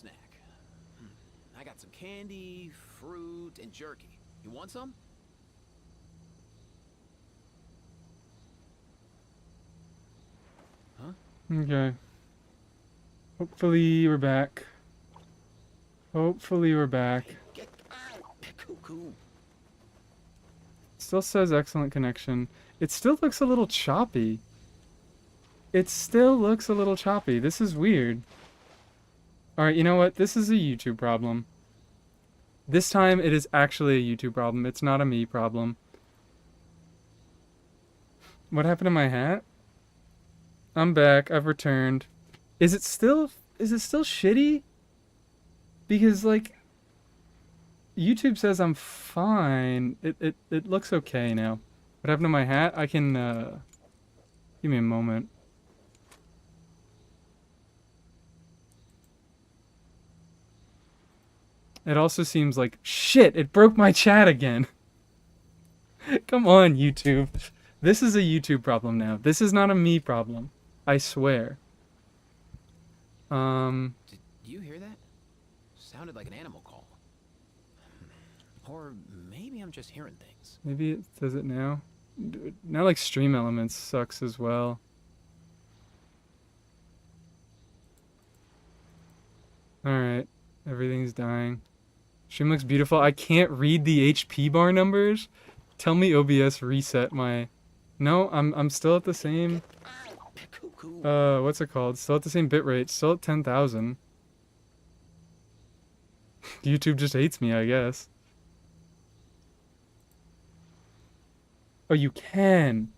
snack. I got some candy, fruit, and jerky. You want some? Huh? Okay. Hopefully we're back. Hopefully we're back. Hey, get out! Cuckoo. Still says excellent connection. It still looks a little choppy. It still looks a little choppy. This is weird. Alright, you know what? This is a YouTube problem. This time it is actually a YouTube problem. It's not a me problem. What happened to my hat? I'm back. I've returned. Is it still shitty? Because like YouTube says I'm fine. It looks okay now. What happened to my hat? I can give me a moment. It also seems like shit, it broke my chat again. Come on, YouTube. This is a YouTube problem now. This is not a me problem. I swear. Did you hear that? Sounded like an animal call. Or maybe I'm just hearing things. Maybe it does it now. Now like Stream Elements sucks as well. Alright. Everything's dying. Stream looks beautiful. I can't read the HP bar numbers. Tell me OBS reset my... No, I'm still at the same... what's it called? Still at the same bitrate. Still at 10,000. YouTube just hates me, I guess. Oh, you can.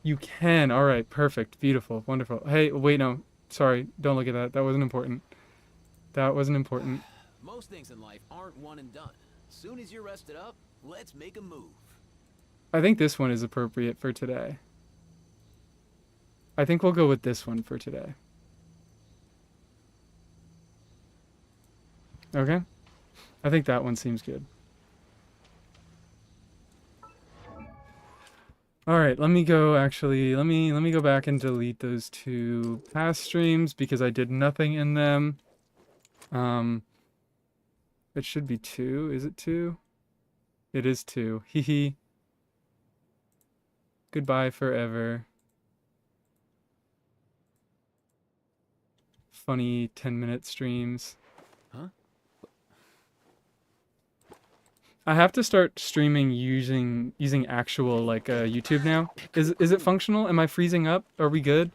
You can. Alright, perfect. Beautiful. Wonderful. Hey, wait, no. Sorry. Don't look at that. That wasn't important. That wasn't important. Most things in life aren't one and done. Soon as you're rested up, let's make a move. I think this one is appropriate for today. I think we'll go with this one for today. Okay? I think that one seems good. Alright, let me go actually, let me go back and delete those two past streams because I did nothing in them. It should be 2. Is it 2? It is 2. Hee hee. Goodbye forever. Funny 10-minute streams. Huh? I have to start streaming using actual like YouTube now. Is it functional? Am I freezing up? Are we good?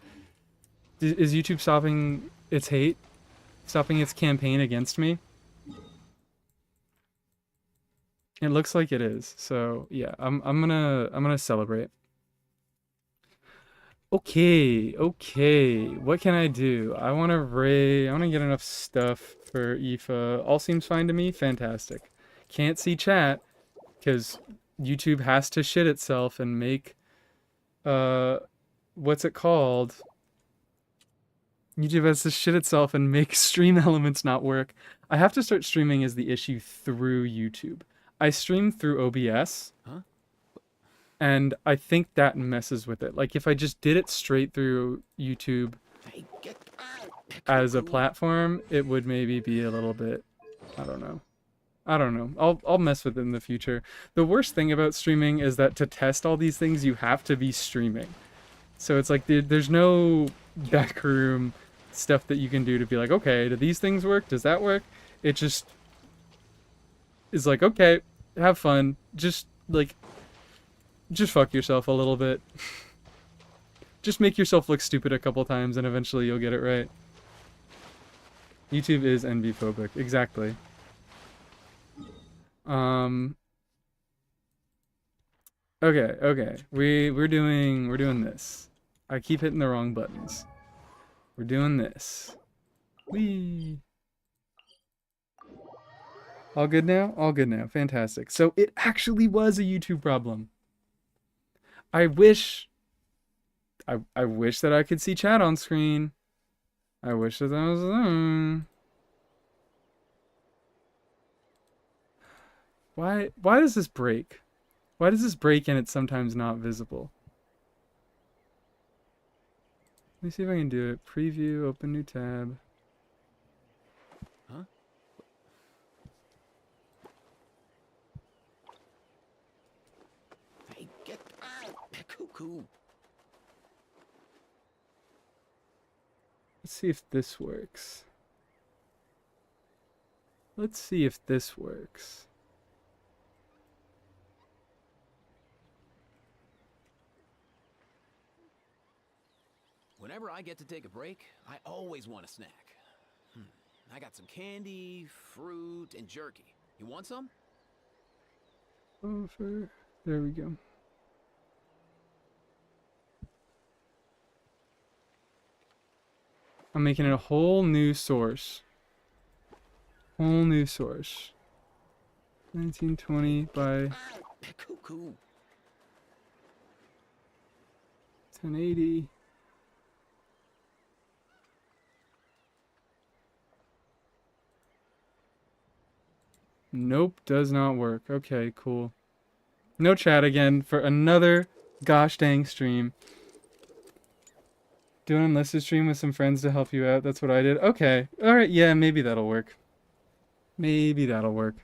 Is YouTube stopping its hate? Stopping its campaign against me? It looks like it is. So yeah, I'm gonna celebrate. Okay. What can I do? I wanna get enough stuff for IFA. All seems fine to me. Fantastic. Can't see chat because YouTube has to shit itself and make what's it called? YouTube has to shit itself and make stream elements not work. I have to start streaming is the issue through YouTube. I stream through OBS. Huh? And I think that messes with it. Like if I just did it straight through YouTube Hey, get out! as a platform, it would maybe be a little bit, I don't know. I'll mess with it in the future. The worst thing about streaming is that to test all these things, you have to be streaming. So it's like there's no backroom stuff that you can do to be like, okay, do these things work? Does that work? It just is like, okay, have fun. Just fuck yourself a little bit. Just make yourself look stupid a couple times and eventually you'll get it right. YouTube is envy-phobic. Exactly. Okay. We're doing this. I keep hitting the wrong buttons. We're doing this. Whee! All good now? All good now. Fantastic. So it actually was a YouTube problem. I wish that I could see chat on screen. I wish that I was Why does this break? Why does this break and it's sometimes not visible? Let me see if I can do it. Preview, open new tab. Huh? Hey, get out! Cuckoo. Let's see if this works. Let's see if this works. Whenever I get to take a break, I always want a snack. I got some candy, fruit, and jerky. You want some? Over. There we go. I'm making it a whole new source. Whole new source. 1920 by Cuckoo. 1080. Nope, does not work. Okay, cool. No chat again for another gosh dang stream. Do an unlisted stream with some friends to help you out. That's what I did. Okay. Alright, yeah, maybe that'll work. Maybe that'll work.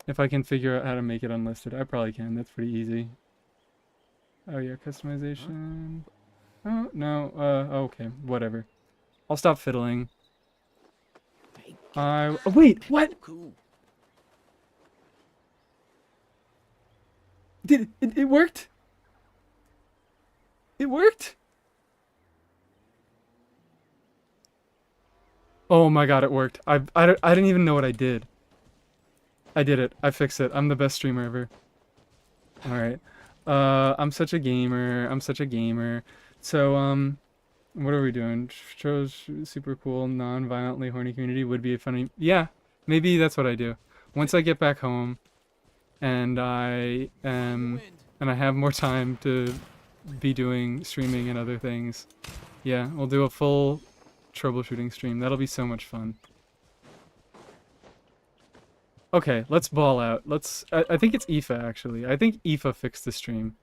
If I can figure out how to make it unlisted. I probably can. That's pretty easy. Oh yeah, customization. Oh, no. Okay. Whatever. I'll stop fiddling. Oh, wait, what? Did it worked? It worked? Oh my god, it worked. I didn't even know what I did. I did it. I fixed it. I'm the best streamer ever. Alright. I'm such a gamer. I'm such a gamer. So, what are we doing? Shows super cool, non-violently horny community would be a funny... Yeah, maybe that's what I do. Once I get back home, and I have more time to be doing streaming and other things. Yeah, we'll do a full troubleshooting stream. That'll be so much fun. Okay, let's ball out. I think it's IFA, actually. I think IFA fixed the stream.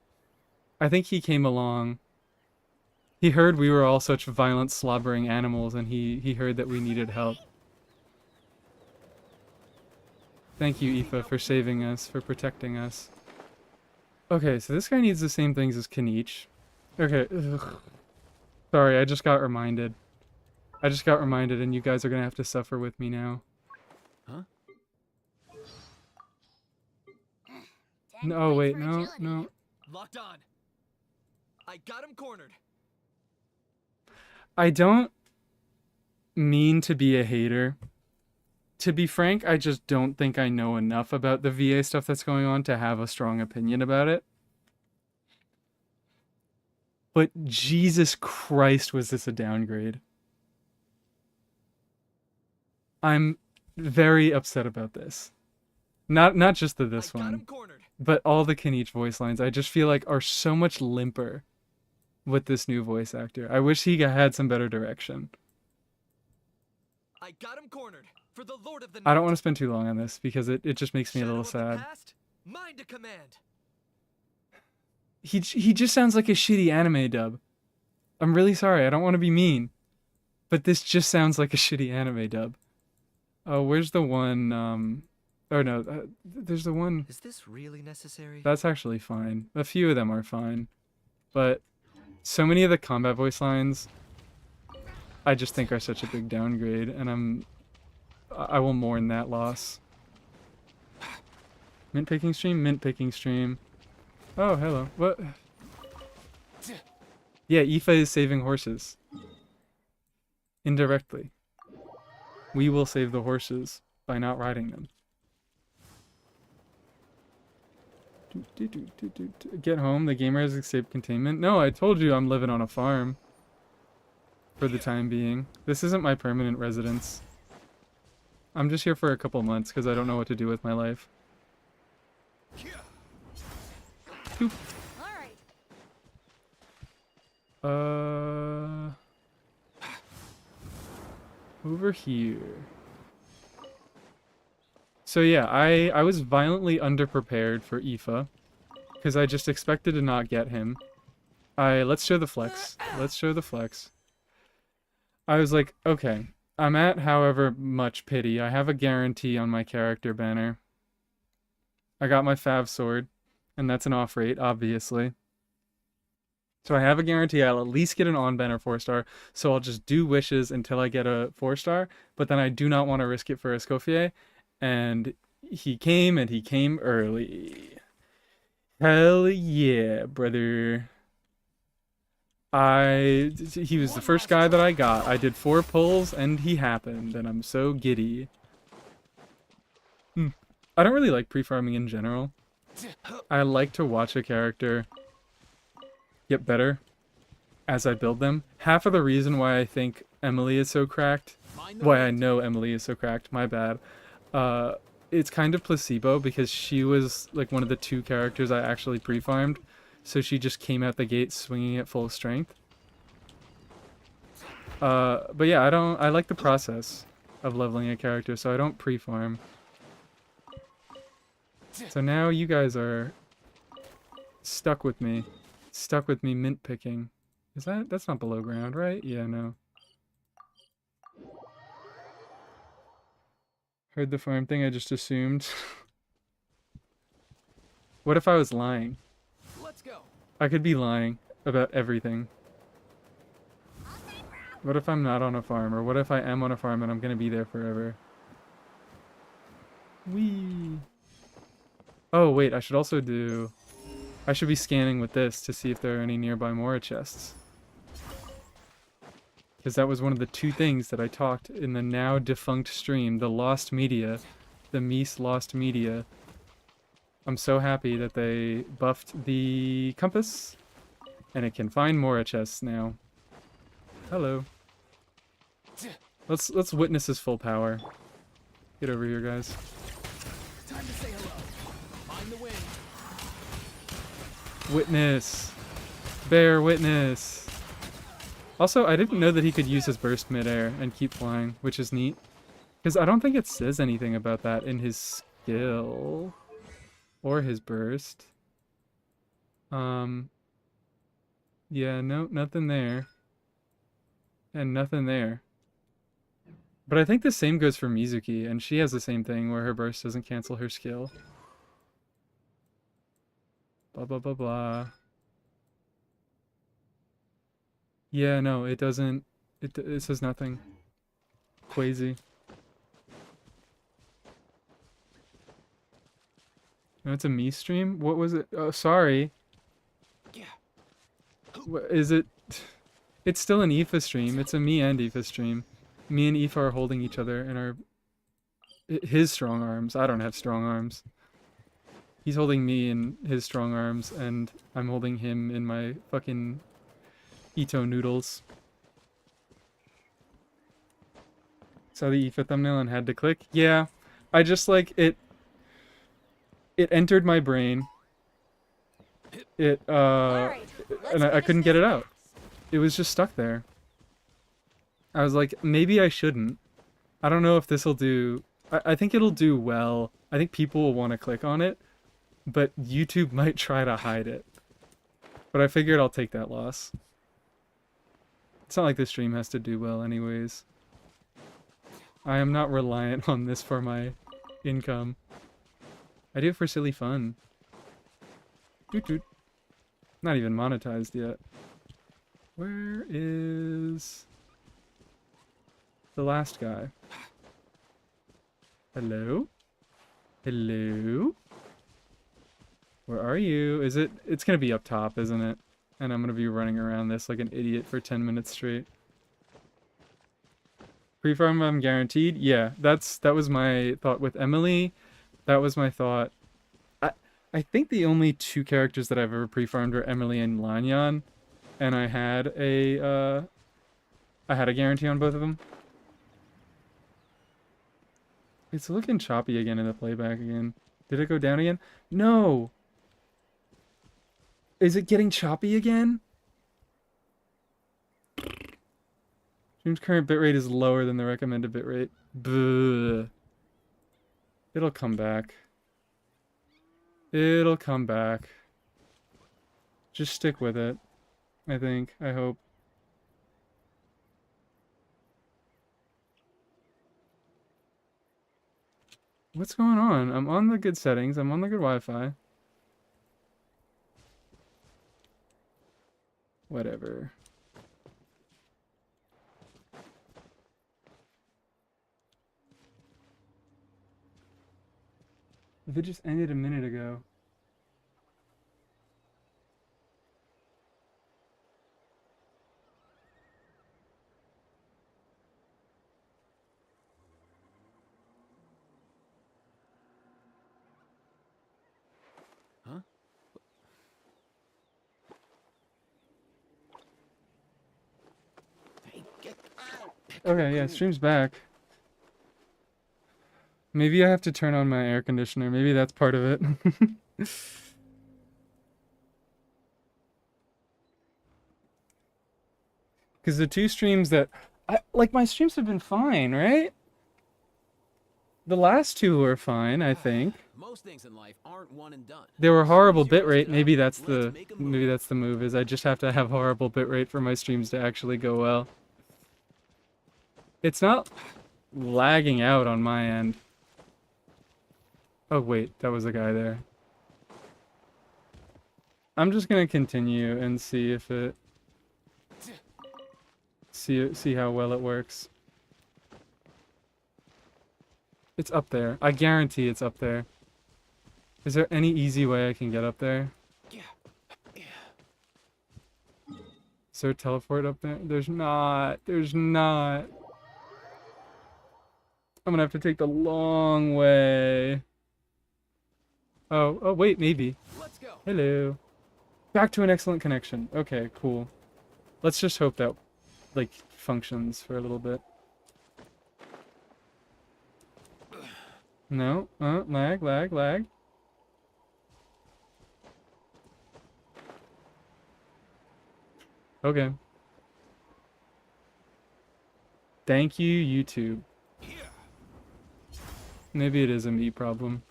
I think he came along. He heard we were all such violent, slobbering animals, and he heard that we needed help. Thank you, IFA, for saving us, for protecting us. Okay, so this guy needs the same things as Kanich. Okay, ugh. Sorry, I just got reminded. And you guys are gonna have to suffer with me now. Huh? No, wait, no. Locked on. I got him cornered. I don't mean to be a hater. To be frank, I just don't think I know enough about the VA stuff that's going on to have a strong opinion about it. But Jesus Christ, was this a downgrade? I'm very upset about this. Not just this one, but all the Kanich voice lines I just feel like are so much limper with this new voice actor. I wish he had some better direction. I got him cornered. For the Lord of the I don't want to spend too long on this because it just makes me a little sad. Mine to command. He just sounds like a shitty anime dub. I'm really sorry. I don't want to be mean, but this just sounds like a shitty anime dub. Oh, where's the one? Oh no, there's the one. Is this really necessary? That's actually fine. A few of them are fine, but so many of the combat voice lines, I just think are such a big downgrade, and I will mourn that loss. Mint picking stream, mint picking stream. Oh, hello. What? Yeah, IFA is saving horses. Indirectly. We will save the horses by not riding them. Get home, the gamer has escaped containment. No, I told you I'm living on a farm. For the time being. This isn't my permanent residence. I'm just here for a couple months because I don't know what to do with my life. Boop. Over here. So yeah, I was violently underprepared for IFA because I just expected to not get him. Let's show the flex. Let's show the flex. I was like, okay, I'm at however much pity. I have a guarantee on my character banner. I got my Fav sword, and that's an off rate, obviously. So I have a guarantee I'll at least get an on banner 4-star. So I'll just do wishes until I get a 4-star. But then I do not want to risk it for Escoffier. And he came, and he came early. Hell yeah, brother. He was the first guy that I got. I did 4 pulls, and he happened, and I'm so giddy. I don't really like pre-farming in general. I like to watch a character get better as I build them. Half of the reason why I think Emily is so cracked, why I know Emily is so cracked, my bad, it's kind of placebo because she was like one of the 2 characters I actually pre-farmed, so she just came out the gate swinging at full strength. But yeah, I like the process of leveling a character, so I don't pre-farm. So now you guys are stuck with me mint picking. That's not below ground, right? Yeah, no. Heard the farm thing, I just assumed. What if I was lying? Let's go. I could be lying about everything. What if I'm not on a farm? Or what if I am on a farm and I'm gonna be there forever? Whee! Oh, wait, I should be scanning with this to see if there are any nearby Mora chests. Because that was one of the 2 things that I talked in the now defunct stream, the Lost Media, the Mies Lost Media. I'm so happy that they buffed the compass, and it can find Mora chests now. Hello. Let's witness his full power. Get over here, guys. Time to say hello. Find the wind. Witness. Bear witness. Also, I didn't know that he could use his burst midair and keep flying, which is neat. Because I don't think it says anything about that in his skill. Or his burst. Yeah, no, nothing there. And nothing there. But I think the same goes for Mizuki, and she has the same thing where her burst doesn't cancel her skill. Blah, blah, blah, blah. Yeah, no, it doesn't. It says nothing. Quasi. No, it's a me stream? What was it? Oh, sorry. Yeah. What, is it? It's still an IFA stream. It's a me and IFA stream. Me and IFA are holding each other in our... his strong arms. I don't have strong arms. He's holding me in his strong arms, and I'm holding him in my fucking Ito noodles. Saw the IFA thumbnail and had to click. Yeah, I just like it. It entered my brain. And I couldn't get it out. It was just stuck there. I was like, maybe I shouldn't. I don't know if this'll do... I think it'll do well. I think people will want to click on it. But YouTube might try to hide it. But I figured I'll take that loss. It's not like this stream has to do well anyways. I am not reliant on this for my income. I do it for silly fun. Doot doot. Not even monetized yet. Where is the last guy? Hello? Hello? Where are you? Is it? It's gonna be up top, isn't it? And I'm gonna be running around this like an idiot for 10 minutes straight. Pre-farm, I'm guaranteed. Yeah, that was my thought with Emily. That was my thought. I think the only 2 characters that I've ever pre-farmed are Emily and Lanyan, and I had a guarantee on both of them. It's looking choppy again in the playback again. Did it go down again? No! Is it getting choppy again? Stream's current bitrate is lower than the recommended bitrate. Buh. It'll come back. It'll come back. Just stick with it. I think. I hope. What's going on? I'm on the good settings. I'm on the good Wi-Fi. Whatever. If it just ended a minute ago. Huh? Hey, get out! Okay, yeah, stream's back. Maybe I have to turn on my air conditioner. Maybe that's part of it. Because the two streams that... like, my streams have been fine, right? The last two were fine, I think. Most things in life aren't one and done. They were horrible As soon as you bitrate. rest it Maybe up, that's let's the make a maybe move. that's the move. Is I just have to have horrible bitrate for my streams to actually go well. It's not lagging out on my end. Oh wait, that was a guy there. I'm just gonna continue and see if it see how well it works. It's up there. I guarantee it's up there. Is there any easy way I can get up there? Yeah. Is there a teleport up there? There's not. There's not. I'm gonna have to take the long way. Oh, wait, maybe. Let's go. Hello. Back to an excellent connection. Okay, cool. Let's just hope that, like, functions for a little bit. No. Lag, lag, lag. Okay. Thank you, YouTube. Maybe it is a me problem.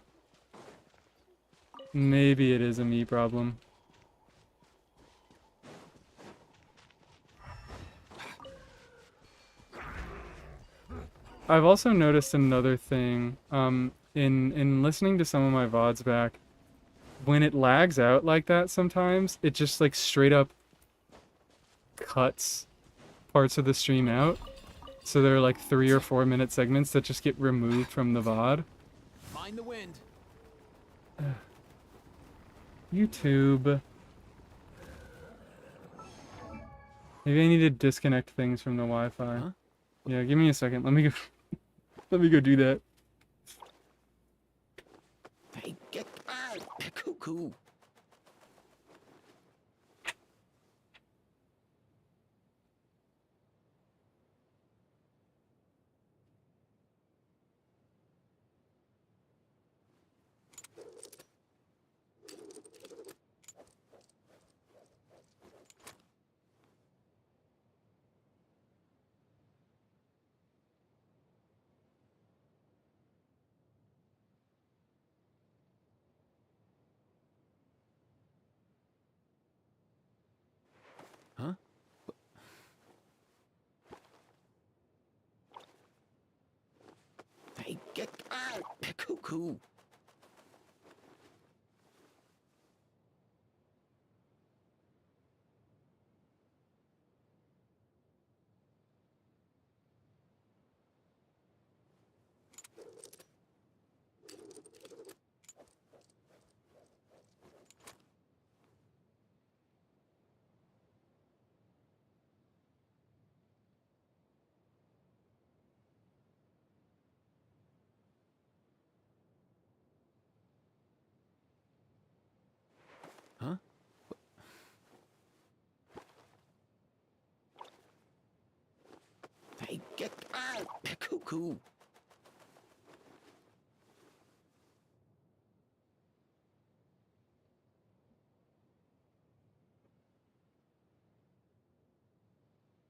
Maybe it is a me problem. I've also noticed another thing, in listening to some of my VODs back, when it lags out like that sometimes, it just like straight up cuts parts of the stream out. So there are like 3 or 4 minute segments that just get removed from the VOD. Find the wind. YouTube. Maybe I need to disconnect things from the Wi-Fi. Huh? Yeah, give me a second. Let me go. Let me go do that. Hey, get out! Cuckoo. Huh? Hey, get out! Cuckoo. Huh? Hey, get out! Cuckoo.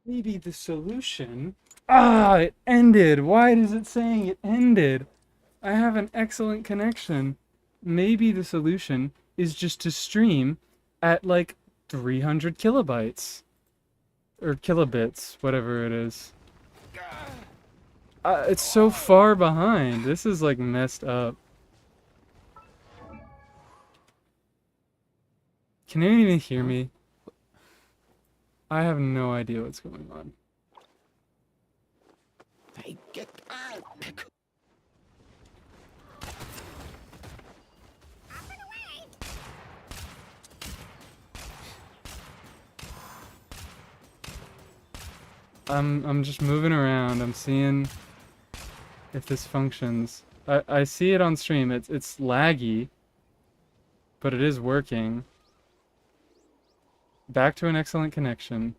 Maybe the solution... Ah, it ended. Why is it saying it ended? I have an excellent connection. Maybe the solution is just to stream at like 300 kilobytes. Or kilobits, whatever it is. It's so far behind. This is like messed up. Can anyone even hear me? I have no idea what's going on. Hey, get out! I'm just moving around. I'm seeing if this functions. I see it on stream. It's laggy, but it is working. Back to an excellent connection.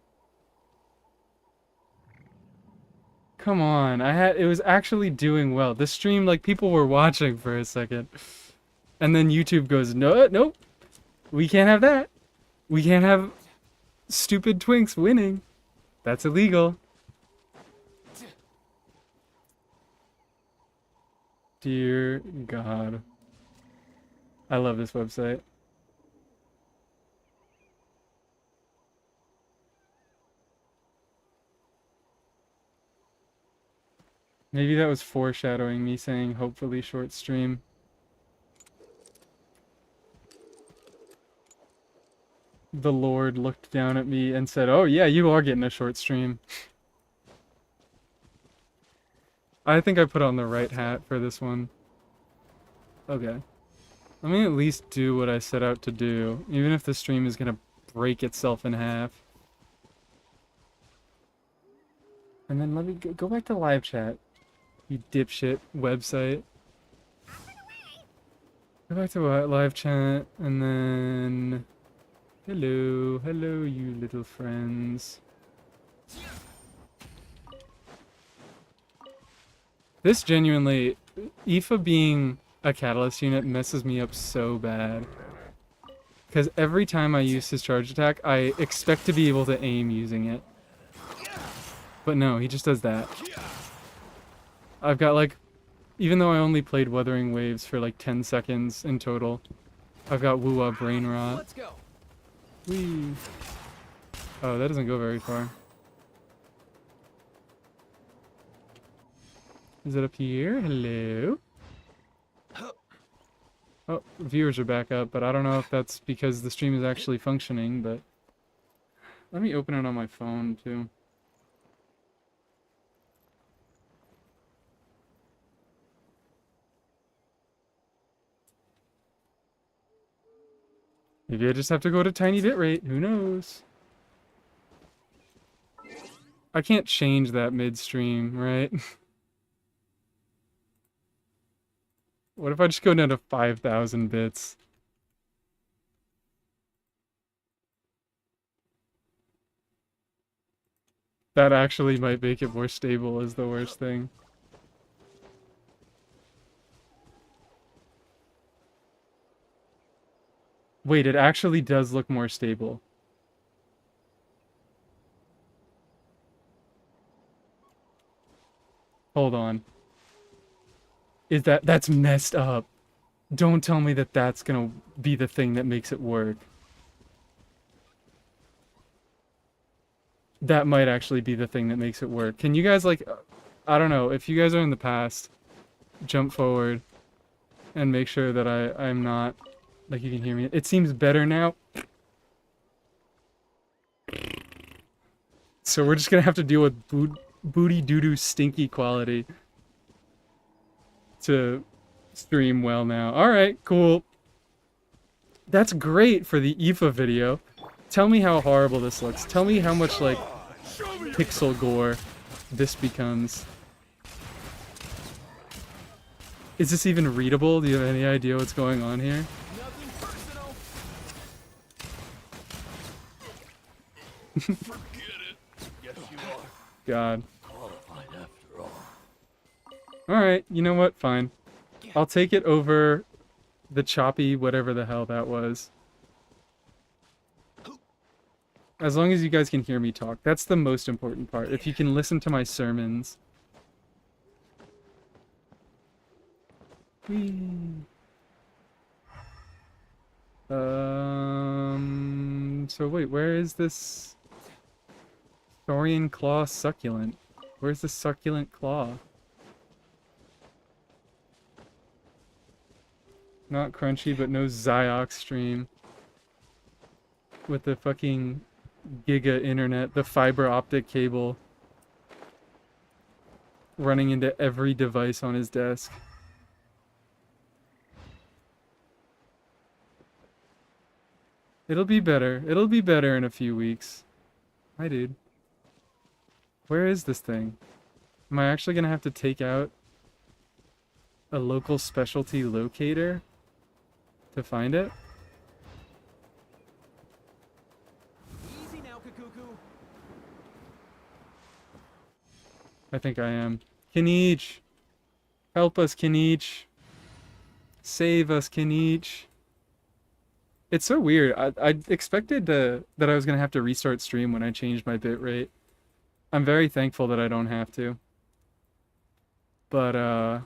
Come on, it was actually doing well. The stream, like, people were watching for a second. And then YouTube goes, no, nope. We can't have that. We can't have stupid twinks winning. That's illegal. Dear God. I love this website. Maybe that was foreshadowing me saying hopefully short stream. The Lord looked down at me and said, oh yeah, you are getting a short stream. I think I put on the right hat for this one. Okay. Let me at least do what I set out to do, even if the stream is gonna break itself in half. And then let me go back to live chat. You dipshit website. Go back to live chat, and then... Hello, hello you little friends. This genuinely, IFA being a catalyst unit messes me up so bad. Because every time I use his charge attack, I expect to be able to aim using it. But no, he just does that. I've got like, even though I only played Wuthering Waves for like 10 seconds in total, I've got Woo-Wah Brain Rot. Let's go. Whee. Oh, that doesn't go very far. Is it up here? Hello? Oh, viewers are back up, but I don't know if that's because the stream is actually functioning, but... Let me open it on my phone, too. Maybe I just have to go to tiny bitrate. Who knows? I can't change that midstream, right? What if I just go down to 5,000 bits? That actually might make it more stable is the worst thing. Wait, it actually does look more stable. Hold on. That's messed up. Don't tell me that that's gonna be the thing that makes it work. That might actually be the thing that makes it work. Can you guys, like, I don't know, if you guys are in the past, jump forward and make sure that I'm not, like, you can hear me. It seems better now. So we're just gonna have to deal with booty doo-doo stinky quality to stream well now. Alright, cool. That's great for the IFA video. Tell me how horrible this looks. Tell me how much, like, pixel gore this becomes. Is this even readable? Do you have any idea what's going on here? Forget it. Yes, you are. God. Qualified after all. Alright, you know what? Fine. I'll take it over the choppy whatever the hell that was. As long as you guys can hear me talk. That's the most important part. If you can listen to my sermons. Whee. So wait, where is this Saurian Claw Succulent? Where's the Succulent Claw? Not crunchy, but no Ziox stream. With the fucking giga internet, the fiber optic cable running into every device on his desk. It'll be better. It'll be better in a few weeks. Hi, dude. Where is this thing? Am I actually gonna have to take out a local specialty locator to find it? Easy now, Kakuku. I think I am. Kinich! Help us, Kinich! Save us, Kinich! It's so weird. I expected that I was gonna have to restart stream when I changed my bitrate. I'm very thankful that I don't have to. But,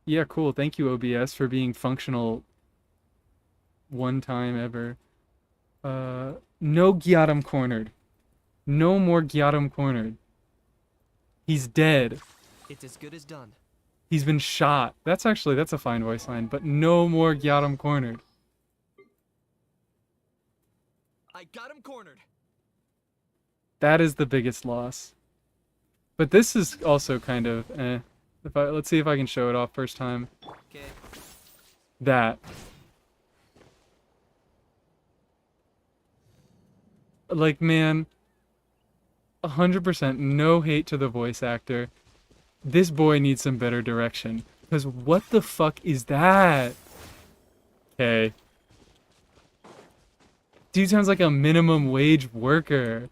yeah, cool. Thank you, OBS, for being functional one time ever. No Gyatum cornered. No more Gyatum cornered. He's dead. It's as good as done. He's been shot. That's a fine voice line, but no more Gyatum cornered. I got him cornered. That is the biggest loss. But this is also kind of eh. Let's see if I can show it off first time. Okay. That. Like, man, 100% no hate to the voice actor. This boy needs some better direction. Because what the fuck is that? Okay. Dude sounds like a minimum wage worker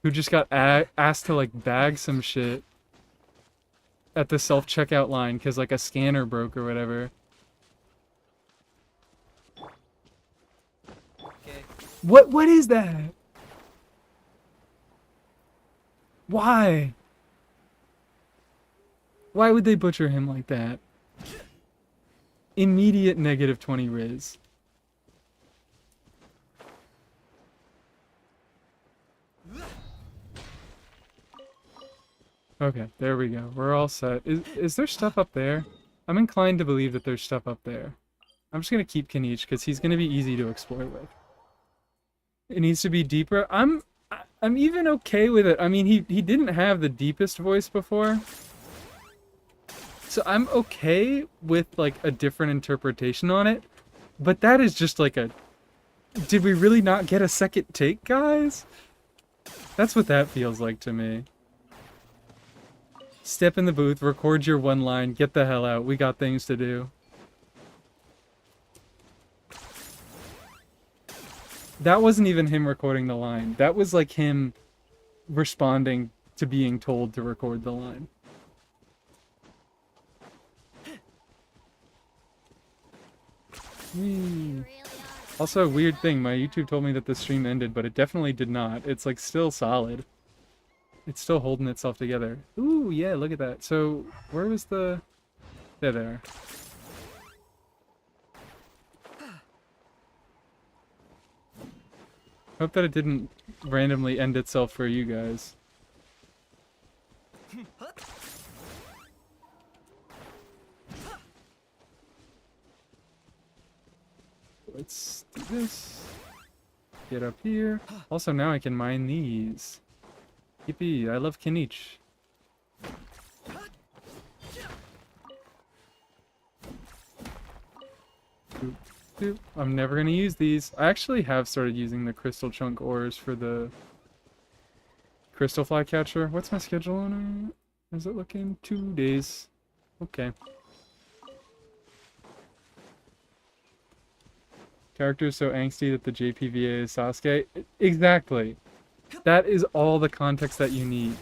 who just got asked to, like, bag some shit at the self-checkout line because, like, a scanner broke or whatever. Okay. What is that? Why? Why would they butcher him like that? Immediate negative 20 Riz. Okay, there we go. We're all set. Is there stuff up there? I'm inclined to believe that there's stuff up there. I'm just gonna keep Kinich because he's gonna be easy to explore with. It needs to be deeper. I'm even okay with it. I mean, he didn't have the deepest voice before. So I'm okay with, like, a different interpretation on it. But that is just like a... Did we really not get a second take, guys? That's what that feels like to me. Step in the booth, record your one line, get the hell out. We got things to do. That wasn't even him recording the line. That was like him responding to being told to record the line. Also, a weird thing, my YouTube told me that the stream ended, but it definitely did not. It's, like, still solid. It's still holding itself together. Ooh, yeah, look at that. So, where was the... There. Hope that it didn't randomly end itself for you guys. Let's do this. Get up here. Also, now I can mine these. Yippee, I love Kinich. Boop, boop. I'm never going to use these. I actually have started using the crystal chunk ores for the crystal flycatcher. What's my schedule on it? Is it looking 2 days? Okay. Character is so angsty that the JPVA is Sasuke. Exactly. That is all the context that you need.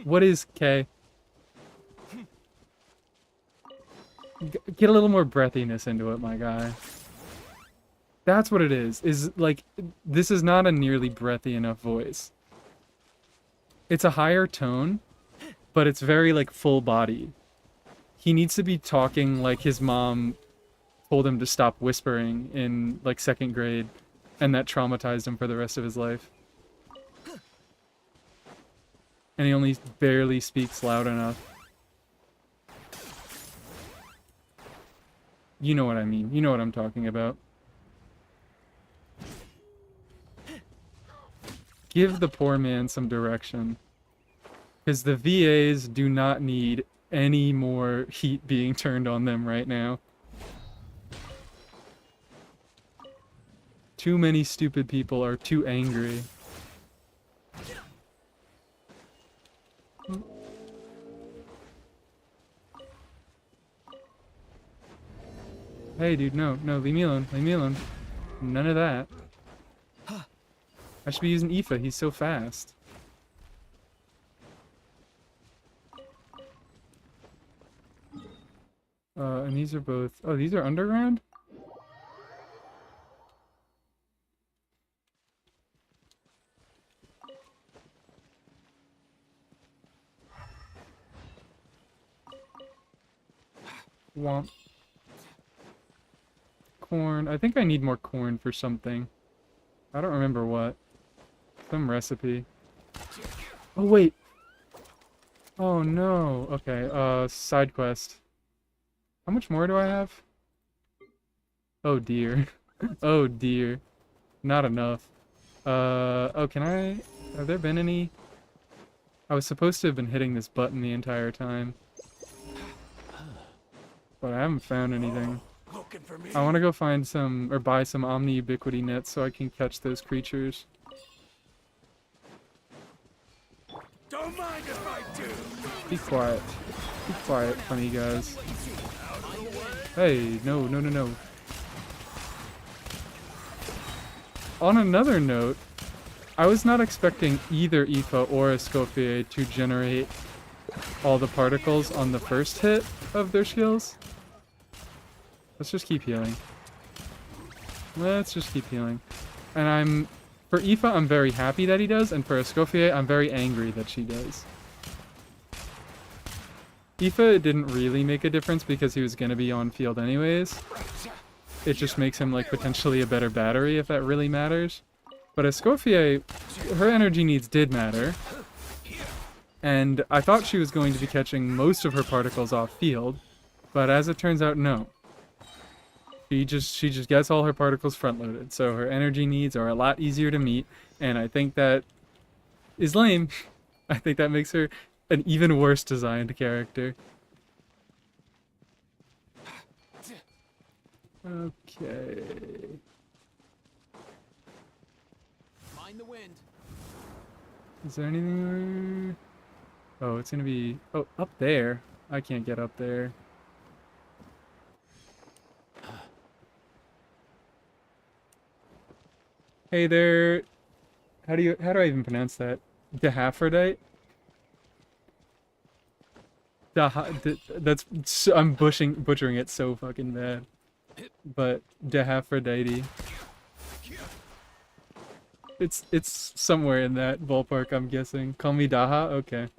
What is K? Get a little more breathiness into it, my guy. That's what it is. Is like, this is not a nearly breathy enough voice. It's a higher tone, but it's very, like, full body. He needs to be talking like his mom told him to stop whispering in, like, 2nd grade, and that traumatized him for the rest of his life. And he only barely speaks loud enough. You know what I mean. You know what I'm talking about. Give the poor man some direction. Because the VAs do not need any more heat being turned on them right now. Too many stupid people are too angry. Hey, dude, no, leave me alone, leave me alone. None of that. I should be using IFA, he's so fast. And these are both... Oh, these are underground? Womp. Corn. I think I need more corn for something. I don't remember what. Some recipe. Oh, wait. Oh, no. Okay, side quest. How much more do I have? Oh, dear. Oh, dear. Not enough. Oh, can I... Have there been any... I was supposed to have been hitting this button the entire time. But I haven't found anything. I want to go find some, or buy some omni-ubiquity nets so I can catch those creatures. Don't mind if I do. Be quiet. Be quiet, funny guys. Hey, no. On another note, I was not expecting either IFA or Escoffier to generate all the particles on the first hit of their skills. Let's just keep healing. Let's just keep healing. And for IFA, I'm very happy that he does, and for Escoffier, I'm very angry that she does. IFA, it didn't really make a difference because he was going to be on field anyways. It just makes him, like, potentially a better battery, if that really matters. But Escoffier, her energy needs did matter. And I thought she was going to be catching most of her particles off field, but as it turns out, no. She just gets all her particles front-loaded, so her energy needs are a lot easier to meet, and I think that is lame. I think that makes her an even worse designed character. Okay. Mind the wind. Is there anything where... Oh, it's gonna be... Oh, up there. I can't get up there. Hey there. How do I even pronounce that? Dehaphrodite? I'm butchering it so fucking bad. But Dehaphrodite. It's somewhere in that ballpark, I'm guessing. Call me Daha? Okay.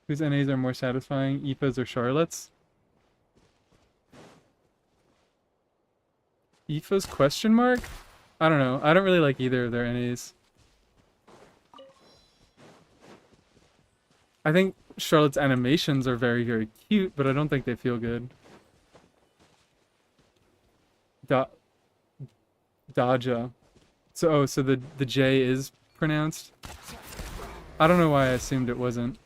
Whose NAs are more satisfying, IFA's or Charlotte's? IFA's question mark? I don't know. I don't really like either of their NAs. I think Charlotte's animations are very, very cute, but I don't think they feel good. Daja. So the J is pronounced? I don't know why I assumed it wasn't.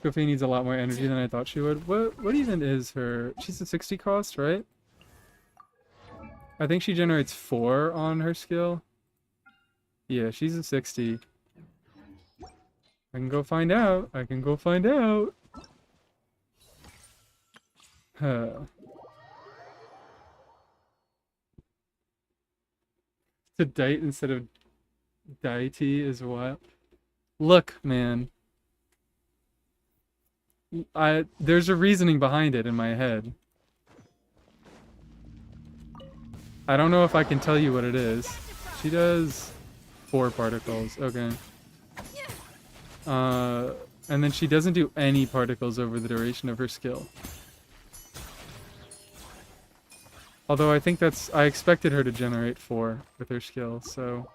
Sophie needs a lot more energy than I thought she would. What even is her... She's a 60 cost, right? I think she generates 4 on her skill. Yeah, she's a 60. I can go find out. I can go find out. Huh. To date instead of deity is what? Look, man. There's a reasoning behind it in my head. I don't know if I can tell you what it is. She does 4 particles. Okay. And then she doesn't do any particles over the duration of her skill. Although I think I expected her to generate 4 with her skill, so...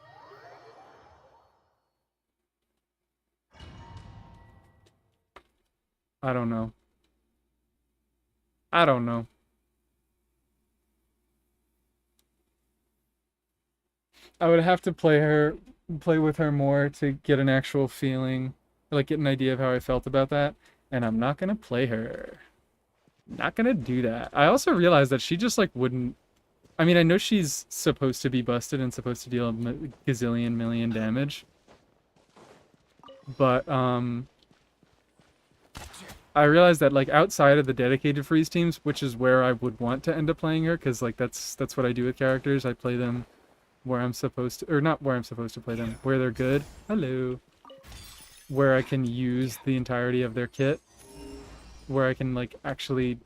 I don't know. I don't know. I would have to play with her more to get an actual feeling, like get an idea of how I felt about that. And I'm not gonna play her. Not gonna do that. I also realized that she just like wouldn't. I mean, I know she's supposed to be busted and supposed to deal a gazillion million damage, but I realized that like outside of the dedicated freeze teams, which is where I would want to end up playing her, because like that's what I do with characters. I play them where I'm supposed to, or not where I'm supposed to play them, where they're good. Hello. Where I can use the entirety of their kit, where I can like actually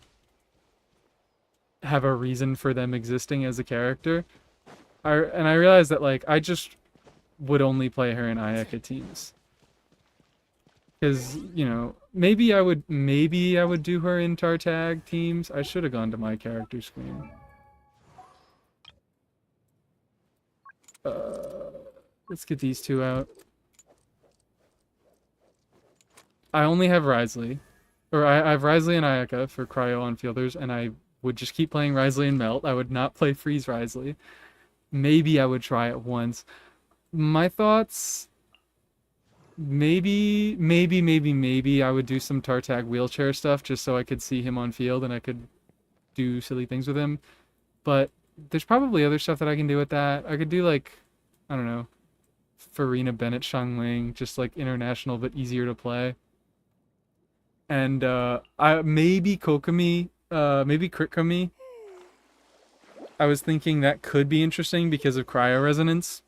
have a reason for them existing as a character. And I realized that like I just would only play her in IFA teams. Because, you know, maybe I would do her in Tartag teams. I should have gone to my character screen. Let's get these two out. I only have Risley. Or I have Risley and Ayaka for cryo on fielders, and I would just keep playing Risley and Melt. I would not play Freeze Risley. Maybe I would try it once. My thoughts... Maybe I would do some Tartag wheelchair stuff just so I could see him on field and I could do silly things with him. But there's probably other stuff that I can do with that. I could do like, I don't know, Farina Bennett Shangling, just like international but easier to play. And I maybe Kokomi, maybe Crit-Komi. I was thinking that could be interesting because of cryo resonance.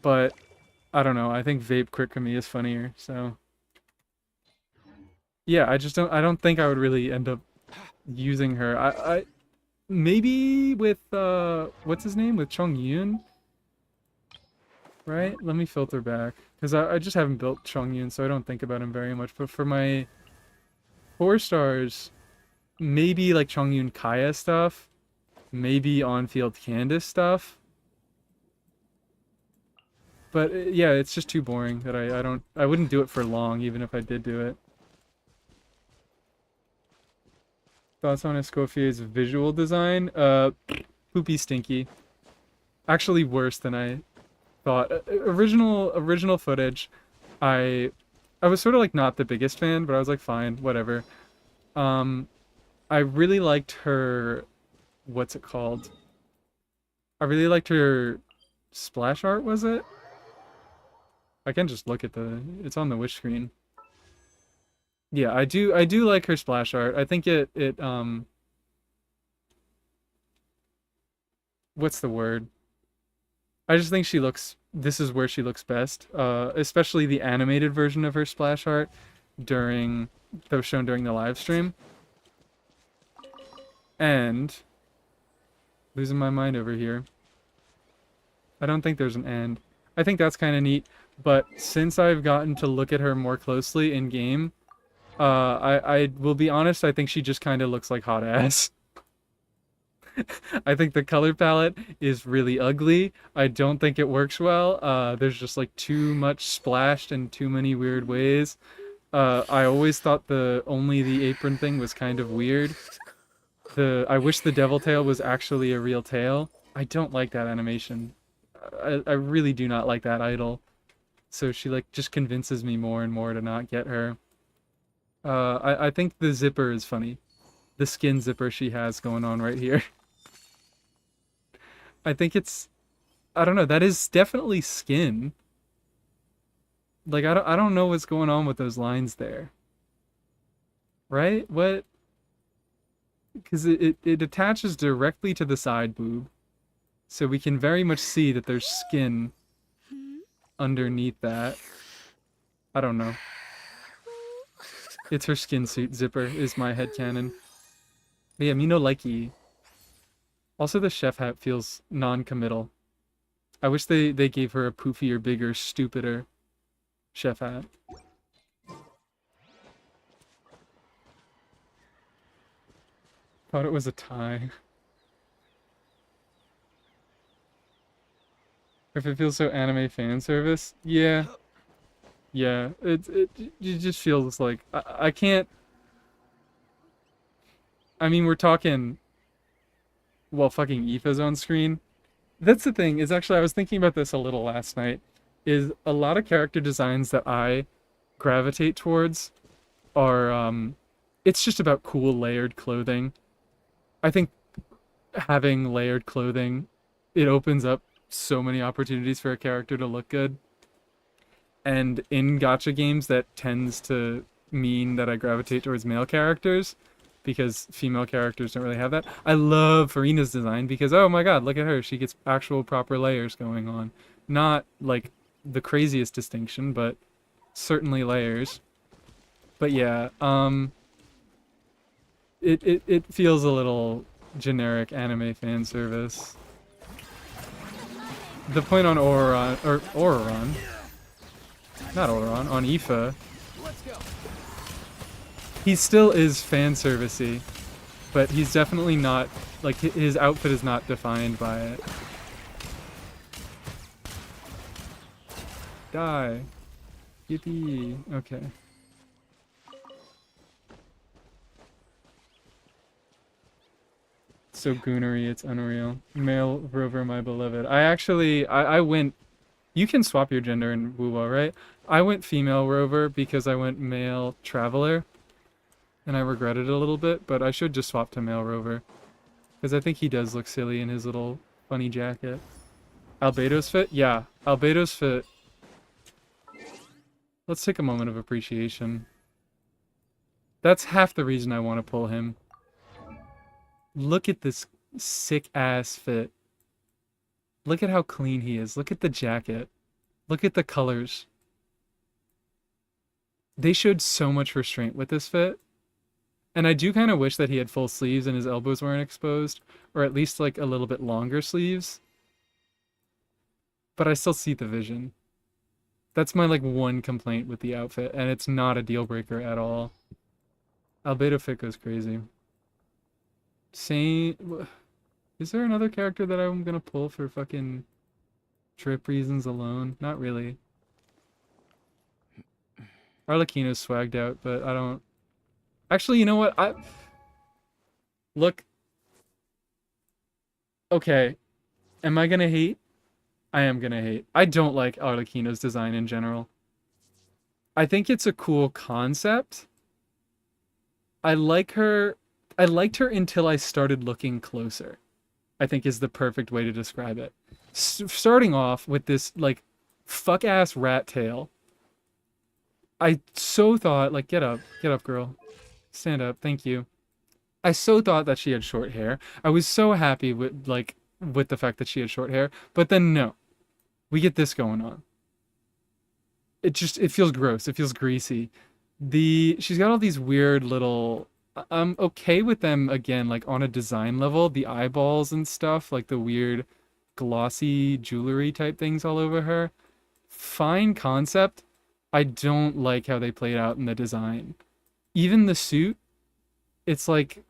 But I don't know. I think Vape Crit-Komi is funnier, so yeah, I don't think I would really end up using her. I maybe with what's his name? With Chong Yun? Right? Let me filter back. Because I just haven't built Chong Yun, so I don't think about him very much. But for my 4 stars, maybe like Chong Yun Kaya stuff. Maybe on-field Candace stuff. But yeah, it's just too boring that I wouldn't do it for long, even if I did do it. Thoughts on Escoffier's visual design? Poopy stinky. Actually worse than I thought. Original footage, I was sort of like not the biggest fan, but I was like fine, whatever. I really liked her, what's it called? I really liked her splash art, was it? I can just look at it's on the wish screen. Yeah, I do like her splash art. I think it what's the word? I just think this is where she looks best. Especially the animated version of her splash art that was shown during the live stream. And losing my mind over here. I don't think there's an and. I think that's kind of neat. But since I've gotten to look at her more closely in game, I will be honest, I think she just kind of looks like hot ass. I think the color palette is really ugly. I don't think it works well. There's just like too much splashed in too many weird ways. I always thought only the apron thing was kind of weird. I wish the devil tail was actually a real tail. I don't like that animation. I really do not like that idol. So she like just convinces me more and more to not get her. I think the zipper is funny. The skin zipper she has going on right here. I think I don't know, that is definitely skin. Like I don't know what's going on with those lines there. Right? What? Because it attaches directly to the side boob. So we can very much see that there's skin underneath that. I don't know. It's her skin suit zipper is my headcanon. But yeah, me no likey. Also, the chef hat feels non-committal. I wish they gave her a poofier, bigger, stupider chef hat. Thought it was a tie. If it feels so anime fan service, yeah. Yeah, it just feels like I can't. I mean, we're talking. Well, fucking IFA's on screen. That's the thing. Is actually I was thinking about this a little last night. Is a lot of character designs that I gravitate towards are it's just about cool layered clothing. I think having layered clothing, it opens up so many opportunities for a character to look good. And in gacha games, that tends to mean that I gravitate towards male characters because female characters don't really have that. I love Farina's design because, oh my god, look at her. She gets actual proper layers going on. Not like the craziest distinction, but certainly layers. But yeah, it feels a little generic anime fan service. The point on Auron, not Auron, on IFA, Let's go. he still is fan servicey, but he's definitely not, like, his outfit is not defined by it. Die. Yippee. Okay. So goonery, it's unreal. Male rover, my beloved. I went, you can swap your gender in WoWo, right? I went female rover because I went male traveler, and I regretted it a little bit, but I should just swap to male rover, because I think he does look silly in his little funny jacket. Albedo's fit? Yeah, Albedo's fit. Let's take a moment of appreciation. That's half the reason I want to pull him. Look at this sick-ass fit. Look at how clean he is. Look at the jacket. Look at the colors. They showed so much restraint with this fit. And I do kind of wish that he had full sleeves and his elbows weren't exposed. Or at least like a little bit longer sleeves. But I still see the vision. That's my like one complaint with the outfit. And it's not a deal breaker at all. Albedo fit goes crazy. Same. Is there another character that I'm gonna pull for fucking trip reasons alone? Not really. Arlecchino's swagged out, but I don't. Actually, you know what? Look. Okay. Am I gonna hate? I am gonna hate. I don't like Arlecchino's design in general. I think it's a cool concept. I liked her until I started looking closer, I think is the perfect way to describe it. Starting off with this, like, fuck-ass rat tail. I so thought, like, get up, girl. Stand up, thank you. I so thought that she had short hair. I was so happy with the fact that she had short hair, but then no. We get this going on. It feels gross, it feels greasy. She's got all these weird little, I'm okay with them again, like on a design level, the eyeballs and stuff, like the weird glossy jewelry type things all over her. Fine concept. I don't like how they played out in the design. Even the suit, it's like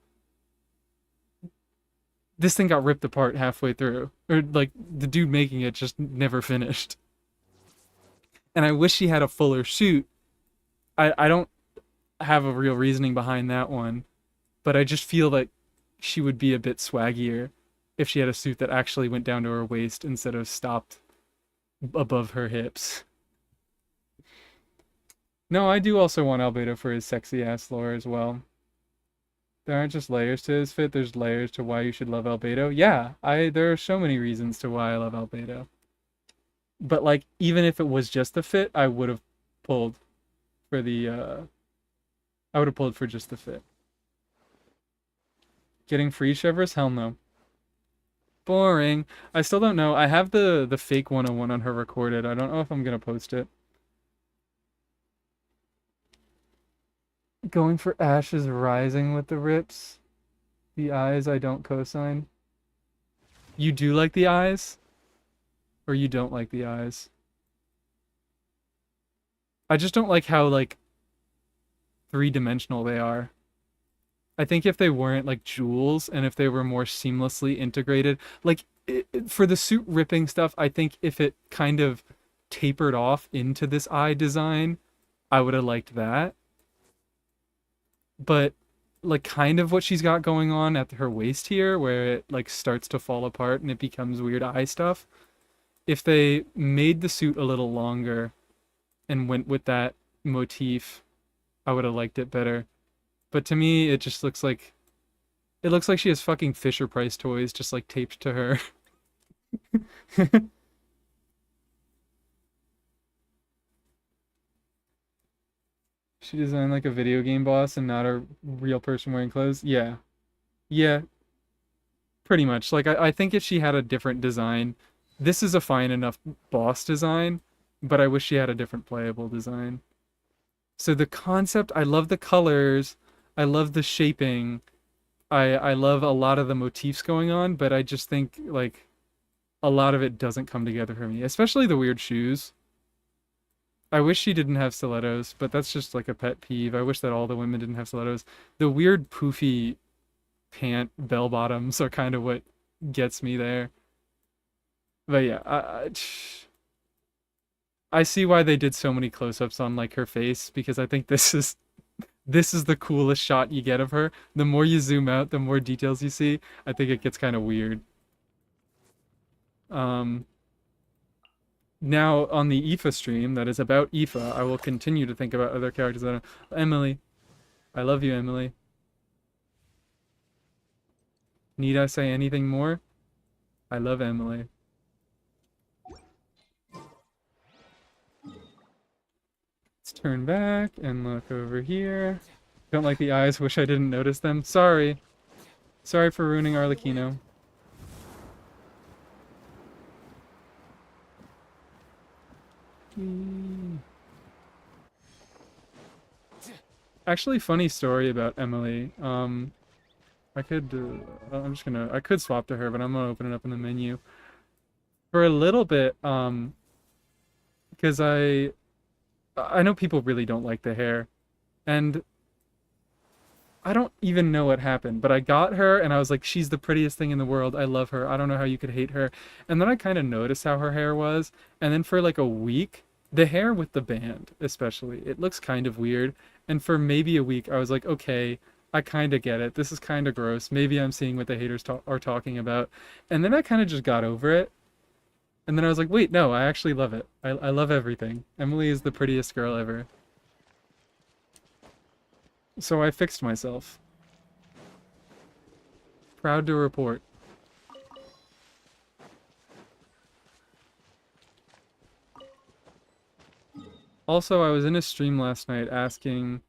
this thing got ripped apart halfway through, or like the dude making it just never finished. And I wish she had a fuller suit. I don't have a real reasoning behind that one, but I just feel like she would be a bit swaggier if she had a suit that actually went down to her waist instead of stopped above her hips. No, I do also want Albedo for his sexy ass lore as well. There aren't just layers to his fit, there's layers to why you should love Albedo. Yeah, there are so many reasons to why I love Albedo. But like, even if it was just the fit, I would have pulled for the I would have pulled for just the fit. Getting free shivers? Hell no. Boring. I still don't know. I have the fake 101 on her recorded. I don't know if I'm gonna post it. Going for Ashes Rising with the rips. The eyes I don't cosign. You do like the eyes? Or you don't like the eyes? I just don't like how, like, three-dimensional they are. I think if they weren't, like, jewels, and if they were more seamlessly integrated, like, for the suit ripping stuff, I think if it kind of tapered off into this eye design, I would have liked that. But like kind of what she's got going on at her waist here, where it like starts to fall apart and it becomes weird eye stuff. If they made the suit a little longer and went with that motif, I would have liked it better. But to me, it just looks like she has fucking Fisher-Price toys just like taped to her. She designed like a video game boss and not a real person wearing clothes. Yeah. Yeah, pretty much. Like I think if she had a different design, this is a fine enough boss design, but I wish she had a different playable design. So the concept, I love the colors, I love the shaping, I love a lot of the motifs going on, but I just think like a lot of it doesn't come together for me, especially the weird shoes. I wish she didn't have stilettos, but that's just like a pet peeve. I wish that all the women didn't have stilettos. The weird poofy pant bell bottoms are kind of what gets me there. But yeah, I see why they did so many close-ups on like her face, because I think this is the coolest shot you get of her. The more you zoom out, the more details you see. I think it gets kind of weird. Now on the IFA stream that is about IFA, I will continue to think about other characters that are... Emily. I love you, Emily. Need I say anything more? I love Emily. Let's turn back and look over here. Don't like the eyes, wish I didn't notice them. Sorry. Sorry for ruining Arlecchino. Actually, funny story about Emily. I could swap to her, but I'm gonna open it up in the menu. For a little bit, because I know people really don't like the hair, and I don't even know what happened, but I got her and I was like, she's the prettiest thing in the world. I love her. I don't know how you could hate her. And then I kind of noticed how her hair was, and then for like a week, the hair with the band, especially, it looks kind of weird. And for maybe a week, I was like, okay, I kind of get it. This is kind of gross. Maybe I'm seeing what the haters are talking about. And then I kind of just got over it. And then I was like, wait, no, I actually love it. I love everything. Emily is the prettiest girl ever. So I fixed myself. Proud to report. Also, I was in a stream last night asking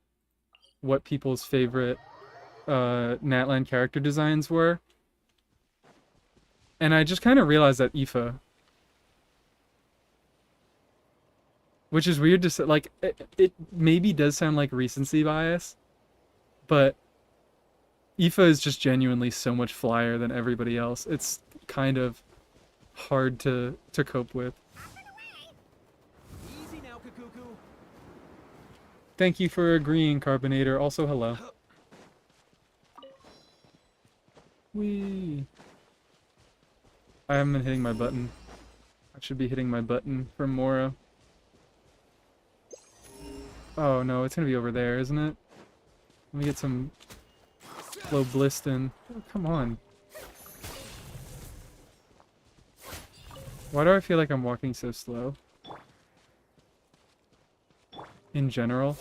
what people's favorite Natlan character designs were. And I just kind of realized that IFA. Which is weird to say, like, it maybe does sound like recency bias, but IFA is just genuinely so much flyer than everybody else. It's kind of hard to cope with. Easy now, Kakuku. Thank you for agreeing, Carbonator. Also, hello. Whee! I haven't been hitting my button. I should be hitting my button for Mora. Oh no, it's gonna be over there, isn't it? Let me get some slow blistin. Oh, come on. Why do I feel like I'm walking so slow? In general?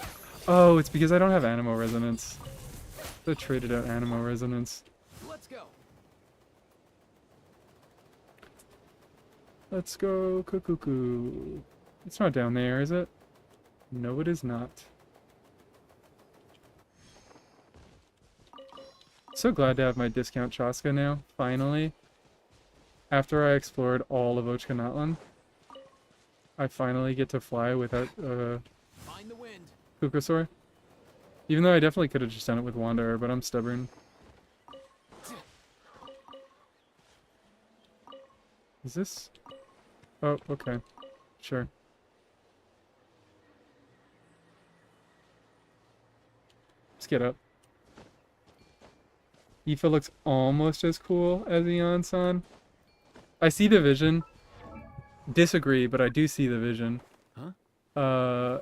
Oh, it's because I don't have Animo Resonance. I traded out Animo Resonance. Let's go. Let's go, cuckoo. It's not down there, is it? No, it is not. So glad to have my discount Chaska now, finally. After I explored all of Ochkanatlan, I finally get to fly without Find the wind. Kukosaur. Even though I definitely could have just done it with Wanderer, but I'm stubborn. Is this? Oh, okay. Sure. Let's get up. Aoife looks almost as cool as Eon-san. I see the vision. disagree, but I do see the vision. Huh?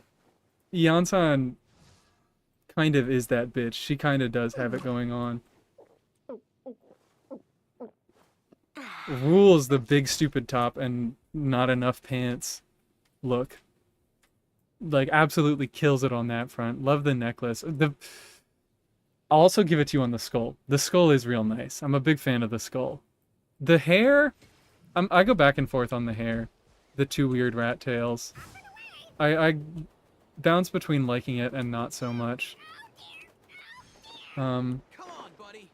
Iansan kind of is that bitch. She kind of does have it going on. Rules the big stupid top and not enough pants look. Like, absolutely kills it on that front. Love the necklace. I'll also give it to you on the skull. The skull is real nice. I'm a big fan of the skull. The hair, I go back and forth on the hair. The two weird rat tails. I bounce between liking it and not so much. Come on, buddy.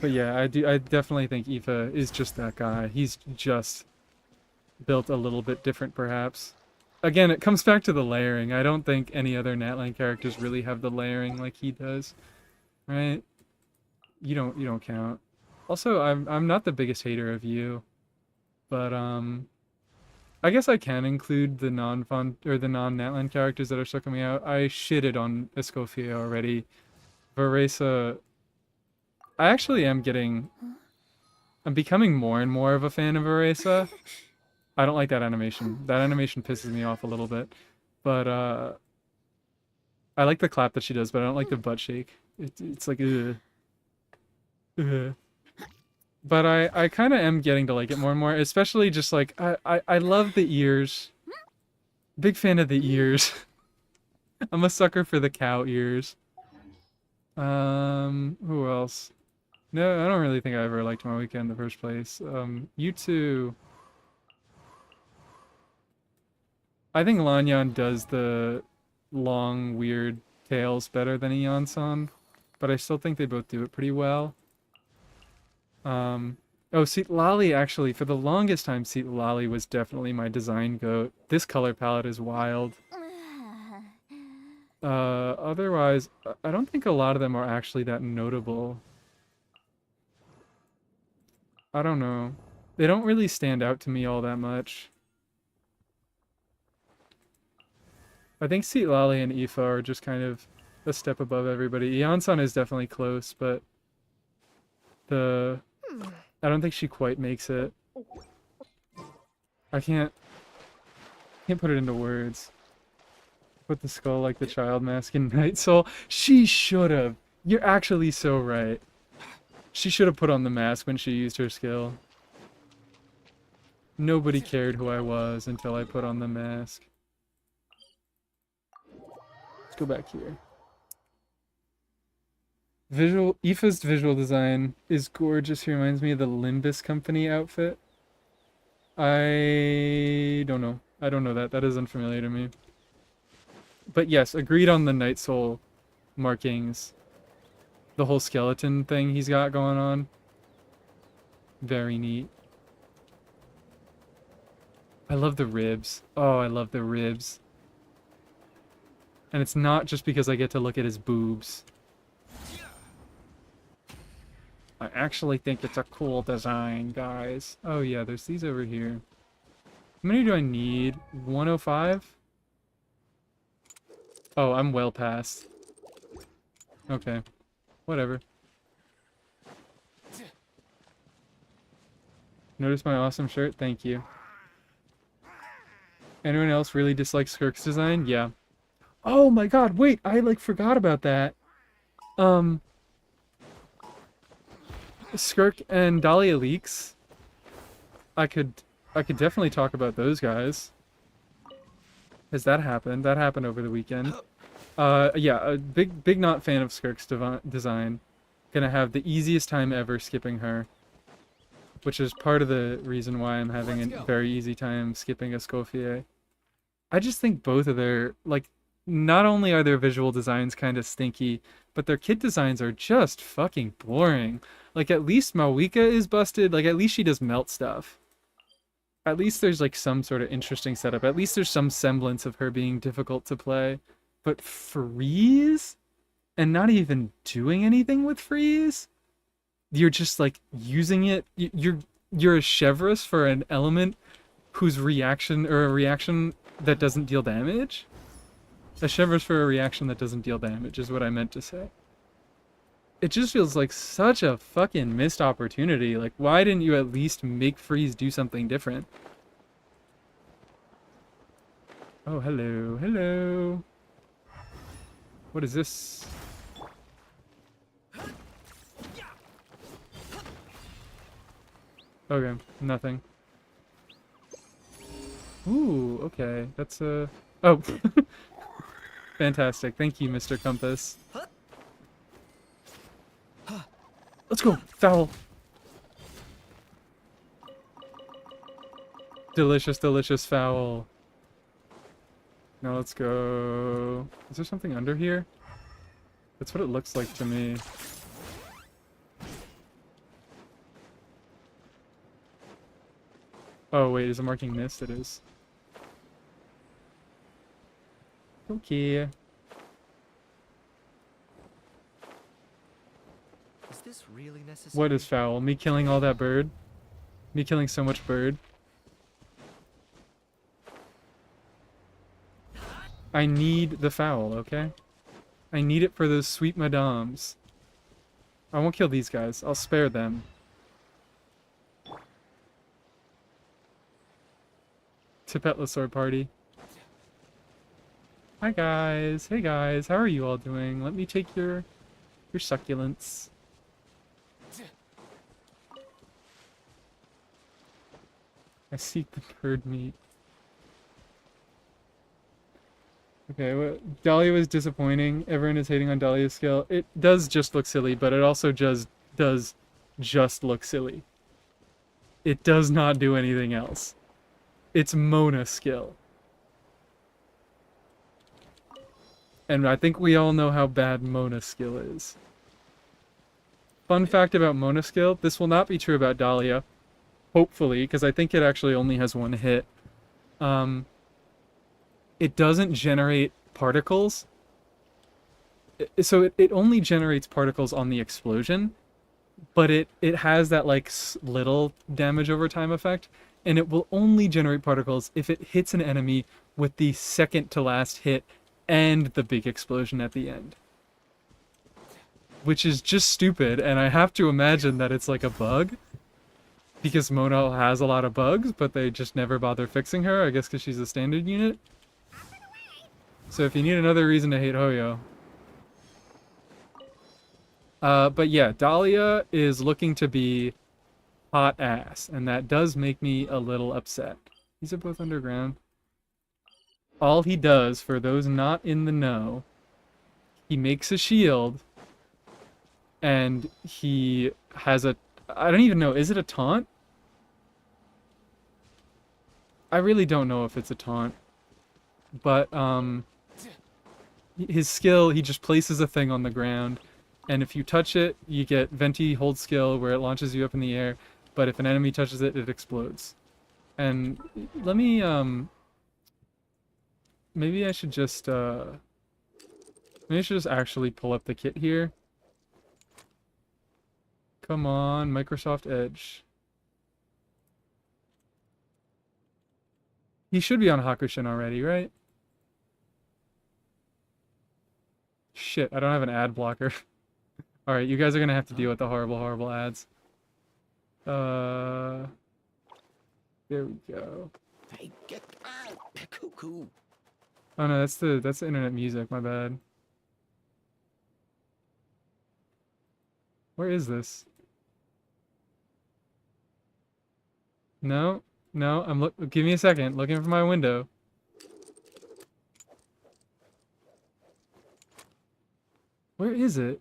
But yeah, I definitely think IFA is just that guy. He's just built a little bit different, perhaps. Again, it comes back to the layering. I don't think any other Natline characters really have the layering like he does. Right? You don't count. Also, I'm not the biggest hater of you, but I guess I can include the non-font or the non-Natline characters that are still coming out. I shitted on Escoffier already. Varesa, I actually am I'm becoming more and more of a fan of Varesa. I don't like that animation. That animation pisses me off a little bit. But I like the clap that she does, but I don't like the butt shake. It's like, ugh. Ugh. But I kind of am getting to like it more and more, especially just like, I love the ears. Big fan of the ears. I'm a sucker for the cow ears. Who else? No, I don't really think I ever liked my weekend in the first place. You two. I think Lanyan does the long, weird tails better than Iansan, but I still think they both do it pretty well. Oh, see, Lali actually, for the longest time, see, Lali was definitely my design goat. This color palette is wild. Otherwise, I don't think a lot of them are actually that notable. I don't know. They don't really stand out to me all that much. I think Seat Lali and Aoife are just kind of a step above everybody. Iansan is definitely close, but I don't think she quite makes it. I can't put it into words. Put the skull like the child mask in Night Soul. She should have. You're actually so right. She should have put on the mask when she used her skill. Nobody cared who I was until I put on the mask. Let's go back here. Aoife's visual design is gorgeous. He reminds me of the Limbus Company outfit. I don't know. I don't know that. That is unfamiliar to me. But yes, agreed on the Night Soul markings. The whole skeleton thing he's got going on. Very neat. I love the ribs. Oh, I love the ribs. And it's not just because I get to look at his boobs. I actually think it's a cool design, guys. Oh yeah, there's these over here. How many do I need? 105? Oh, I'm well past. Okay. Whatever. Notice my awesome shirt? Thank you. Anyone else really dislike Skirk's design? Yeah. Oh my god, wait, I like forgot about that. Skirk and Dahlia Leaks. I could definitely talk about those guys. Has that happened? That happened over the weekend. Yeah, a big not fan of Skirk's design. Gonna have the easiest time ever skipping her. Which is part of the reason why I'm having a very easy time skipping Escoffier. I just think both of their, like, not only are their visual designs kind of stinky, but their kit designs are just fucking boring. Like, at least Mawika is busted. Like, at least she does melt stuff. At least there's, like, some sort of interesting setup. At least there's some semblance of her being difficult to play. But Freeze? And not even doing anything with Freeze? You're just, like, using it. You're a Chevreuse for an element whose reaction, or a reaction that doesn't deal damage? A Chevreuse for a reaction that doesn't deal damage is what I meant to say. It just feels like such a fucking missed opportunity. Like, why didn't you at least make Freeze do something different? Oh, hello, hello. What is this? Okay, nothing. Ooh, okay. That's a... Oh. Fantastic. Thank you, Mr. Compass. Let's go. Foul. Delicious, delicious foul. Now let's go... Is there something under here? That's what it looks like to me. Oh, wait, is it marking mist? It is. Okay. Is this really necessary? What is foul? Me killing all that bird? Me killing so much bird? I need the foul, okay? I need it for those sweet madames. I won't kill these guys. I'll spare them. Tipetla sword party. Hi guys. Hey guys. How are you all doing? Let me take your succulents. I seek the bird meat. Okay, well, Dahlia was disappointing. Everyone is hating on Dahlia's skill. It does just look silly, but it also does just look silly. It does not do anything else. It's Mona skill. And I think we all know how bad Mona skill is. Fun fact about Mona skill, this will not be true about Dahlia. Hopefully, because I think it actually only has one hit. It doesn't generate particles. So it only generates particles on the explosion, but it has that like little damage over time effect, and it will only generate particles if it hits an enemy with the second to last hit and the big explosion at the end. Which is just stupid, and I have to imagine that it's like a bug. Because Mona has a lot of bugs, but they just never bother fixing her, I guess because she's a standard unit. So if you need another reason to hate Hoyo. But yeah, Dahlia is looking to be hot ass, and that does make me a little upset. These are both underground. All he does, for those not in the know, he makes a shield, and he has a... I don't even know, is it a taunt? I really don't know if it's a taunt. But, his skill, he just places a thing on the ground, and if you touch it, you get Venti hold skill, where it launches you up in the air, but if an enemy touches it, it explodes. And let me, maybe I should just, maybe I should just actually pull up the kit here. Come on, Microsoft Edge. He should be on Hakushin already, right? Shit, I don't have an ad blocker. Alright, you guys are gonna have to deal with the horrible, horrible ads. There we go. Hey, get out! Cuckoo. Oh no, that's the internet music, my bad. Where is this? No, no, give me a second, looking for my window. Where is it?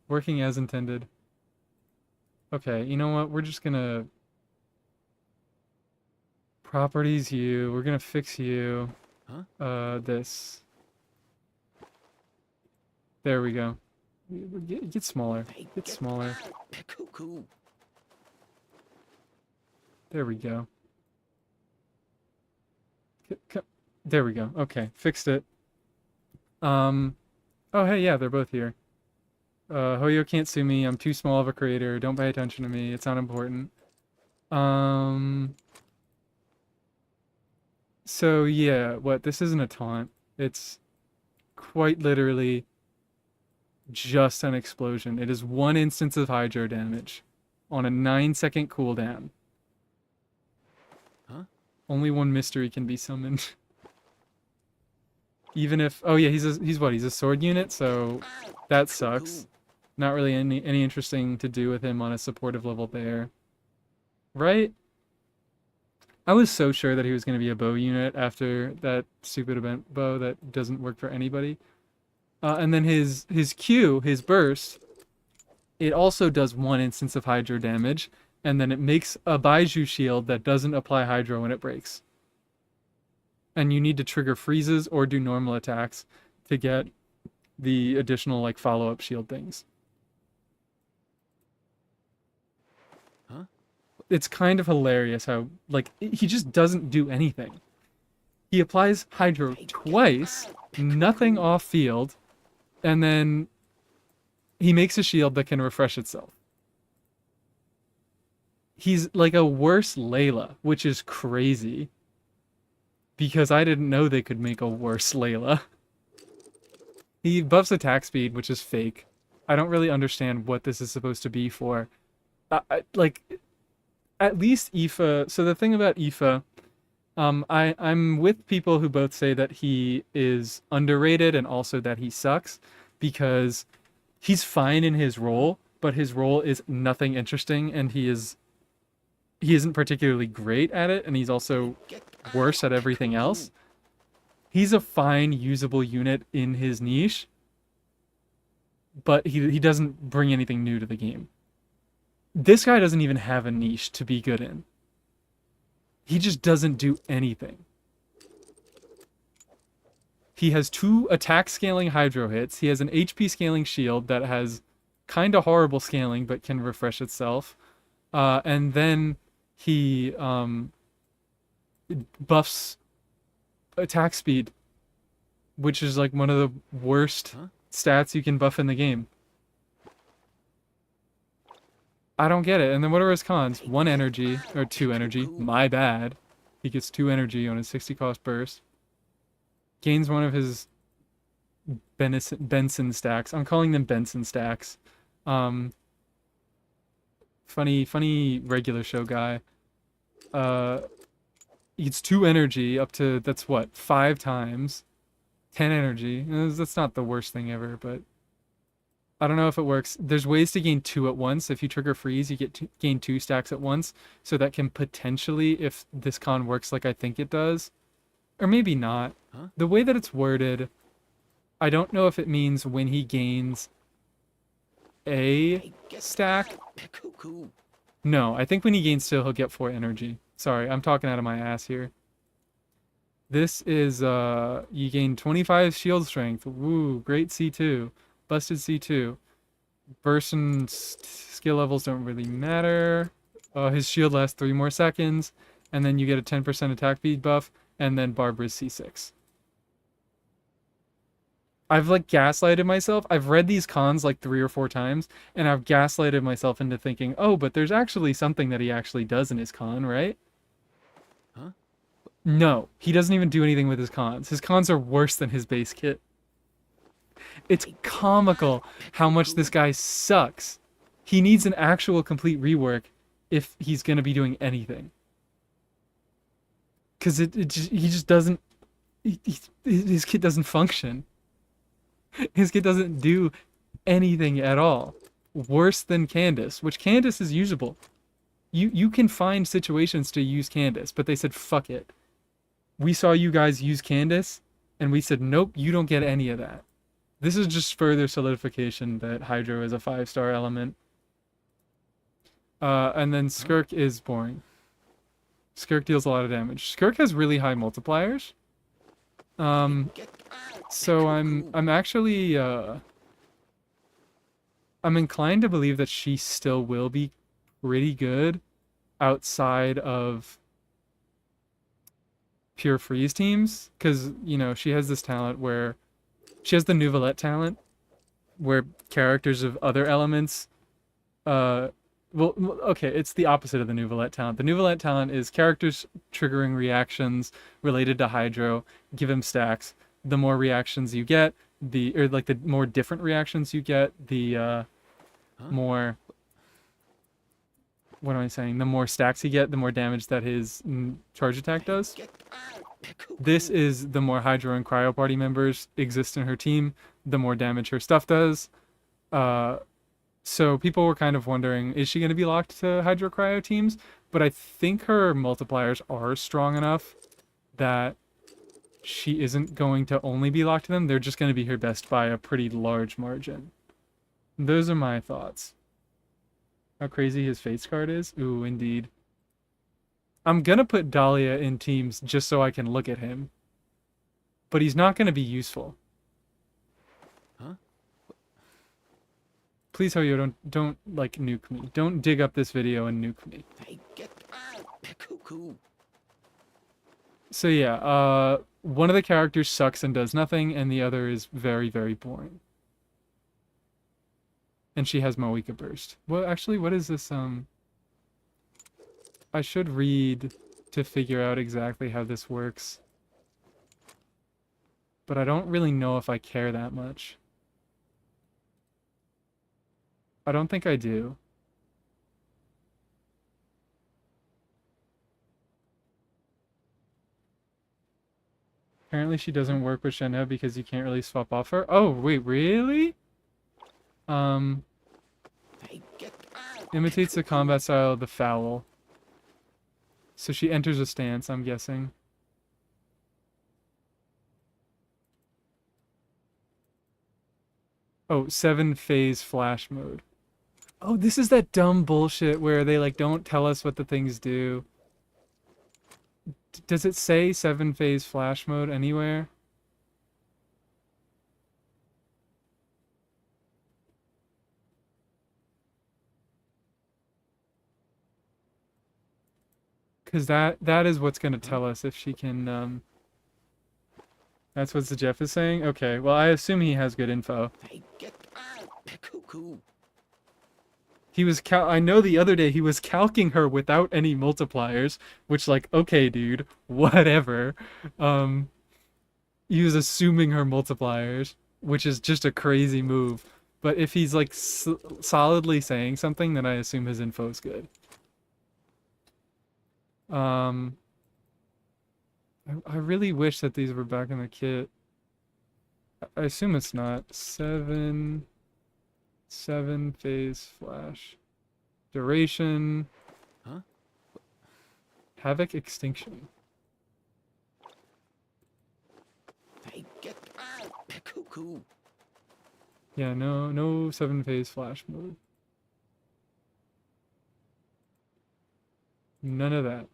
Working as intended. Okay, you know what? We're just gonna... Properties you. We're gonna fix you. Huh? This. There we go. Get smaller. Hey, Get smaller. out! Cuckoo. There we go. There we go. Okay, fixed it. Oh hey, yeah, they're both here. Hoyo can't sue me. I'm too small of a creator. Don't pay attention to me. It's not important. So yeah, what? This isn't a taunt. It's quite literally just an explosion. It is one instance of hydro damage on a 9-second cooldown. Only one mystery can be summoned. Even if, oh yeah, he's what? He's a sword unit, so that sucks. Not really any interesting to do with him on a supportive level there. Right? I was so sure that he was going to be a bow unit after that stupid event bow that doesn't work for anybody. And then his Q, his burst, it also does 1 instance of hydro damage, and then it makes a Baiju shield that doesn't apply hydro when it breaks. And you need to trigger freezes or do normal attacks to get the additional like follow-up shield things. Huh? It's kind of hilarious how like he just doesn't do anything. He applies hydro twice, nothing off field, and then he makes a shield that can refresh itself. He's like a worse Layla, which is crazy. Because I didn't know they could make a worse Layla. He buffs attack speed, which is fake. I don't really understand what this is supposed to be for. Like, at least IFA... So the thing about IFA... I'm with people who both say that he is underrated and also that he sucks. Because he's fine in his role, but his role is nothing interesting, and he isn't particularly great at it, and he's also worse at everything else. He's a fine, usable unit in his niche, but he doesn't bring anything new to the game. This guy doesn't even have a niche to be good in. He just doesn't do anything. He has 2 attack scaling hydro hits. He has an HP scaling shield that has kind of horrible scaling, but can refresh itself. And then he buffs attack speed, which is like one of the worst stats you can buff in the game. I don't get it. And then what are his cons? 1 energy, or 2 energy. My bad. He gets 2 energy on his 60 cost burst. Gains one of his Benson stacks. I'm calling them Benson stacks. Funny regular show guy. It's 2 energy up to, that's what, 5 times. 10 energy. That's not the worst thing ever, but I don't know if it works. There's ways to gain 2 at once. If you trigger freeze, you get gain 2 stacks at once. So that can potentially, if this con works like I think it does, or maybe not. The way that it's worded, I don't know if it means when he gains a stack. No, I think when he gains 2, he'll get 4 energy. Sorry, I'm talking out of my ass here. This is, you gain 25 shield strength. Woo, great C2. Busted C2. Burst and skill levels don't really matter. His shield lasts 3 more seconds. And then you get a 10% attack speed buff. And then Barbara's C6. I've like gaslighted myself. I've read these cons like 3 or 4 times, and I've gaslighted myself into thinking, oh, but there's actually something that he actually does in his con, right? Huh? No, he doesn't even do anything with his cons. His cons are worse than his base kit. It's comical how much this guy sucks. He needs an actual complete rework if he's going to be doing anything. Because he just doesn't... his kit doesn't function. His kit doesn't do anything at all. Worse than Candace, which Candace is usable. You can find situations to use Candace, but they said, fuck it. We saw you guys use Candace, and we said, nope, you don't get any of that. This is just further solidification that Hydro is a 5-star element. And then Skirk is boring. Skirk deals a lot of damage. Skirk has really high multipliers. So I'm actually I'm inclined to believe that she still will be pretty good outside of pure freeze teams, because you know she has this talent where she has the Nouvellette talent where characters of other elements well, okay, it's the opposite of the Nouvellette talent. The Nouvellette talent is characters triggering reactions related to Hydro, give him stacks. The more reactions you get, the more different reactions you get, the more what am I saying? The more stacks he get, the more damage that his charge attack does. This is the more Hydro and Cryo party members exist in her team, the more damage her stuff does. So people were kind of wondering, is she going to be locked to Hydro Cryo teams? But I think her multipliers are strong enough that she isn't going to only be locked to them. They're just going to be her best by a pretty large margin. Those are my thoughts. How crazy his face card is? Ooh, indeed. I'm going to put Dahlia in teams just so I can look at him. But he's not going to be useful. Huh? Please, Hoyo, don't like nuke me. Don't dig up this video and nuke me. Hey, get out! Cuckoo. So yeah, one of the characters sucks and does nothing, and the other is very, very boring. And she has Moeka Burst. Well, actually, what is this, I should read to figure out exactly how this works. But I don't really know if I care that much. I don't think I do. Apparently she doesn't work with Shenhe because you can't really swap off her. Oh, wait, really? Hey, get out! Imitates the combat style of the foul. So she enters a stance, I'm guessing. Oh, 7-phase flash mode. Oh, this is that dumb bullshit where they, like, don't tell us what the things do. Does it say 7-phase flash mode anywhere? Because that is what's going to tell us if she can, That's what the Jeff is saying? Okay, well, I assume he has good info. Hey, get out! Cuckoo. He was I know the other day he was calcing her without any multipliers, which, like, okay, dude, whatever. He was assuming her multipliers, which is just a crazy move. But if he's, like, solidly saying something, then I assume his info is good. I really wish that these were back in the kit. I assume it's not. 7-phase flash. Duration. Huh? Havoc extinction. Hey, get out! Cuckoo. Yeah, no 7-phase flash mode. None of that.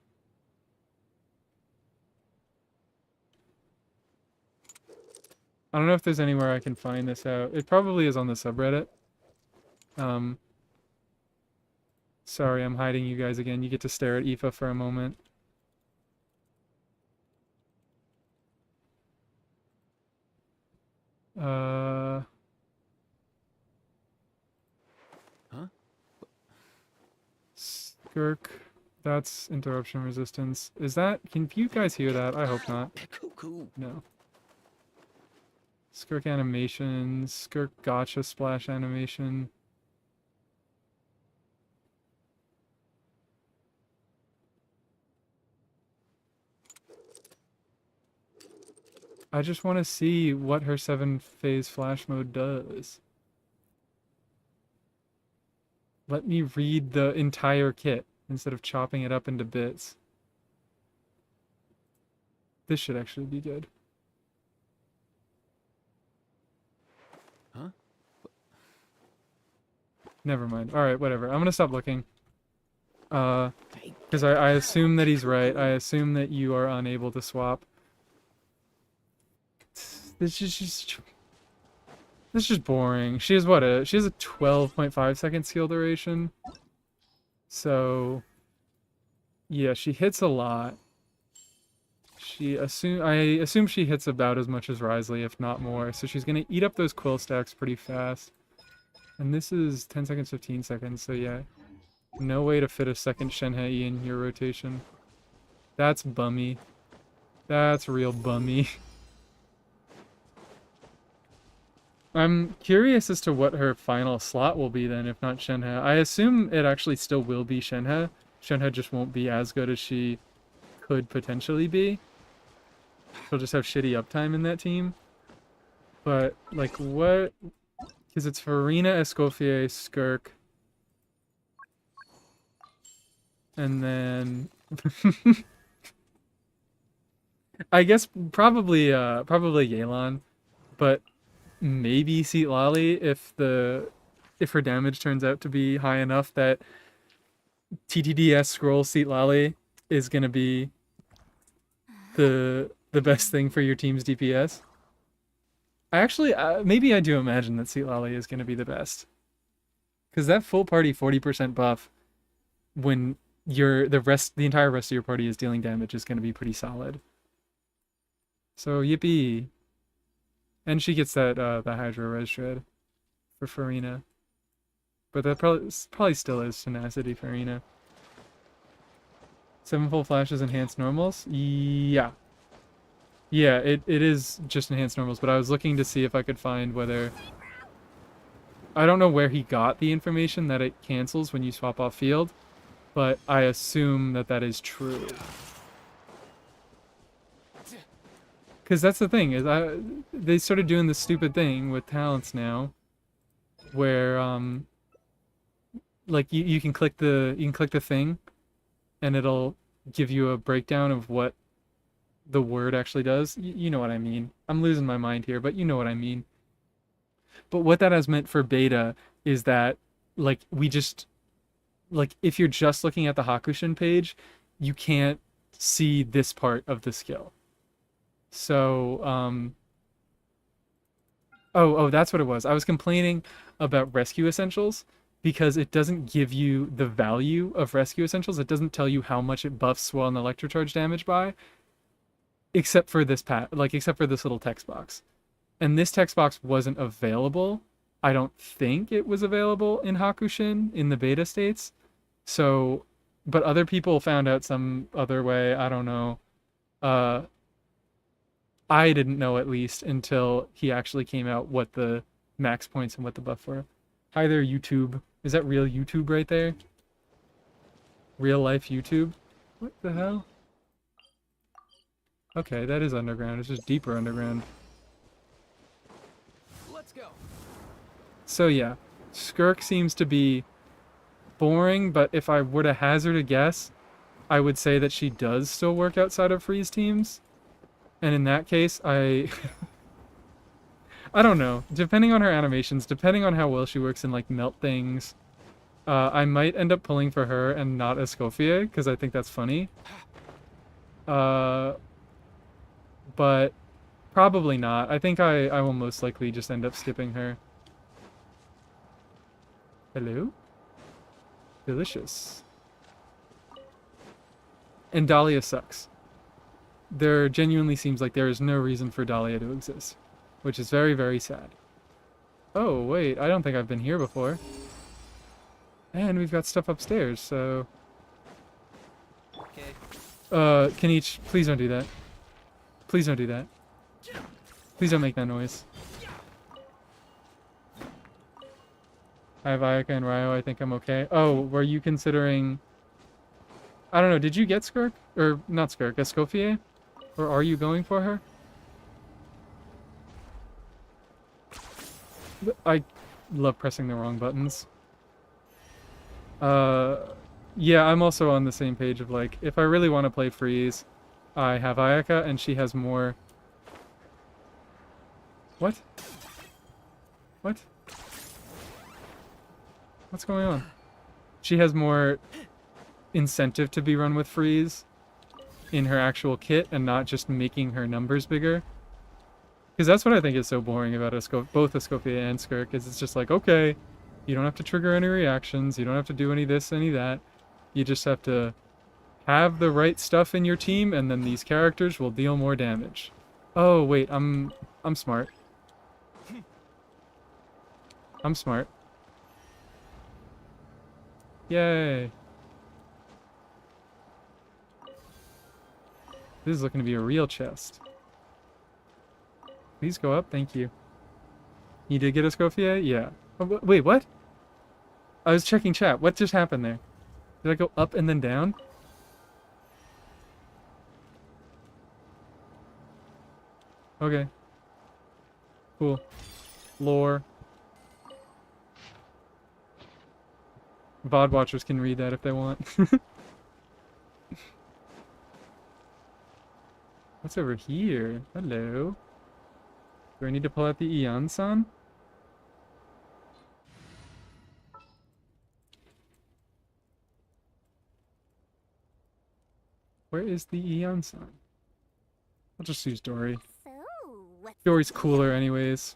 I don't know if there's anywhere I can find this out. It probably is on the subreddit. Sorry, I'm hiding you guys again. You get to stare at IFA for a moment. Huh? Skirk. That's interruption resistance. Is that... Can you guys hear that? I hope not. Cuckoo. No. Skirk animation. Skirk gotcha splash animation. I just want to see what her 7-phase flash mode does. Let me read the entire kit instead of chopping it up into bits. This should actually be good. Huh? Never mind. Alright, whatever. I'm gonna stop looking. Because I assume that he's right. I assume that you are unable to swap. This is just boring. She has what? She has a 12.5 second skill duration. So yeah, she hits a lot. I assume she hits about as much as Risley, if not more. So she's gonna eat up those quill stacks pretty fast. And this is 10 seconds, 15 seconds. So yeah, no way to fit a second Shenhe in your rotation. That's bummy. That's real bummy. I'm curious as to what her final slot will be then, if not Shenhe. I assume it actually still will be Shenhe. Shenhe just won't be as good as she could potentially be. She'll just have shitty uptime in that team. But, like, what? Because it's Farina, Escoffier, Skirk. And then... I guess probably Yelan. But maybe Seat Lally if her damage turns out to be high enough that TTDS scroll Seat Lally is gonna be the best thing for your team's DPS. I actually maybe I do imagine that Seat Lally is gonna be the best, because that full party 40% buff when the entire rest of your party is dealing damage is gonna be pretty solid. So yippee. And she gets that the Hydro Res Shred for Farina. But that probably still is Tenacity Farina. 7 full flashes, enhanced normals? Yeah. Yeah, it is just enhanced normals, but I was looking to see if I could find whether... I don't know where he got the information that it cancels when you swap off field, but I assume that that is true. Because that's the thing, is they started doing this stupid thing with talents now, where like you can click the thing, and it'll give you a breakdown of what the word actually does. You know what I mean. I'm losing my mind here, but you know what I mean. But what that has meant for beta is that, like, if you're just looking at the Hakushin page, you can't see this part of the skill. So, oh, that's what it was. I was complaining about Rescue Essentials because it doesn't give you the value of Rescue Essentials. It doesn't tell you how much it buffs Swell and Electrocharge damage by, except for this except for this little text box. And this text box wasn't available. I don't think it was available in Hakushin in the beta states. So, but other people found out some other way. I don't know. I didn't know, at least, until he actually came out what the max points and what the buff were. Hi there, YouTube. Is that real YouTube right there? Real life YouTube? What the hell? Okay, that is underground. It's just deeper underground. Let's go. So yeah, Skirk seems to be boring, but if I were to hazard a guess, I would say that she does still work outside of freeze teams. And in that case, I don't know. Depending on her animations, depending on how well she works in, like, melt things, I might end up pulling for her and not Escoffier, because I think that's funny. But probably not. I think I will most likely just end up skipping her. Hello? Delicious. And Dahlia sucks. There genuinely seems like there is no reason for Dahlia to exist, which is very, very sad. Oh, wait, I don't think I've been here before. And we've got stuff upstairs, so... Okay. Kenichi, please don't do that. Please don't do that. Please don't make that noise. I have Ayaka and Ryo, I think I'm okay. Oh, were you considering... I don't know, did you get Skirk? Or, not Skirk, Escoffier? Or are you going for her? I love pressing the wrong buttons. Yeah, I'm also on the same page of, like, if I really want to play freeze, I have Ayaka and she has more... What? What? What's going on? She has more incentive to be run with freeze in her actual kit and not just making her numbers bigger. Because that's what I think is so boring about both Escoffier and Skirk, is it's just like, okay, you don't have to trigger any reactions, you don't have to do any this, any that. You just have to have the right stuff in your team, and then these characters will deal more damage. Oh, wait, I'm smart. I'm smart. Yay. This is looking to be a real chest. Please go up, thank you. He did get a Escoffier? Yeah. Oh, wait, what? I was checking chat. What just happened there? Did I go up and then down? Okay. Cool. Lore. VOD watchers can read that if they want. What's over here? Hello. Do I need to pull out the Eon-san? Where is the Eon-san? I'll just use Dory. Dory's cooler anyways.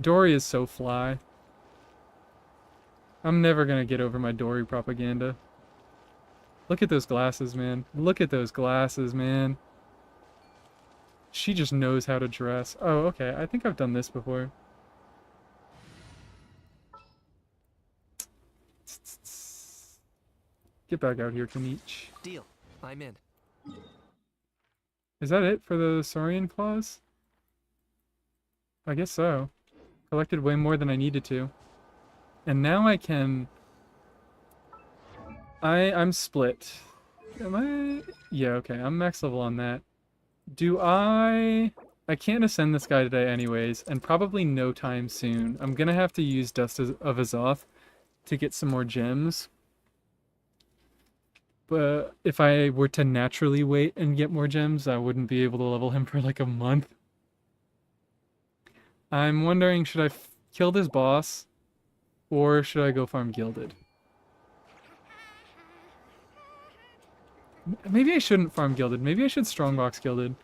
Dory is so fly. I'm never gonna get over my Dory propaganda. Look at those glasses, man. Look at those glasses, man. She just knows how to dress. Oh, okay. I think I've done this before. Get back out here, Kanich. Deal. I'm in. Is that it for the Saurian claws? I guess so. Collected way more than I needed to. And now I can... I'm split. Am I... Yeah, okay. I'm max level on that. Do I can't ascend this guy today anyways, and probably no time soon. I'm gonna have to use Dust of Azoth to get some more gems. But if I were to naturally wait and get more gems, I wouldn't be able to level him for like a month. I'm wondering, should I kill this boss, or should I go farm Gilded? Maybe I shouldn't farm Gilded. Maybe I should Strongbox Gilded.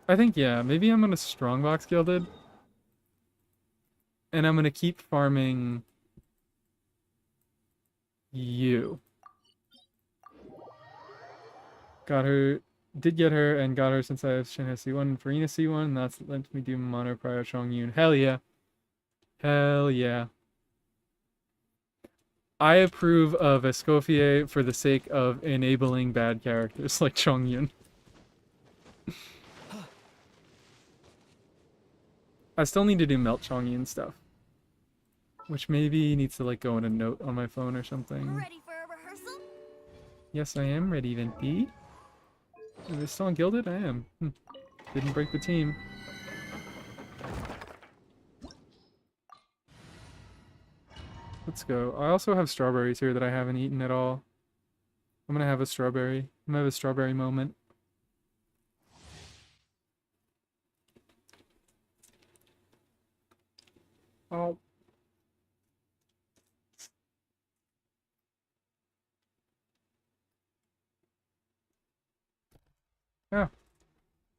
I think, yeah, maybe I'm going to Strongbox Gilded. And I'm going to keep farming you. Got her, did get her, and got her since I have Shanghai C1 and Farina C1, and that's let me do Mono Prior Chongyun. Hell yeah. Hell yeah. I approve of Escoffier for the sake of enabling bad characters like Chongyun. I still need to do Melt Chongyun stuff. Which maybe needs to like go in a note on my phone or something. Ready for a rehearsal? Yes, I am ready, Venti. Is this still Gilded? I am. Didn't break the team. Let's go. I also have strawberries here that I haven't eaten at all. I'm gonna have a strawberry. I'm gonna have a strawberry moment. Oh. Ah.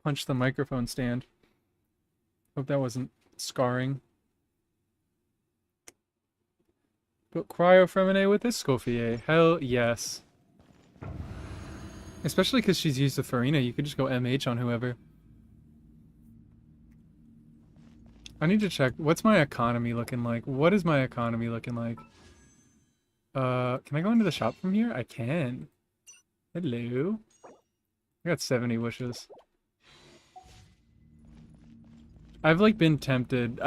Punch the microphone stand. Hope that wasn't scarring. But Cryofemine with Escoffier. Hell yes. Especially because she's used the Farina. You could just go MH on whoever. I need to check. What's my economy looking like? What is my economy looking like? Can I go into the shop from here? I can. Hello. I got 70 wishes. I've like been tempted.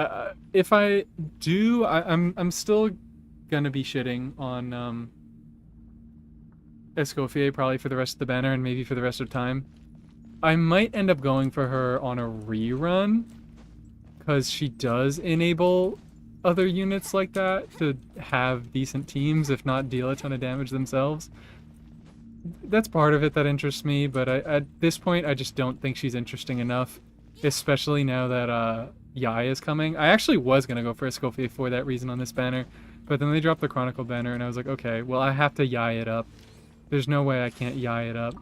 If I do, I'm still gonna be shitting on Escoffier probably for the rest of the banner and maybe for the rest of time. I might end up going for her on a rerun because she does enable other units like that to have decent teams, if not deal a ton of damage themselves. That's part of it that interests me, but at this point I just don't think she's interesting enough, especially now that Yai is coming. I actually was gonna go for Escoffier for that reason on this banner, but then they dropped the Chronicle banner and I was like, okay, well I have to Yai it up. There's no way I can't Yai it up.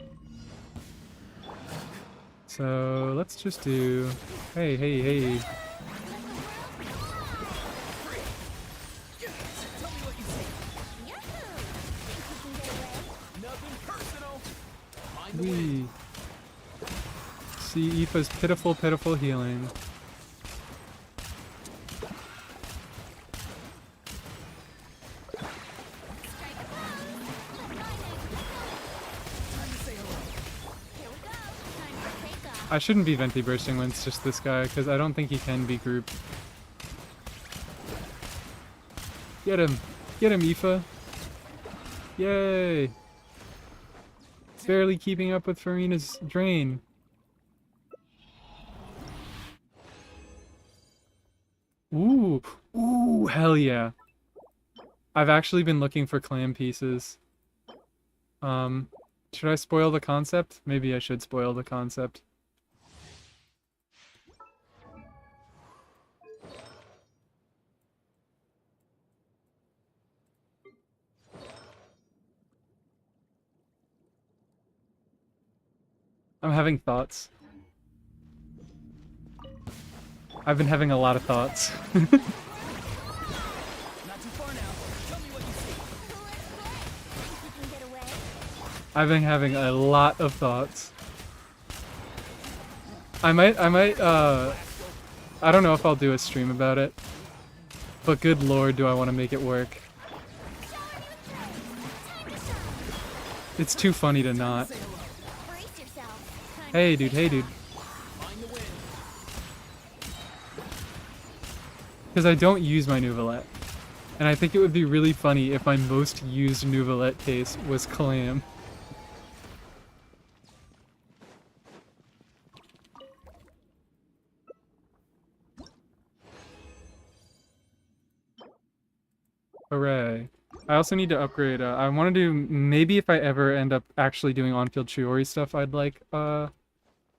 So let's just do... Hey, hey, hey. We see IFA's pitiful, pitiful healing. I shouldn't be venti bursting when it's just this guy, because I don't think he can be grouped. Get him! Get him, IFA! Yay! Barely keeping up with Farina's drain. Ooh! Ooh, hell yeah! I've actually been looking for clam pieces. Should I spoil the concept? Maybe I should spoil the concept. I'm having thoughts. I've been having a lot of thoughts. Not too far now. Tell me what you see. Think we can get away? I've been having a lot of thoughts. I don't know if I'll do a stream about it. But good lord, do I want to make it work. It's too funny to not. Brace yourself. Time Hey dude, hey dude. Find the wind. Because I don't use my Nouvelette. And I think it would be really funny if my most used Nouvelette case was clam. Hooray. I also need to upgrade, I want to do, maybe if I ever end up actually doing on-field Shiori stuff, I'd like,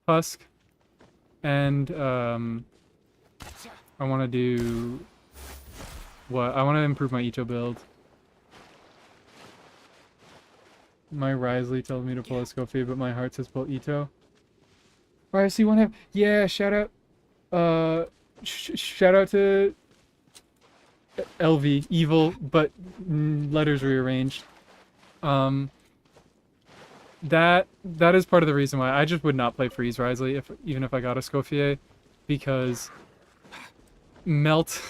Husk. And, I want to do, what? I want to improve my Ito build. My Risley told me to pull a Scofier, but my heart says pull Ito. Alright, see one have, yeah, shout out, shout out to LV, evil, but letters rearranged. That is part of the reason why I just would not play Freeze Risley even if I got a Scofier, because Melt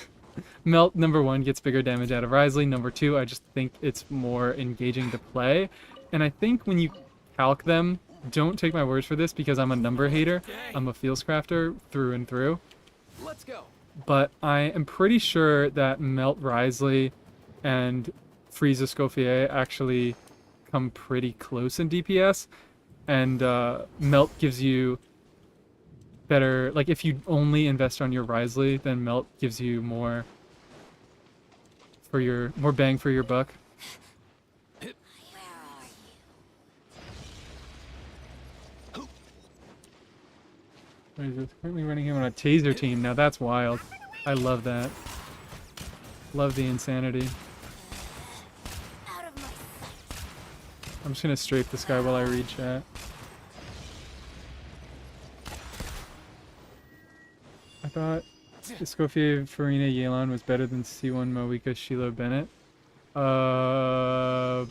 number one gets bigger damage out of Risley. Number two, I just think it's more engaging to play, and I think when you calc them, don't take my words for this because I'm a number hater. I'm a feels crafter through and through. Let's go. But I am pretty sure that Melt Risley and Freeze Escoffier actually come pretty close in DPS. And Melt gives you better... Like, if you only invest on your Risley, then Melt gives you more bang for your buck. What is this? Currently running him on a taser team. Now that's wild. I love that. Love the insanity. out of my sight. I'm just gonna strafe this guy while I read chat. I thought Escoffier, Farina, Yelan was better than C1, Moika, Shiloh, Bennett. I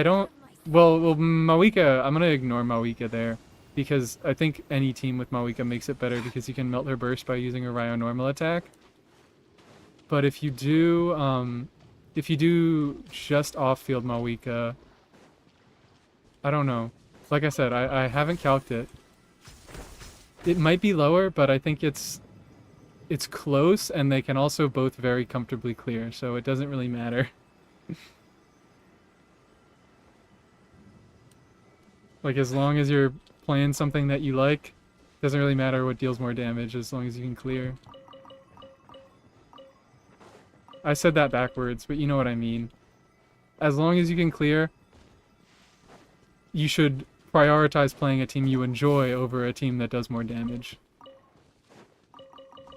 don't... Well, Moika, I'm gonna ignore Moika there. Because I think any team with Moika makes it better because you can melt her burst by using a Ryo normal attack. But if you do just off-field Moika, I don't know. Like I said, I haven't calced it. It might be lower, but I think it's close, and they can also both very comfortably clear, so it doesn't really matter. Like, as long as you're playing something that you like, doesn't really matter what deals more damage as long as you can clear. I said that backwards, but you know what I mean. As long as you can clear, you should prioritize playing a team you enjoy over a team that does more damage.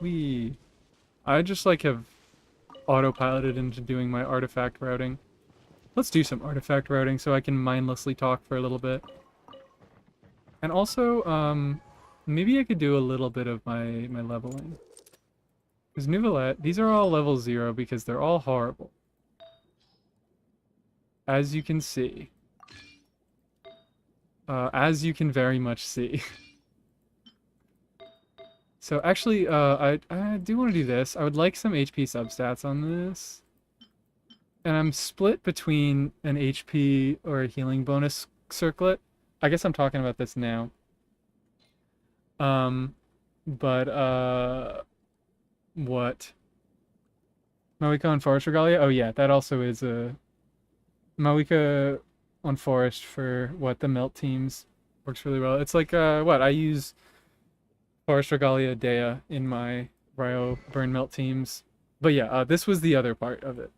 I just like have autopiloted into doing my artifact routing. Let's do some artifact routing so I can mindlessly talk for a little bit. And also, maybe I could do a little bit of my leveling. Because Nouvelette, these are all level 0 because they're all horrible. As you can see. As you can very much see. So actually, I do want to do this. I would like some HP substats on this. And I'm split between an HP or a healing bonus circlet. I guess I'm talking about this now. What? Mawika on Forest Regalia? Oh yeah, that also is a Mawika on Forest for what the melt teams works really well. It's like what I use Forest Regalia Dea in my Ryo burn melt teams. But yeah, this was the other part of it.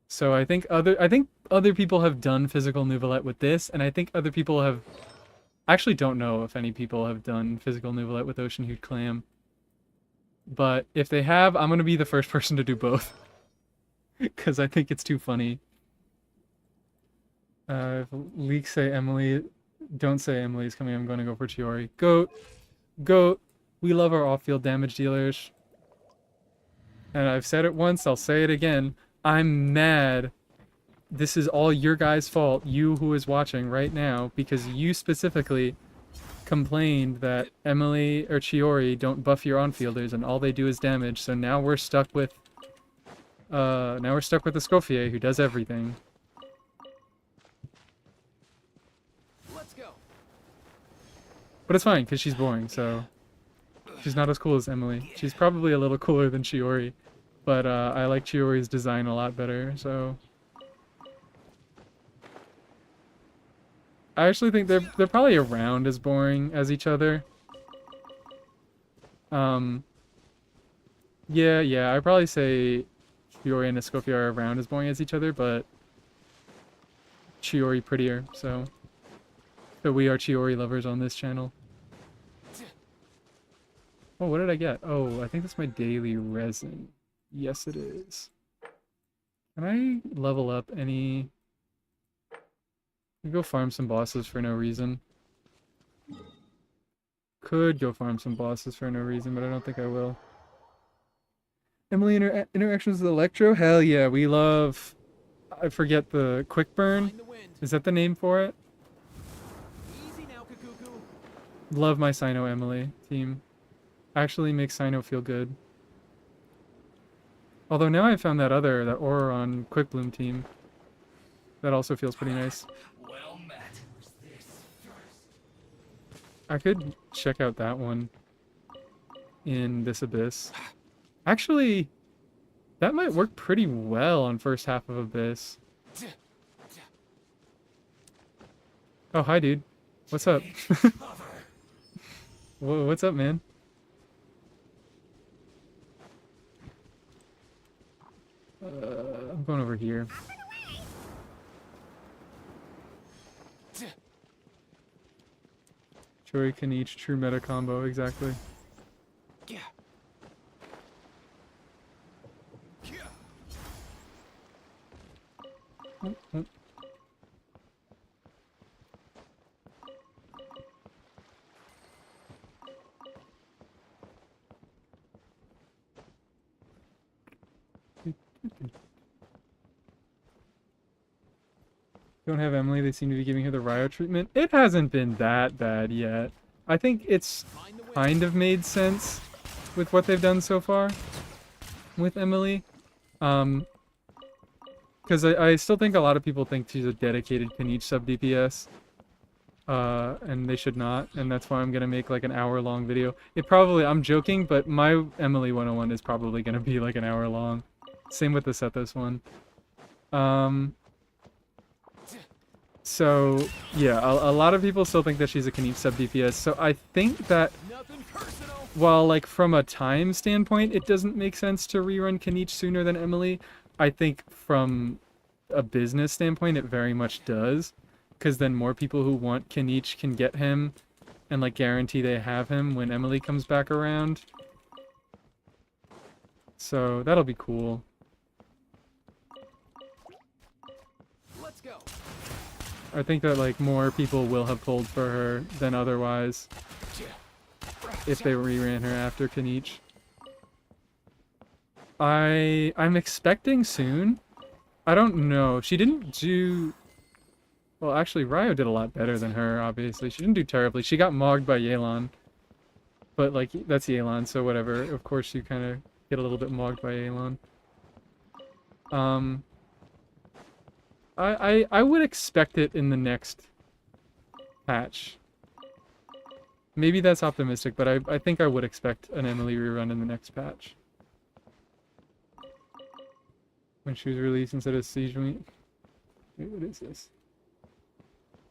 So I think other people have done physical Nuvolette with this, and I think other people have. I actually don't know if any people have done physical Nuvolette with Ocean Hued Clam. But if they have, I'm gonna be the first person to do both. Because I think it's too funny. If leaks say Emily, don't say Emily's coming, I'm gonna go for Chiori. Goat. Goat. We love our off-field damage dealers. And I've said it once, I'll say it again. I'm mad. This is all your guys' fault, you who is watching right now, because you specifically complained that Emily or Chiori don't buff your on-fielders and all they do is damage, so now we're stuck with the Escoffier who does everything. Let's go. But it's fine, because she's boring, so she's not as cool as Emily. She's probably a little cooler than Chiori, but I like Chiori's design a lot better, so I actually think they're probably around as boring as each other. Yeah, I'd probably say Chiori and Escoffier are around as boring as each other, but Chiori prettier, so we are Chiori lovers on this channel. Oh, what did I get? Oh, I think that's my daily resin. Yes, it is. Can I level up any... Go farm some bosses for no reason. Could go farm some bosses for no reason, but I don't think I will. Emily interactions with Electro? Hell yeah, we love... I forget the quick burn. Find the wind. Is that the name for it? Easy now, Kakuku. Love my Sino Emily team. Actually makes Sino feel good. Although now I found that Auroron Quick Bloom team. That also feels pretty nice. Well met. I could check out that one in this Abyss. Actually, that might work pretty well on first half of Abyss. Oh, hi, dude. What's up? What's up, man? I'm going over here. Chori can each true meta combo, exactly. Yeah. Oh. Don't have Emily, they seem to be giving her the Ryo treatment. It hasn't been that bad yet. I think it's kind of made sense with what they've done so far with Emily. Because I still think a lot of people think she's a dedicated Kaniche sub DPS. And they should not, and that's why I'm gonna make like an hour-long video. I'm joking, but my Emily 101 is probably gonna be like an hour long. Same with the Sethos one. So, yeah, a lot of people still think that she's a Kaniche sub DPS, so I think that while, like, from a time standpoint, it doesn't make sense to rerun Kaniche sooner than Emily, I think from a business standpoint, it very much does, because then more people who want Kaniche can get him, and, like, guarantee they have him when Emily comes back around. So, that'll be cool. Let's go. I think that, like, more people will have pulled for her than otherwise if they reran her after Kaniche. I'm expecting soon. I don't know. She didn't do... Well, actually, Ryo did a lot better than her, obviously. She didn't do terribly. She got mogged by Yelan. But, like, that's Yelan, so whatever. Of course, you kind of get a little bit mogged by Yelan. I would expect it in the next patch. Maybe that's optimistic, but I think I would expect an Emily rerun in the next patch. When she was released instead of Siege Meat. Wait, what is this?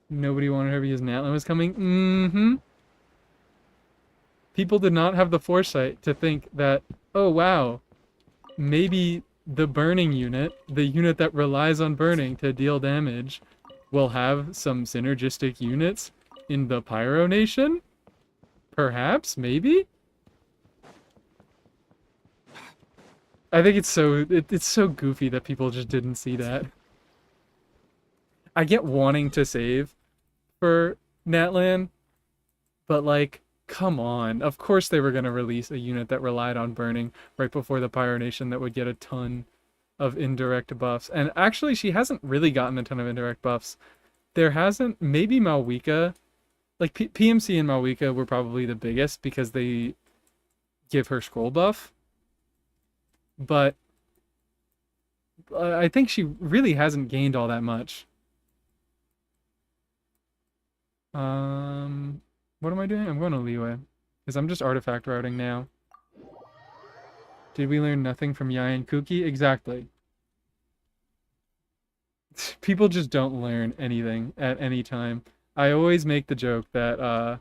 Nobody wanted her because Natlan was coming? Mm-hmm. People did not have the foresight to think that, oh wow, maybe the burning unit, the unit that relies on burning to deal damage, will have some synergistic units in the Pyro Nation? Perhaps? Maybe? I think it's so goofy that people just didn't see that. I get wanting to save for Natlan, but like, come on. Of course they were going to release a unit that relied on burning right before the Pyro Nation that would get a ton of indirect buffs. And actually, she hasn't really gotten a ton of indirect buffs. There hasn't, maybe Malwika, like PMC and Malwika were probably the biggest because they give her scroll buff. But I think she really hasn't gained all that much. What am I doing? I'm going to Leeway. Because I'm just artifact routing now. Did we learn nothing from Yai and Kuki? Exactly. People just don't learn anything at any time. I always make the joke that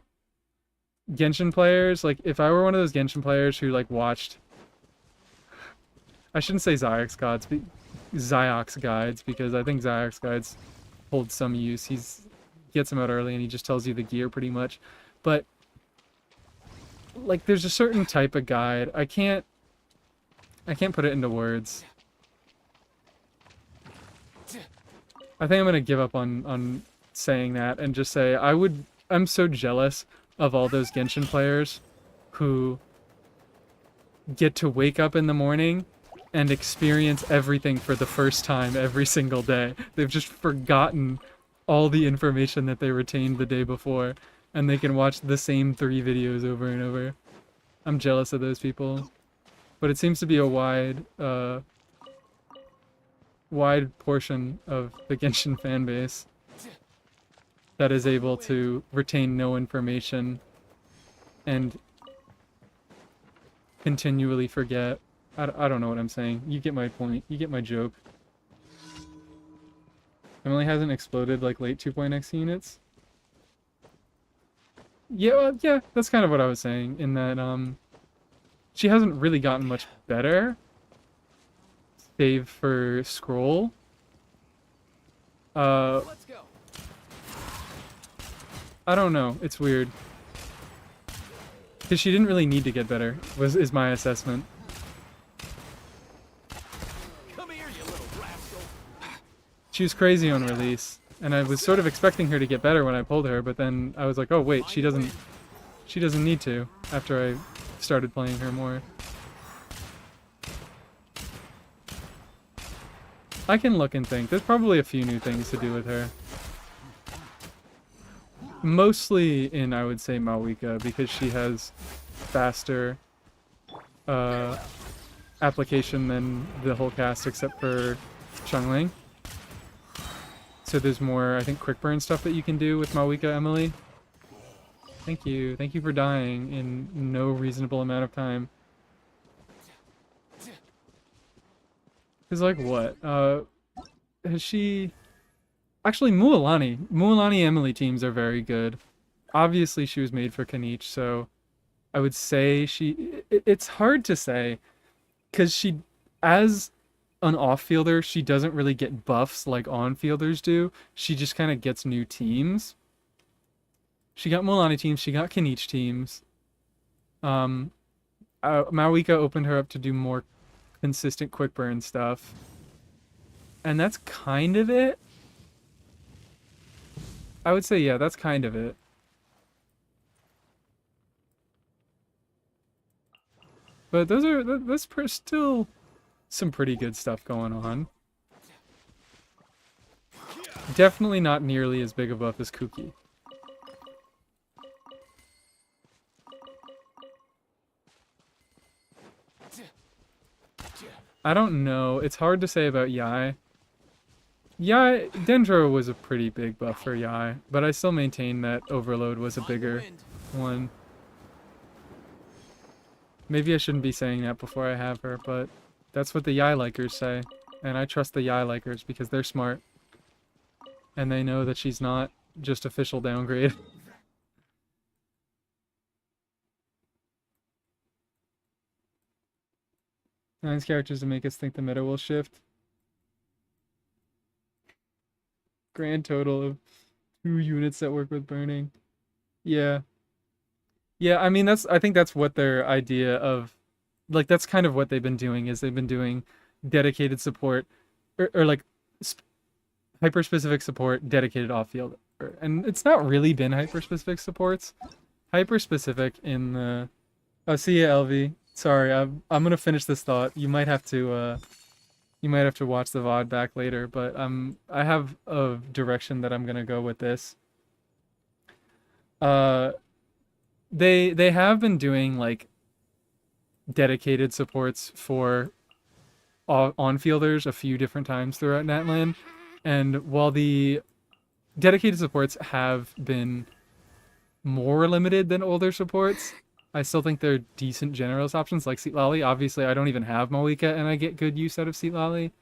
Genshin players, like if I were one of those Genshin players who like watched, I shouldn't say Ziox guides because I think Ziox guides hold some use. He's gets them out early and he just tells you the gear pretty much. But like there's a certain type of guide. I can't put it into words. I think I'm gonna give up on saying that and just say I'm so jealous of all those Genshin players who get to wake up in the morning and experience everything for the first time every single day. They've just forgotten all the information that they retained the day before, and they can watch the same 3 videos over and over. I'm jealous of those people. But it seems to be a wide portion of the Genshin fan base that is able to retain no information and continually forget. I don't know what I'm saying. You get my point. You get my joke. Emily hasn't exploded like late 2.x units. Yeah, that's kind of what I was saying, in that she hasn't really gotten much better, save for scroll. Let's go. I don't know. It's weird. Because she didn't really need to get better, is my assessment. Come here, you little rascal. She was crazy on release, and I was sort of expecting her to get better when I pulled her, but then I was like, oh wait, she doesn't need to, after I started playing her more. I can look and think. There's probably a few new things to do with her. Mostly in, I would say, Malwika, because she has faster application than the whole cast except for Xiangling. So there's more, I think, quick burn stuff that you can do with Malwika Emily. Thank you. Thank you for dying in no reasonable amount of time. Because, like, what? Has she... Actually, Mualani Emily teams are very good. Obviously, she was made for Kanich, so I would say she... It's hard to say, because she... As an off-fielder, she doesn't really get buffs like on-fielders do. She just kind of gets new teams. She got Mualani teams, she got Kanich teams. Malwika opened her up to do more consistent quick burn stuff. And that's kind of it. I would say, yeah, that's kind of it. But that's still some pretty good stuff going on. Definitely not nearly as big a buff as Kuki. I don't know. It's hard to say about Yai. Dendro was a pretty big buff for Yai, but I still maintain that Overload was a bigger one. Maybe I shouldn't be saying that before I have her, but that's what the Yai likers say. And I trust the Yai likers because they're smart. And they know that she's not just official downgrade. Nice characters to make us think the meta will shift. Grand total of 2 units that work with burning. Yeah. Yeah, I mean, I think that's what their idea of, like, that's kind of what they've been doing, is they've been doing dedicated support, or like, hyper-specific support, dedicated off-field. And it's not really been hyper-specific supports. Hyper-specific in the... Oh, see ya, LV. Sorry, I'm gonna finish this thought. You might have to watch the VOD back later, but I have a direction that I'm gonna go with this. They have been doing like dedicated supports for on-fielders a few different times throughout Natlan, and while the dedicated supports have been more limited than older supports, I still think they're decent generalist options like Seat Lolly. Obviously, I don't even have Moika, and I get good use out of Seat Lolly.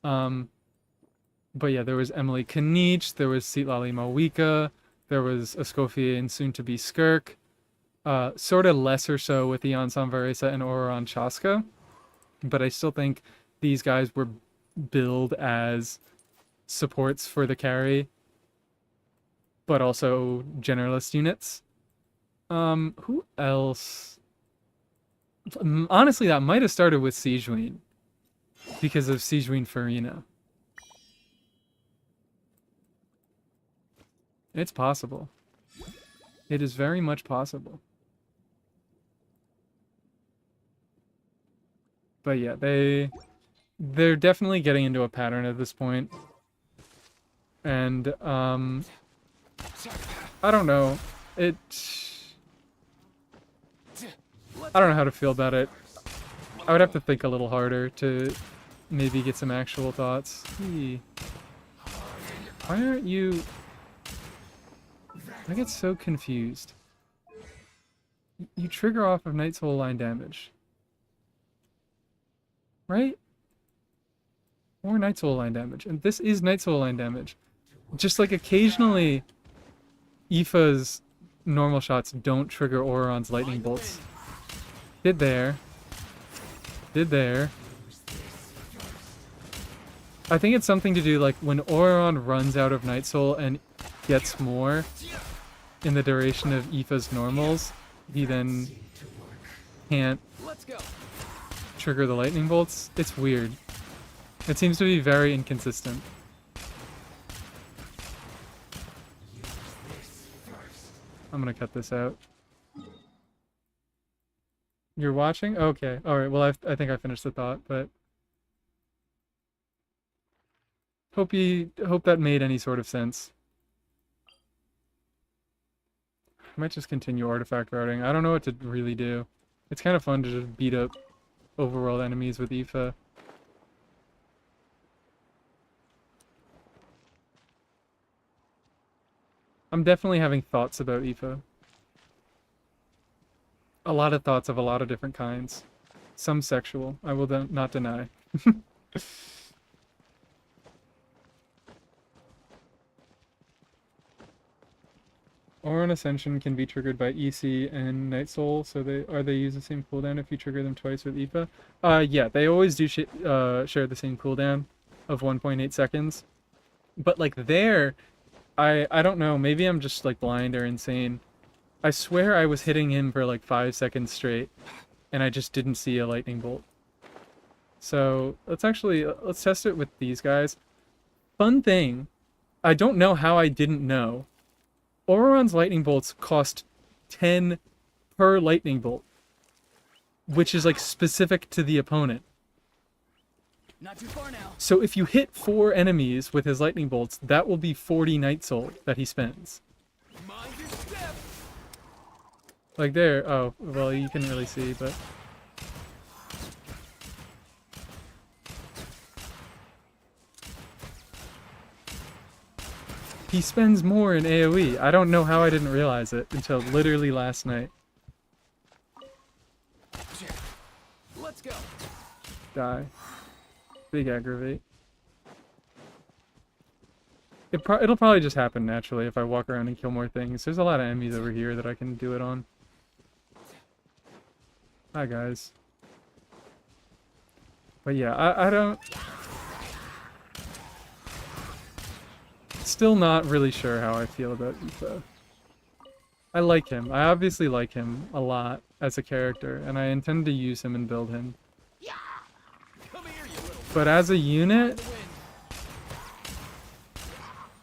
But yeah, there was Emily Kanich, there was Seat Lolly Moika, there was Escoffier and soon-to-be Skirk. Sort of less or so with Ion Sanvaresa and Auroron Chaska. But I still think these guys were billed as supports for the carry, but also generalist units. Who else? Honestly, that might have started with Sijuin because of Sijuin Farina. It's possible. It is very much possible. But yeah, they're definitely getting into a pattern at this point. And I don't know. I don't know how to feel about it. I would have to think a little harder to maybe get some actual thoughts. Why aren't you... I get so confused. You trigger off of Night Soul line damage. Right? Or Night Soul line damage. And this is Night Soul line damage. Just like occasionally, IFA's normal shots don't trigger Auroron's lightning bolts. Did there. Did there. I think it's something to do like when Auroron runs out of Night Soul and gets more in the duration of IFA's normals, he then can't trigger the lightning bolts. It's weird. It seems to be very inconsistent. I'm gonna cut this out. You're watching? Okay. Alright, well I think I finished the thought, but hope that made any sort of sense. I might just continue artifact routing. I don't know what to really do. It's kind of fun to just beat up overworld enemies with IFA. I'm definitely having thoughts about IFA. A lot of thoughts of a lot of different kinds. Some sexual, I will not deny. Auron Ascension can be triggered by EC and Night Soul, so they use the same cooldown if you trigger them twice with IFA? Yeah, they always do share the same cooldown of 1.8 seconds. But like there, I don't know, maybe I'm just like blind or insane. I swear I was hitting him for like 5 seconds straight, and I just didn't see a lightning bolt. So let's test it with these guys. Fun thing, I don't know how I didn't know. Auroron's lightning bolts cost 10 per lightning bolt, which is like specific to the opponent. Not too far now. So if you hit 4 enemies with his lightning bolts, that will be 40 Night Soul that he spends. Mind your step. Like there, oh, well you couldn't really see, but... he spends more in AoE. I don't know how I didn't realize it until literally last night. Let's go. Die. Big aggravate. It'll probably just happen naturally if I walk around and kill more things. There's a lot of enemies over here that I can do it on. Hi, guys. But yeah, I don't... Still not really sure how I feel about IFA. I like him. I obviously like him a lot as a character, and I intend to use him and build him. But as a unit,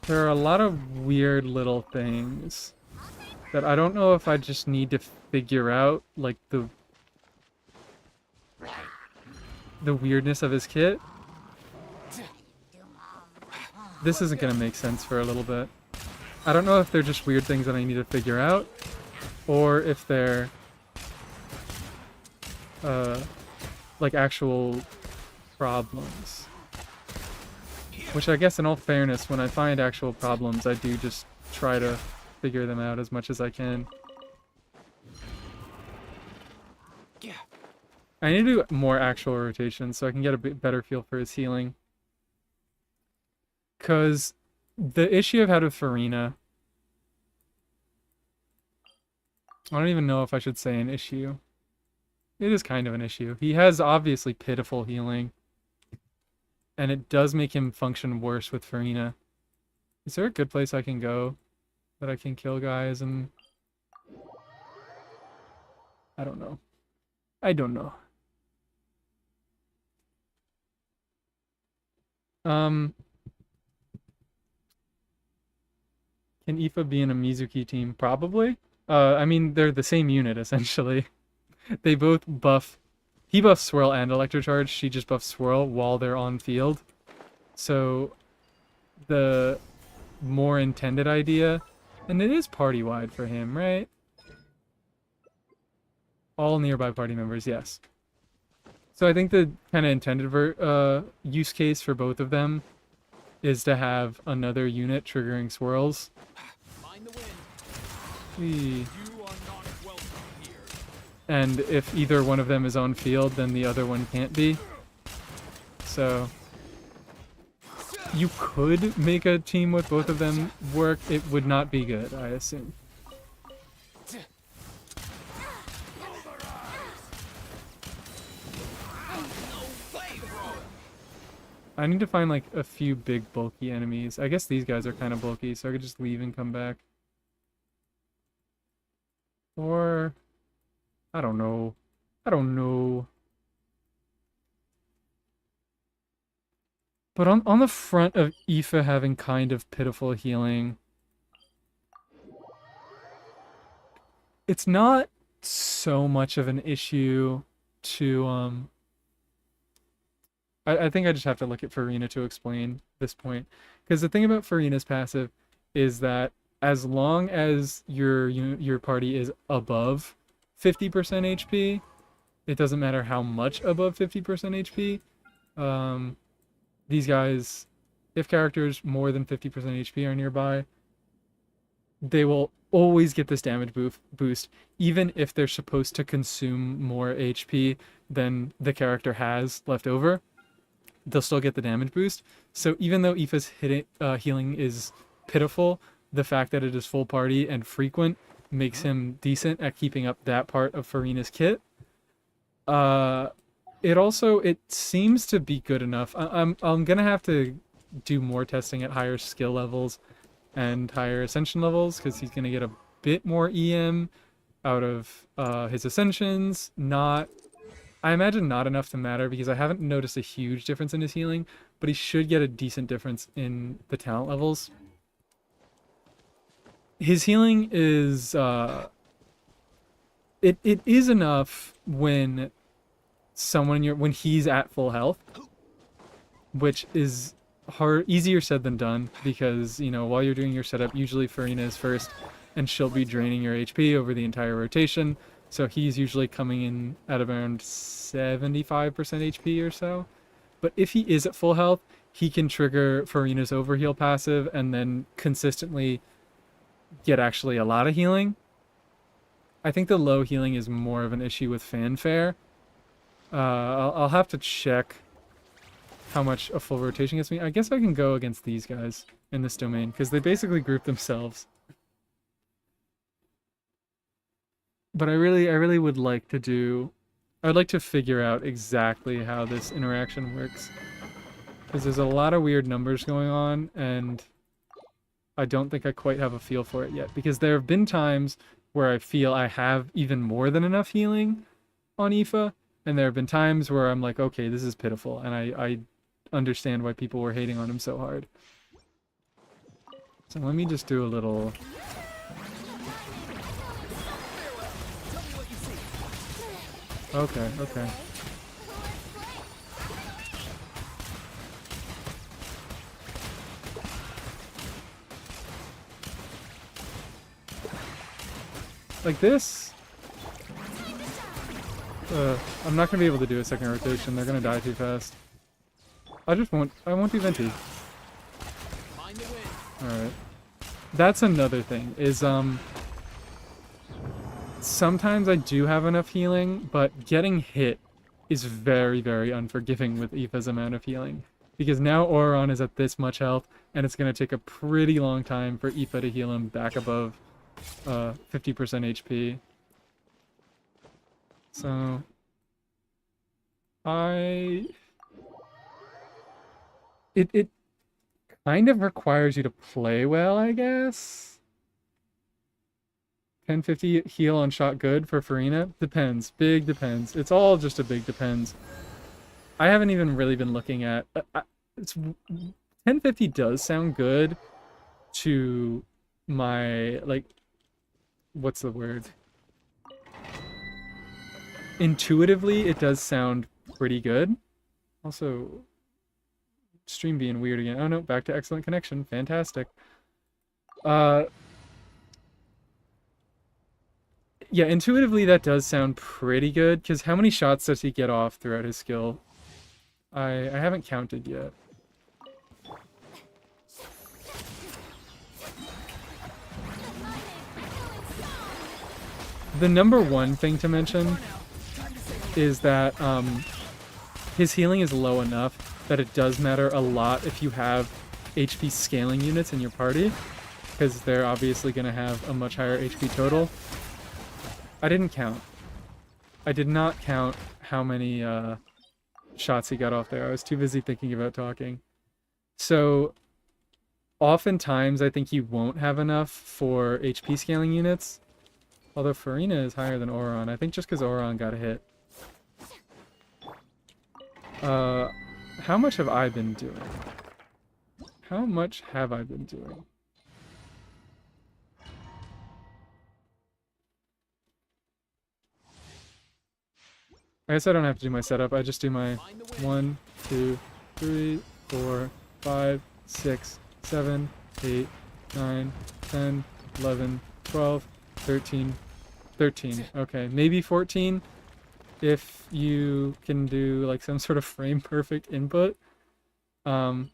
there are a lot of weird little things that I don't know if I just need to figure out, like the weirdness of his kit. This isn't gonna make sense for a little bit. I don't know if they're just weird things that I need to figure out, or if they're like actual problems. Which I guess in all fairness, when I find actual problems, I do just try to figure them out as much as I can. I need to do more actual rotations so I can get a bit better feel for his healing. Because the issue I've had with Farina... I don't even know if I should say an issue. It is kind of an issue. He has obviously pitiful healing. And it does make him function worse with Farina. Is there a good place I can go that I can kill guys and... I don't know. I don't know. Can IFA be in a Mizuki team? Probably. I mean, they're the same unit, essentially. They both buff... He buffs Swirl and Electrocharge, she just buffs Swirl while they're on field. So, the more intended idea... And it is party-wide for him, right? All nearby party members, yes. So I think the kind of intended use case for both of them is to have another unit triggering swirls. And if either one of them is on field, then the other one can't be. So you could make a team with both of them work. It would not be good, I assume. I need to find like a few big bulky enemies. I guess these guys are kind of bulky, so I could just leave and come back. Or I don't know. I don't know. But on the front of IFA having kind of pitiful healing, it's not so much of an issue to I think I just have to look at Farina to explain this point. Because the thing about Farina's passive is that as long as your party is above 50% HP, it doesn't matter how much above 50% HP. These guys, if characters more than 50% HP are nearby, they will always get this damage boost, even if they're supposed to consume more HP than the character has left over. They'll still get the damage boost. So even though IFA's healing is pitiful, the fact that it is full party and frequent makes him decent at keeping up that part of Farina's kit. It seems to be good enough. I'm gonna have to do more testing at higher skill levels and higher ascension levels, because he's gonna get a bit more EM out of his ascensions. I imagine not enough to matter, because I haven't noticed a huge difference in his healing, but he should get a decent difference in the talent levels. His healing is it is enough when when he's at full health, which is easier said than done, because while you're doing your setup, usually Farina is first and she'll be draining your HP over the entire rotation. So he's usually coming in at around 75% HP or so. But if he is at full health, he can trigger Farina's overheal passive and then consistently get actually a lot of healing. I think the low healing is more of an issue with Fanfare. I'll have to check how much a full rotation gets me. I guess I can go against these guys in this domain, because they basically group themselves. But I really would like to do... I'd like to figure out exactly how this interaction works. Because there's a lot of weird numbers going on, and I don't think I quite have a feel for it yet. Because there have been times where I feel I have even more than enough healing on IFA, and there have been times where I'm like, okay, this is pitiful, and I understand why people were hating on him so hard. So let me just do a little... Okay, okay. Like this? I'm not gonna be able to do a second rotation. They're gonna die too fast. I won't do Venti. Alright. That's another thing, is, sometimes I do have enough healing, but getting hit is very, very unforgiving with Aoife's amount of healing. Because now Auron is at this much health, and it's going to take a pretty long time for Aoife to heal him back above 50% HP. So... It kind of requires you to play well, I guess? 1050 heal on shot good for Farina? Depends. Big depends. It's all just a big depends. I haven't even really been looking at... 1050 does sound good to my, like... What's the word? Intuitively, it does sound pretty good. Also, stream being weird again. Oh no, back to excellent connection. Fantastic. Yeah, intuitively that does sound pretty good, because how many shots does he get off throughout his skill? I haven't counted yet. The number one thing to mention is that his healing is low enough that it does matter a lot if you have HP scaling units in your party, because they're obviously going to have a much higher HP total. I didn't count. I did not count how many shots he got off there. I was too busy thinking about talking. So, oftentimes I think you won't have enough for HP scaling units. Although Farina is higher than Auron. I think just because Auron got a hit. How much have I been doing? How much have I been doing? I guess I don't have to do my setup. I just do my 1, 2, 3, 4, 5, 6, 7, 8, 9, 10, 11, 12, 13. 13. Okay, maybe 14 if you can do like some sort of frame perfect input. But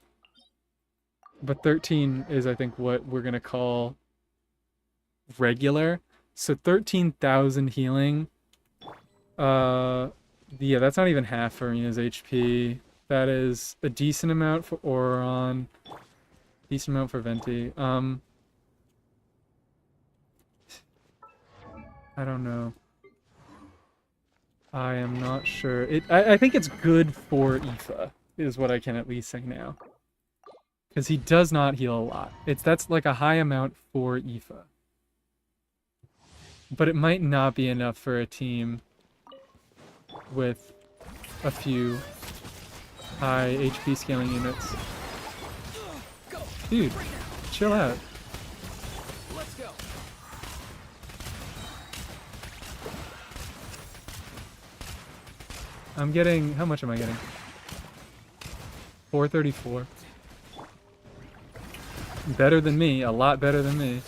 13 is, I think, what we're gonna call regular. So 13,000 healing. Yeah, that's not even half Farina's HP. That is a decent amount for Auron. Decent amount for Venti. I don't know. I am not sure. I think it's good for Aoife, is what I can at least say now. Because he does not heal a lot. That's like a high amount for Aoife. But it might not be enough for a team with a few high HP scaling units. Dude, chill out. Let's go. I'm getting... How much am I getting? 434. Better than me. A lot better than me.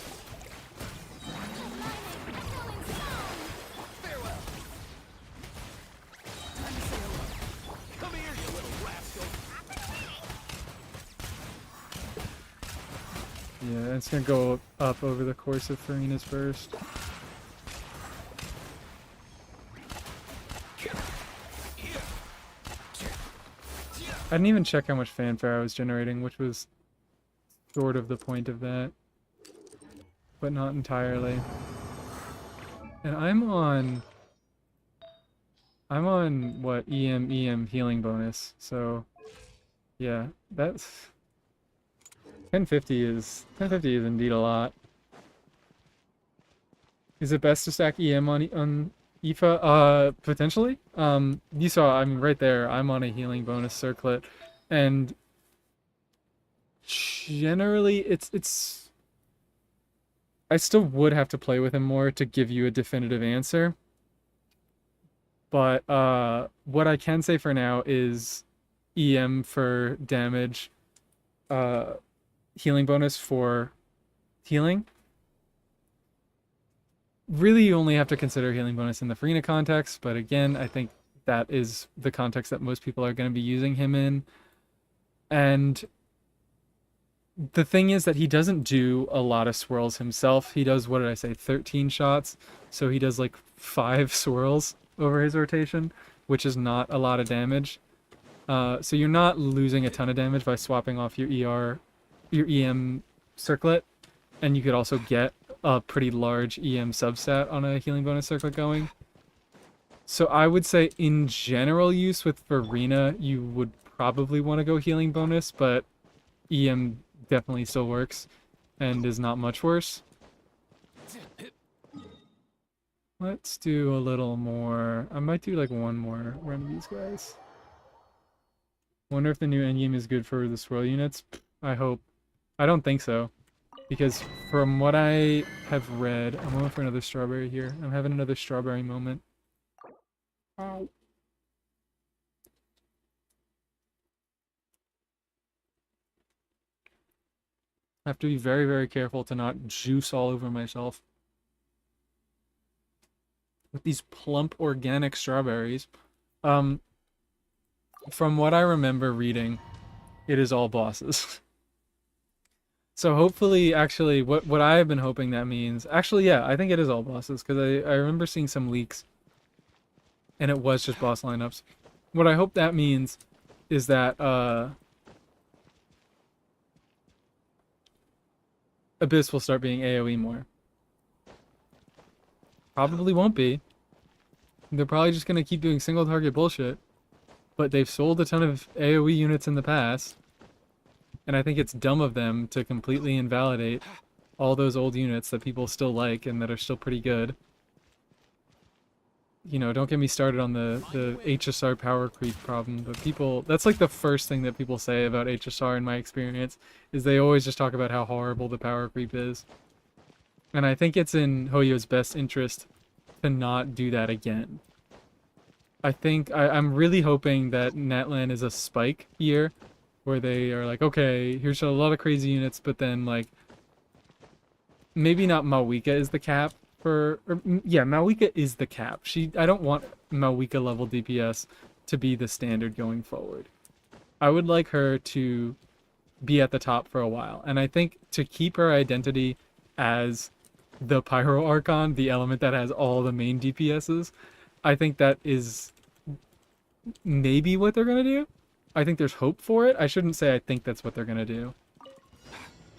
Yeah, it's gonna go up over the course of Farina's burst. I didn't even check how much fanfare I was generating, which was sort of the point of that. But not entirely. And I'm on what, EM healing bonus, so yeah, that's 1050 is indeed a lot. Is it best to stack EM on IFA? Potentially. You saw, I mean, right there, I'm on a healing bonus circlet, and generally, it's. I still would have to play with him more to give you a definitive answer. But what I can say for now is EM for damage, healing bonus for healing. Really, you only have to consider healing bonus in the Farina context, but again, I think that is the context that most people are going to be using him in. And the thing is that he doesn't do a lot of swirls himself. He does, what did I say, 13 shots. So he does like 5 swirls over his rotation, which is not a lot of damage. So you're not losing a ton of damage by swapping off your EM circlet. And you could also get a pretty large EM substat on a healing bonus circlet going. So I would say in general use with Farina, you would probably want to go healing bonus, but EM definitely still works and is not much worse. Let's do a little more. I might do like one more run of these guys. Wonder if the new endgame is good for the swirl units. I hope. I don't think so. Because from what I have read, I'm going for another strawberry here. I'm having another strawberry moment. Ow. I have to be very, very careful to not juice all over myself. With these plump organic strawberries. From what I remember reading, it is all bosses. So hopefully, actually, what I have been hoping that means... Actually, yeah, I think it is all bosses, because I remember seeing some leaks, and it was just boss lineups. What I hope that means is that, Abyss will start being AoE more. Probably won't be. They're probably just going to keep doing single target bullshit. But they've sold a ton of AoE units in the past. And I think it's dumb of them to completely invalidate all those old units that people still like and that are still pretty good. You know, don't get me started on the HSR power creep problem, but people, that's like the first thing that people say about HSR in my experience, is they always just talk about how horrible the power creep is. And I think it's in Hoyo's best interest to not do that again. I think, I'm really hoping that Natlan is a spike year, where they are like, okay, here's a lot of crazy units, but then, like, maybe not Mawika is the cap for... yeah, Mawika is the cap. I don't want Mawika level DPS to be the standard going forward. I would like her to be at the top for a while. And I think to keep her identity as the Pyro Archon, the element that has all the main DPSs, I think that is maybe what they're going to do. I think there's hope for it. I shouldn't say I think that's what they're going to do.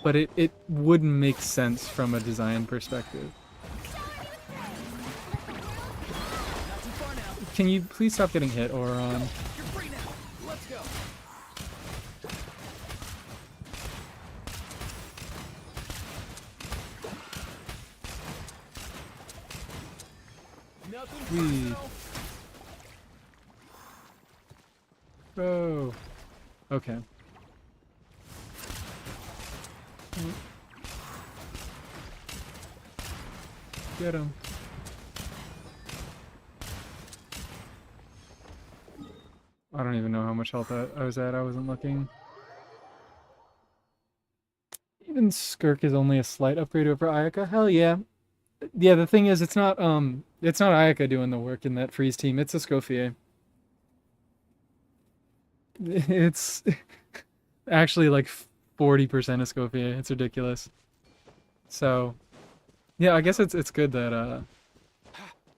But it would make sense from a design perspective. Can you please stop getting hit, Oron? You're free now. Let's go. Nothing Whee. personal. Oh. Okay. Get him. I don't even know how much health I was at. I wasn't looking. Even Skirk is only a slight upgrade over Ayaka. Hell yeah. Yeah, the thing is, it's not Ayaka doing the work in that freeze team. It's Escoffier. It's actually like 40% Escoffier. It's ridiculous. So, yeah, I guess it's good that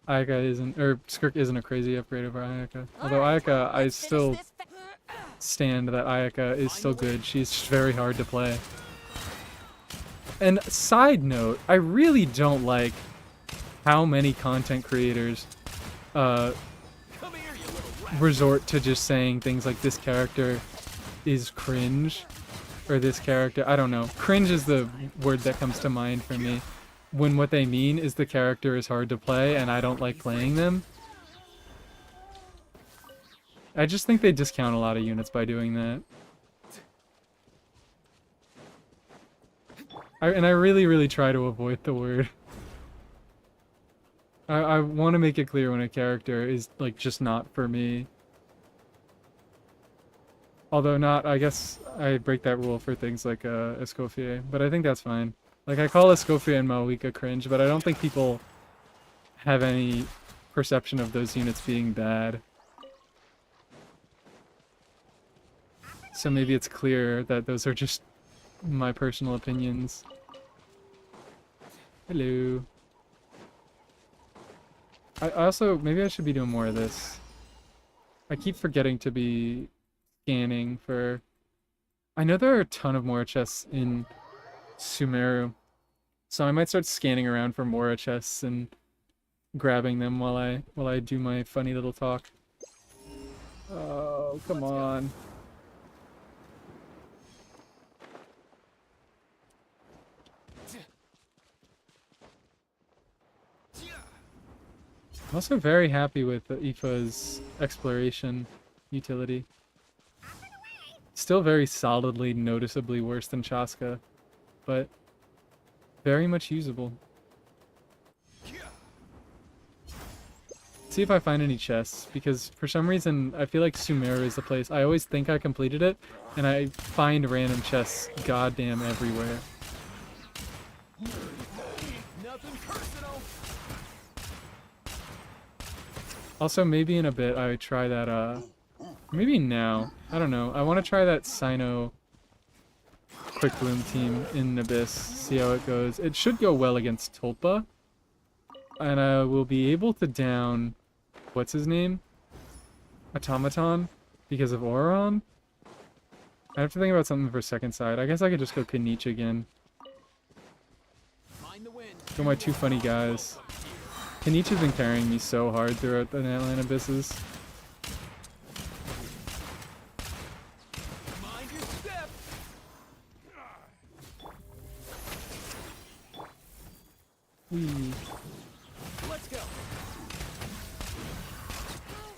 Ayaka isn't, or Skirk isn't a crazy upgrade over Ayaka. Although Ayaka, I still stand that Ayaka is still good. She's just very hard to play. And side note, I really don't like how many content creators resort to just saying things like this character is cringe, or this character, I don't know. Cringe is the word that comes to mind for me, when what they mean is the character is hard to play and I don't like playing them. I just think they discount a lot of units by doing that. And I really, really try to avoid the word. I want to make it clear when a character is, like, just not for me. Although not, I guess I break that rule for things like Escoffier, but I think that's fine. Like, I call Escoffier and Malika cringe, but I don't think people have any perception of those units being bad. So maybe it's clear that those are just my personal opinions. Hello. I also, maybe I should be doing more of this. I keep forgetting to be scanning for... I know there are a ton of Mora chests in Sumeru, so I might start scanning around for Mora chests and grabbing them while I do my funny little talk. Oh, come on. I'm also very happy with IFA's exploration utility. Still very solidly, noticeably worse than Chaska, but very much usable. See if I find any chests, because for some reason I feel like Sumeru is the place. I always think I completed it, and I find random chests goddamn everywhere. Also, maybe in a bit I would try that, maybe now. I don't know. I want to try that Sino Quick Bloom team in Abyss, see how it goes. It should go well against Tulpa. And I will be able to down, what's his name? Automaton, because of Auron. I have to think about something for second side. I guess I could just go Kenichi again. Go my two funny guys. Kenichi's been carrying me so hard throughout the Atlanta Abysses. Whee. Let's go.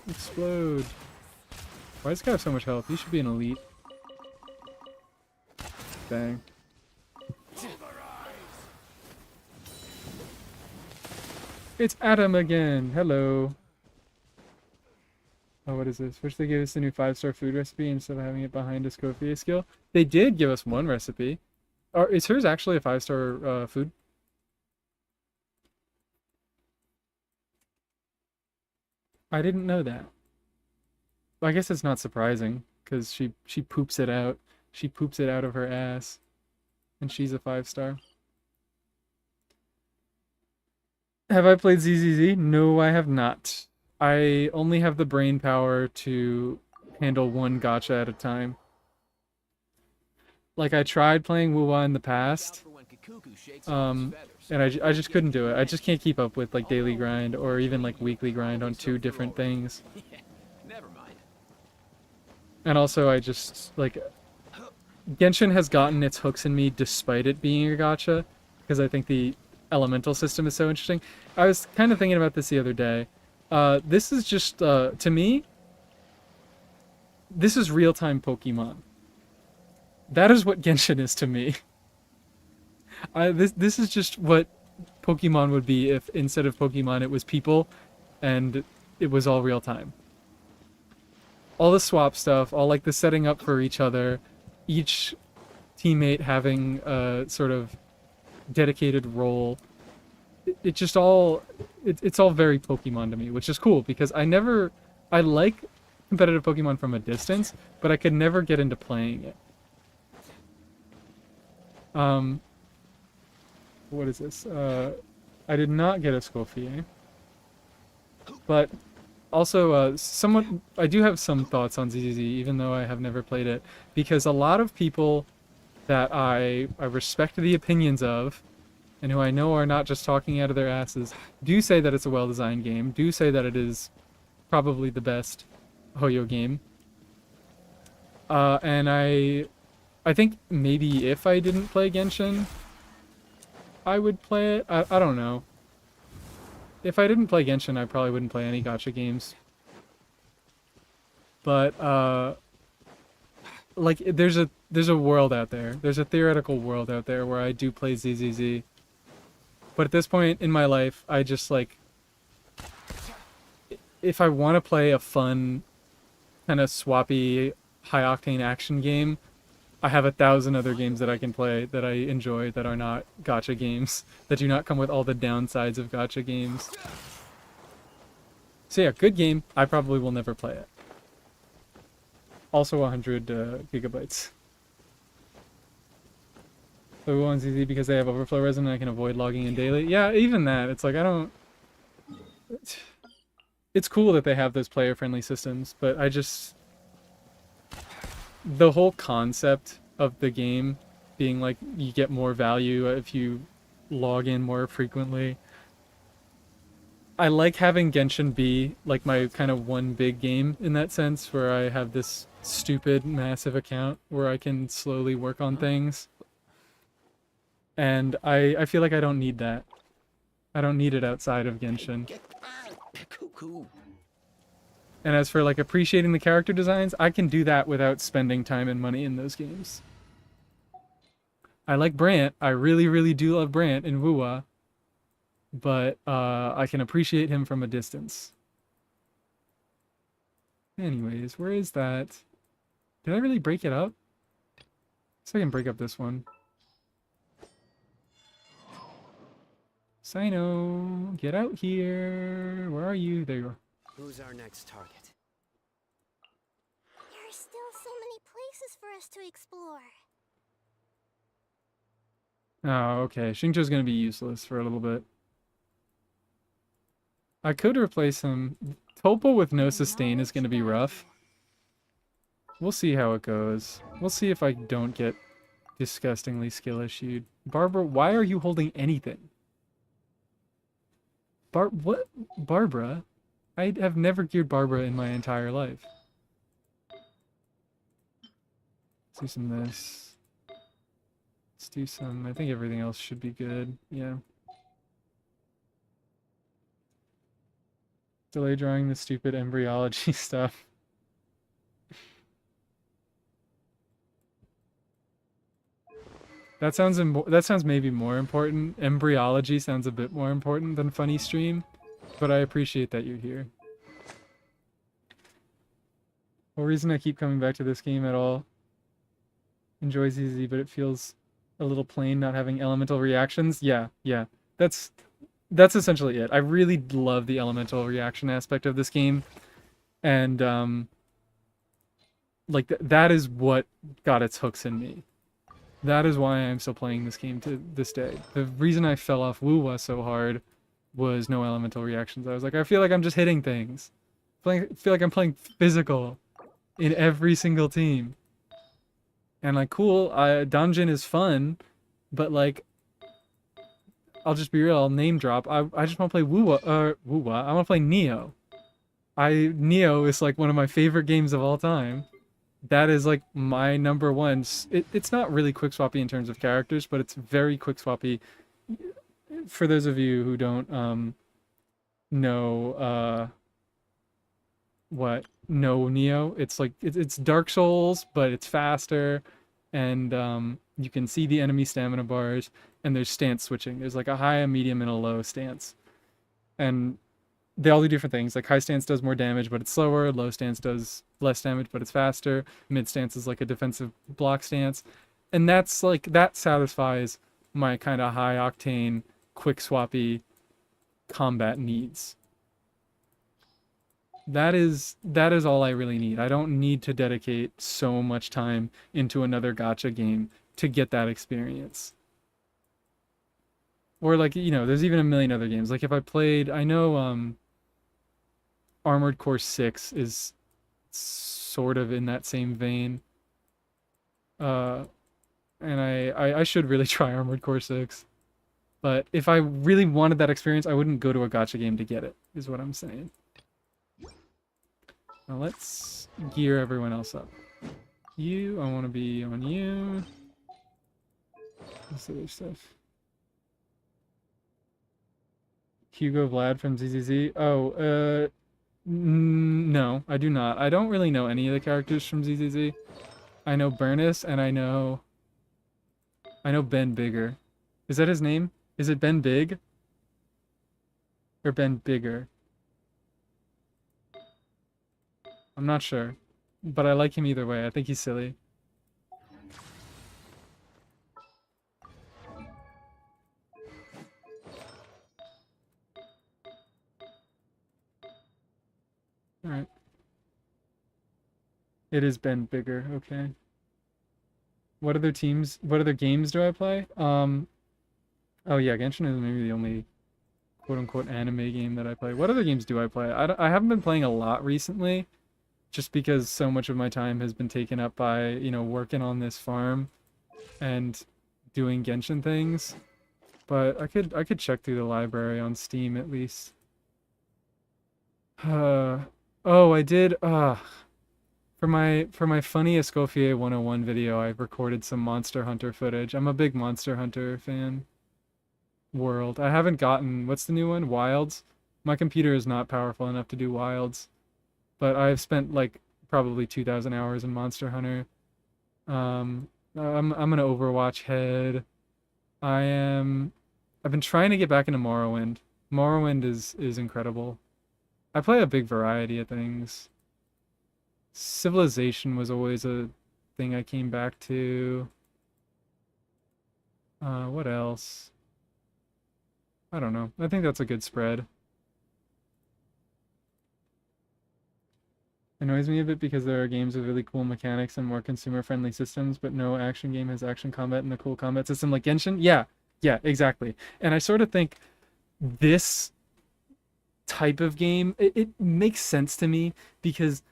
Explode. Why does this guy have so much health? He should be an elite. Bang. It's Adam again. Hello. Oh, what is this? Wish they gave us a new 5-star food recipe instead of having it behind a Escoffier skill. They did give us one recipe. Or is hers actually a 5-star food? I didn't know that. I guess it's not surprising, because she poops it out. She poops it out of her ass. And she's a 5-star. Have I played ZZZ? No, I have not. I only have the brain power to handle one gacha at a time. Like, I tried playing Wuwa in the past, and I just couldn't do it. I just can't keep up with, like, daily grind or even, like, weekly grind on two different things. Never mind. And also, I just, like... Genshin has gotten its hooks in me despite it being a gacha, because I think the elemental system is so interesting. I was kind of thinking about this the other day. This is just, to me, this is real-time Pokemon. That is what Genshin is to me. This is just what Pokemon would be if instead of Pokemon it was people and it was all real-time. All the swap stuff, all like the setting up for each other, each teammate having a sort of dedicated role. It's all very Pokemon to me, which is cool because I like competitive Pokemon from a distance, but I could never get into playing it. Um, what is this? I did not get a Scofier. But also, somewhat, I do have some thoughts on ZZZ, even though I have never played it, because a lot of people that I respect the opinions of, and who I know are not just talking out of their asses, do say that it's a well-designed game, do say that it is probably the best Hoyo game. And I think maybe if I didn't play Genshin, I would play it. I don't know. If I didn't play Genshin, I probably wouldn't play any gacha games. But like there's a world out there. There's a theoretical world out there where I do play ZZZ. But at this point in my life, I just like, if I want to play a fun kind of swappy high octane action game, I have 1,000 other games that I can play that I enjoy that are not gacha games, that do not come with all the downsides of gacha games. So yeah, good game. I probably will never play it. Also 100 gigabytes. So we want ZZ because they have overflow resin and I can avoid logging in daily. Yeah, even that. It's like, I don't... It's cool that they have those player-friendly systems, but I just... The whole concept of the game being like you get more value if you log in more frequently. I like having Genshin be like my kind of one big game in that sense, where I have this stupid massive account where I can slowly work on things. And I feel like I don't need that. I don't need it outside of Genshin. Cuckoo. And as for like appreciating the character designs, I can do that without spending time and money in those games. I like Brant. I really, really do love Brant in Wuwa. But I can appreciate him from a distance. Anyways, where is that? Did I really break it up? So I can break up this one. Sino, get out here. Where are you? There you are. Who's our next target? There are still so many places for us to explore. Oh, okay. Xingqiu's gonna be useless for a little bit. I could replace him. Topo with no sustain is gonna be rough. We'll see how it goes. We'll see if I don't get disgustingly skill issued. Barbara, why are you holding anything? What? Barbara? I have never geared Barbara in my entire life. Let's do some of this. Let's do some... I think everything else should be good. Yeah. Delay drawing the stupid embryology stuff. That sounds maybe more important. Embryology sounds a bit more important than funny stream, but I appreciate that you're here. The reason I keep coming back to this game at all. Enjoy ZZ, but it feels a little plain not having elemental reactions. Yeah. That's essentially it. I really love the elemental reaction aspect of this game. And like that is what got its hooks in me. That is why I'm still playing this game to this day. The reason I fell off Wuwa so hard was no elemental reactions. I was like, I feel like I'm just hitting things. I feel like I'm playing physical in every single team. And like, cool, dungeon is fun, but like, I'll just be real, I'll name drop. I just want to play Wuwa. I want to play Neo. Neo is like one of my favorite games of all time. That is like my number one. It's not really quick swappy in terms of characters, but it's very quick swappy. For those of you who don't know Neo, it's like it's Dark Souls, but it's faster, and you can see the enemy stamina bars, and there's stance switching. There's like a high, a medium, and a low stance, and they all do different things. Like high stance does more damage, but it's slower. Low stance does less damage, but it's faster. Mid stance is like a defensive block stance. And that's like, that satisfies my kind of high octane, quick swappy combat needs. That is all I really need. I don't need to dedicate so much time into another gacha game to get that experience. Or like, you know, there's even a million other games. Like if I played, I know Armored Core 6 is sort of in that same vein. And I should really try Armored Core 6. But if I really wanted that experience, I wouldn't go to a gacha game to get it, is what I'm saying. Now let's gear everyone else up. You, I want to be on you. This other stuff. Hugo Vlad from ZZZ. Oh, no, I do not. I don't really know any of the characters from ZZZ. I know Burnus and I know Ben Bigger. Is that his name? Is it Ben Big? Or Ben Bigger? I'm not sure. But I like him either way. I think he's silly. Alright. It is Ben Bigger, okay. What other games do I play? Oh yeah, Genshin is maybe the only quote-unquote anime game that I play. What other games do I play? I haven't been playing a lot recently, just because so much of my time has been taken up by, you know, working on this farm and doing Genshin things. But I could check through the library on Steam at least. Oh, I did, for my funny Escoffier 101 video, I've recorded some Monster Hunter footage. I'm a big Monster Hunter fan. World. I haven't gotten, what's the new one? Wilds? My computer is not powerful enough to do Wilds. But I've spent like probably 2,000 hours in Monster Hunter. I'm an Overwatch head. I've been trying to get back into Morrowind. Morrowind is incredible. I play a big variety of things. Civilization was always a thing I came back to. What else? I don't know. I think that's a good spread. Annoys me a bit because there are games with really cool mechanics and more consumer-friendly systems, but no action game has action combat and a cool combat system like Genshin. Yeah, exactly. And I sort of think this type of game, it makes sense to me because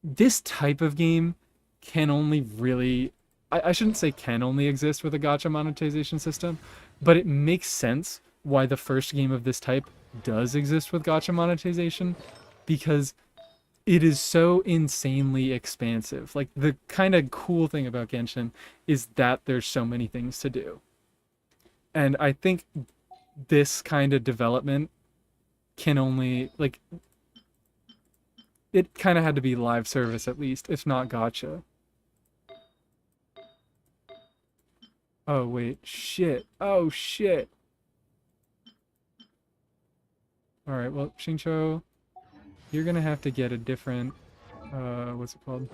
this type of game can only really, I shouldn't say can only exist with a gacha monetization system, but it makes sense why the first game of this type does exist with gacha monetization, because it is so insanely expansive. Like, the kind of cool thing about Genshin is that there's so many things to do. And I think this kind of development can only, like, it kind of had to be live service at least, if not gacha. Oh, wait. Shit. Oh, shit. Alright, well, Xingqiu, you're gonna have to get a different, what's it called?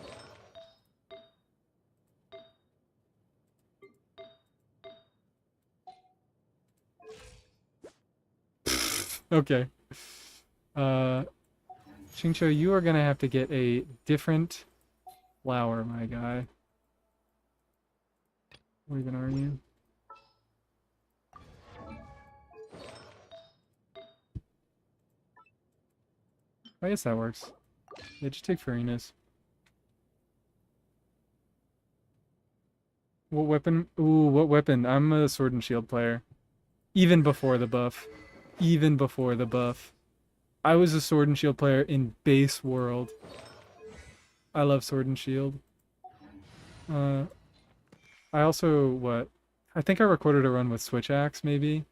Okay. Xingqiu, you are gonna have to get a different flower, my guy. Where even are you? I guess that works. Yeah, just take Furinas. What weapon? Ooh, what weapon? I'm a Sword and Shield player. Even before the buff. Even before the buff. I was a Sword and Shield player in base world. I love Sword and Shield. I also, what? I think I recorded a run with Switch Axe, maybe?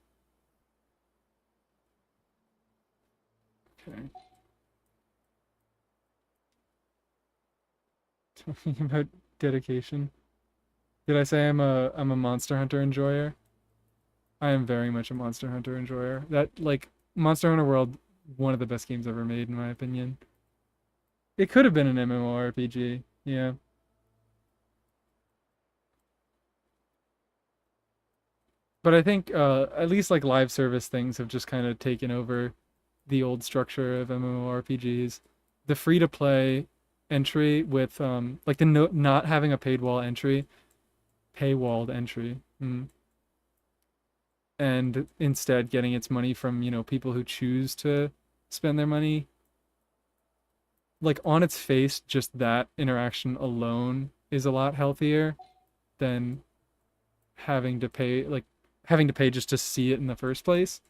Okay. Talking about dedication. Did I say I'm a Monster Hunter enjoyer? I am very much a Monster Hunter enjoyer. That, like, Monster Hunter World, one of the best games ever made, in my opinion. It could have been an MMORPG, yeah. But I think, at least, like, live service things have just kind of taken over the old structure of MMORPGs. The free-to-play entry with, like, the not having a paid wall entry paywalled entry. And instead getting its money from, you know, people who choose to spend their money. Like, on its face, just that interaction alone is a lot healthier than having to pay, like, having to pay just to see it in the first place.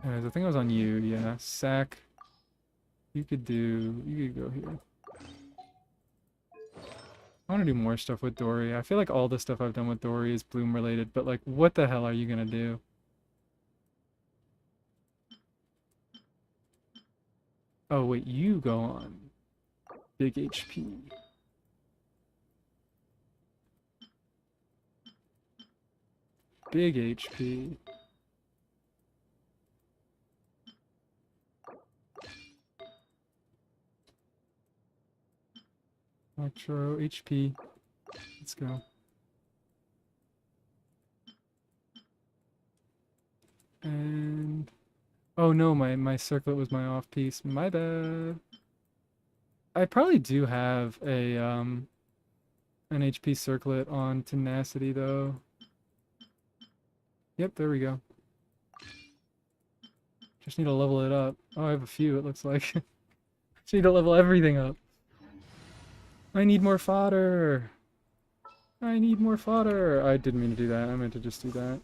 Anyways, I think I was on you, yeah. Sack. You could go here. I want to do more stuff with Dory. I feel like all the stuff I've done with Dory is Bloom related, but like, what the hell are you gonna do? Oh wait, you go on. Big HP. Big HP. Electro HP. Let's go. And oh no, my circlet was my off piece. My bad. I probably do have a an HP circlet on tenacity though. Yep, there we go. Just need to level it up. Oh, I have a few, it looks like. Just need to level everything up. I need more fodder. I need more fodder. I didn't mean to do that. I meant to just do that.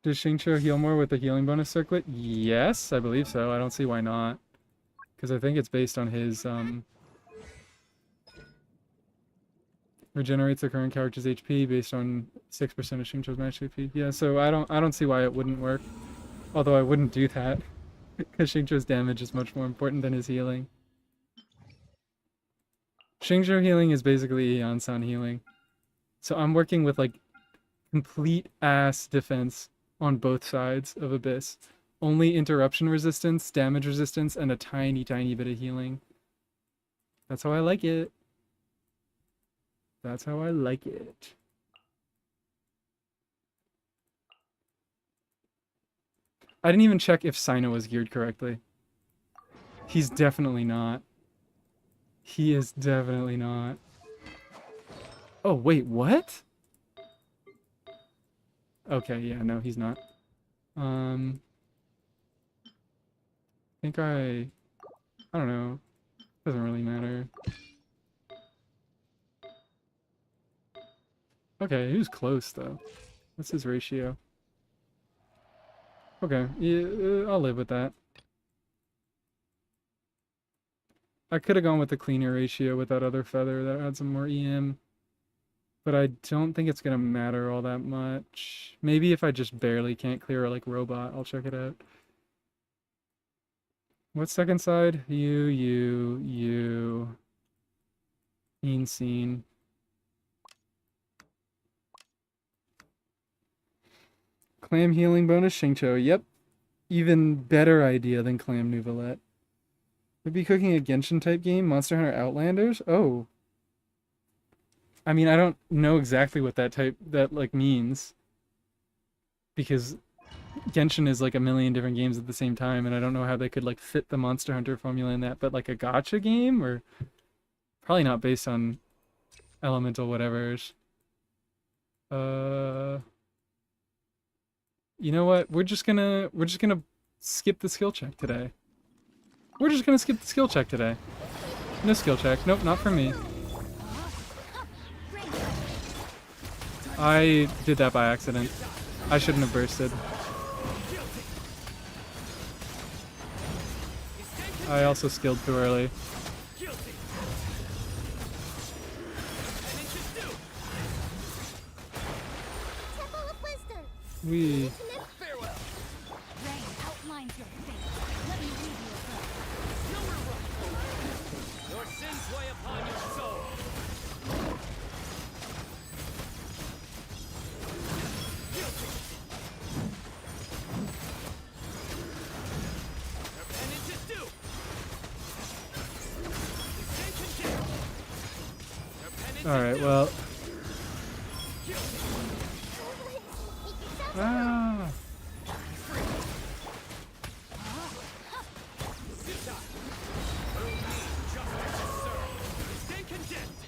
Does Xingqiu heal more with the healing bonus circlet? Yes, I believe so. I don't see why not. Because I think it's based on his, regenerates the current character's HP based on 6% of Xingqiu's match HP. Yeah, so I don't see why it wouldn't work. Although I wouldn't do that. Because Xingqiu's damage is much more important than his healing. Xingqiu healing is basically Aeon-san healing. So I'm working with, like, complete ass defense on both sides of Abyss. Only interruption resistance, damage resistance, and a tiny, tiny bit of healing. That's how I like it. That's how I like it. I didn't even check if Sino was geared correctly. He's definitely not. He is definitely not. Oh, wait, what? Okay, yeah, no, he's not. I think I don't know. Doesn't really matter. Okay, he was close, though. What's his ratio? Okay, yeah, I'll live with that. I could have gone with the cleaner ratio with that other feather that had some more EM. But I don't think it's gonna matter all that much. Maybe if I just barely can't clear like robot, I'll check it out. What's second side? You. Mean scene. Clam healing bonus, Xingqiu. Yep. Even better idea than Clam Nouvelette. Would be cooking a Genshin type game, Monster Hunter Outlanders? Oh. I mean, I don't know exactly what that like means. Because Genshin is like a million different games at the same time, and I don't know how they could like fit the Monster Hunter formula in that, but like a gacha game? Or probably not based on elemental whatevers. You know what? We're just gonna skip the skill check today. We're just gonna skip the skill check today. No skill check. Nope, not for me. I did that by accident. I shouldn't have bursted. I also skilled too early. We. Alright, well. Ah.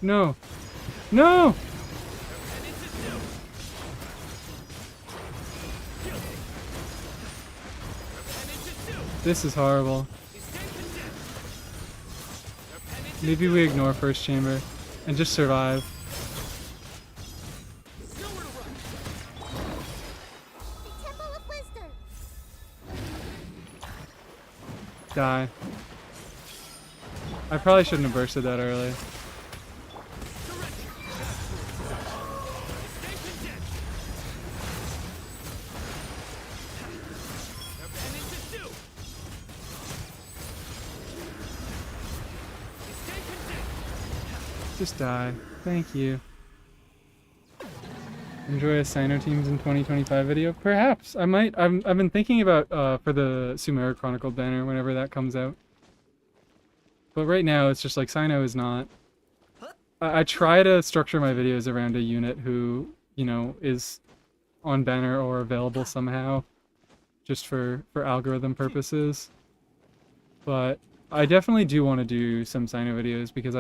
No. No! This is horrible. Maybe we ignore first chamber and just survive. The Temple of Wisdom. Die. I probably shouldn't have bursted that early. Just die. Thank you. Enjoy a Sino Teams in 2025 video? Perhaps. I might. I've been thinking about for the Sumeru Chronicle banner whenever that comes out. But right now it's just like Sino is not. I try to structure my videos around a unit who, you know, is on banner or available somehow. Just for algorithm purposes. But I definitely do want to do some Sino videos because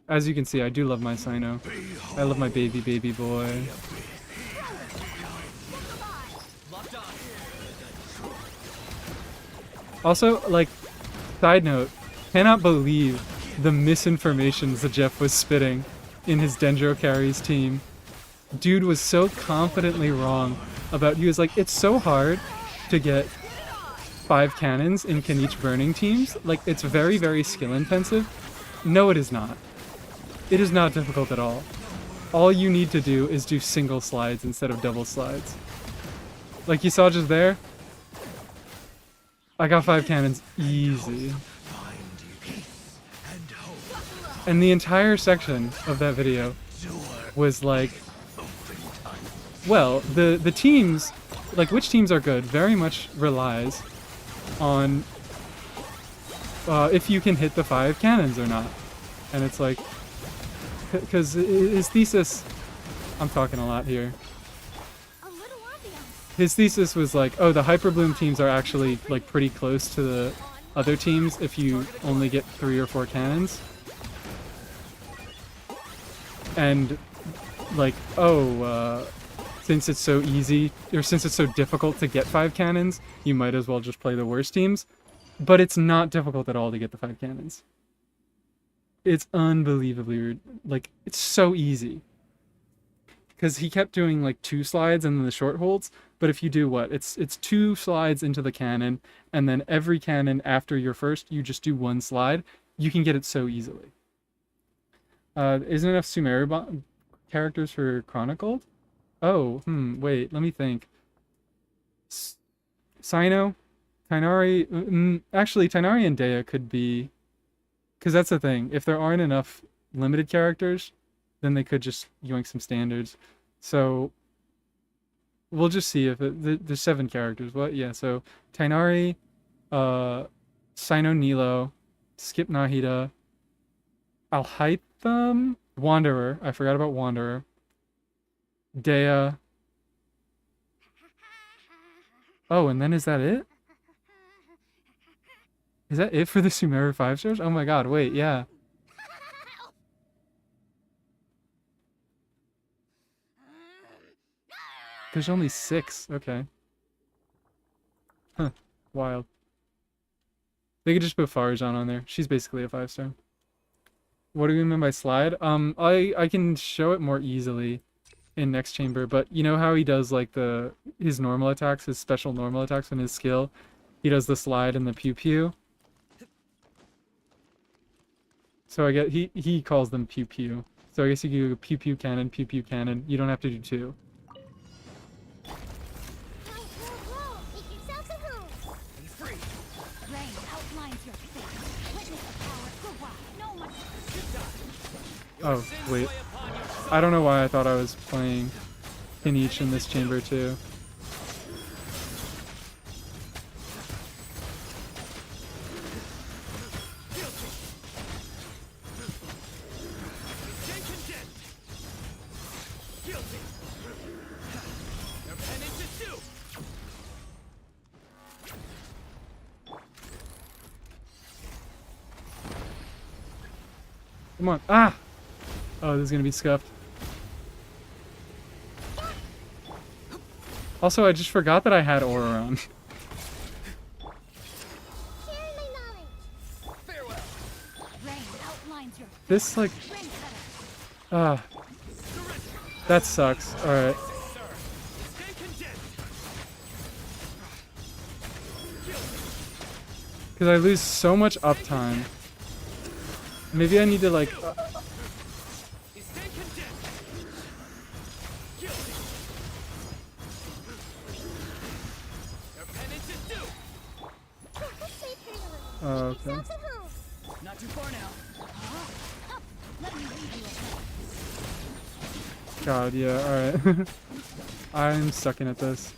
as you can see, I do love my Sino. I love my baby boy. Also, like, side note, cannot believe the misinformation that Jeff was spitting in his Dendro Carries team. Dude was so confidently wrong about, he was like, it's so hard to get 5 cannons in Kaniche burning teams. Like, it's very, very skill intensive. No, it is not. It is not difficult at all. All you need to do is do single slides instead of double slides. Like you saw just there. I got 5 cannons easy. And the entire section of that video was like, well, the teams, like which teams are good, very much relies on if you can hit the 5 cannons or not. And it's like, because his thesis, I'm talking a lot here. His thesis was like, oh, the Hyper Bloom teams are actually like pretty close to the other teams if you only get 3 or 4 cannons. And like, oh, since it's so easy, or since it's so difficult to get 5 cannons, you might as well just play the worst teams. But it's not difficult at all to get the 5 cannons. It's unbelievably rude. Like, it's so easy. Because he kept doing like 2 slides and then the short holds. But if you do what? It's 2 slides into the cannon, and then every cannon after your first, you just do 1 slide. You can get it so easily. Isn't enough Sumeru characters for Chronicled? Oh, wait, let me think. Sino? Tighnari? Actually, Tighnari and Dea could be... Because that's the thing. If there aren't enough limited characters, then they could just yoink some standards. So, we'll just see if there's 7 characters. What? Yeah, so Tighnari, Sino Nilo, Skip Nahida, Alhaitham, Wanderer. I forgot about Wanderer. Dea. Oh, and then is that it? Is that it for the Sumeru 5 stars? Oh my god, wait, yeah. There's only 6, okay. Huh, wild. They could just put Farjan on there. She's basically a 5 star. What do we mean by slide? I can show it more easily in next chamber, but you know how he does like his normal attacks, his special normal attacks and his skill? He does the slide and the pew pew. So I get he calls them pew pew. So I guess you can do pew pew cannon, pew pew cannon. You don't have to do 2. Oh, wait. I don't know why I thought I was playing Kaniche in this chamber too. Come on. Ah! Oh, this is gonna be scuffed. Also, I just forgot that I had aura on. Sharing my knowledge. Farewell. Rain outlines your This, like, ring cutter. that sucks. Alright. Sir. Stand condemned. Because I lose so much uptime. Maybe I need to, like... Stand condemned. Guilty. Your penance is due. Sleep pretty little. Oh, okay. Yourselves at home. Not too far now. Let me lead you a God, yeah, alright. I'm sucking at this.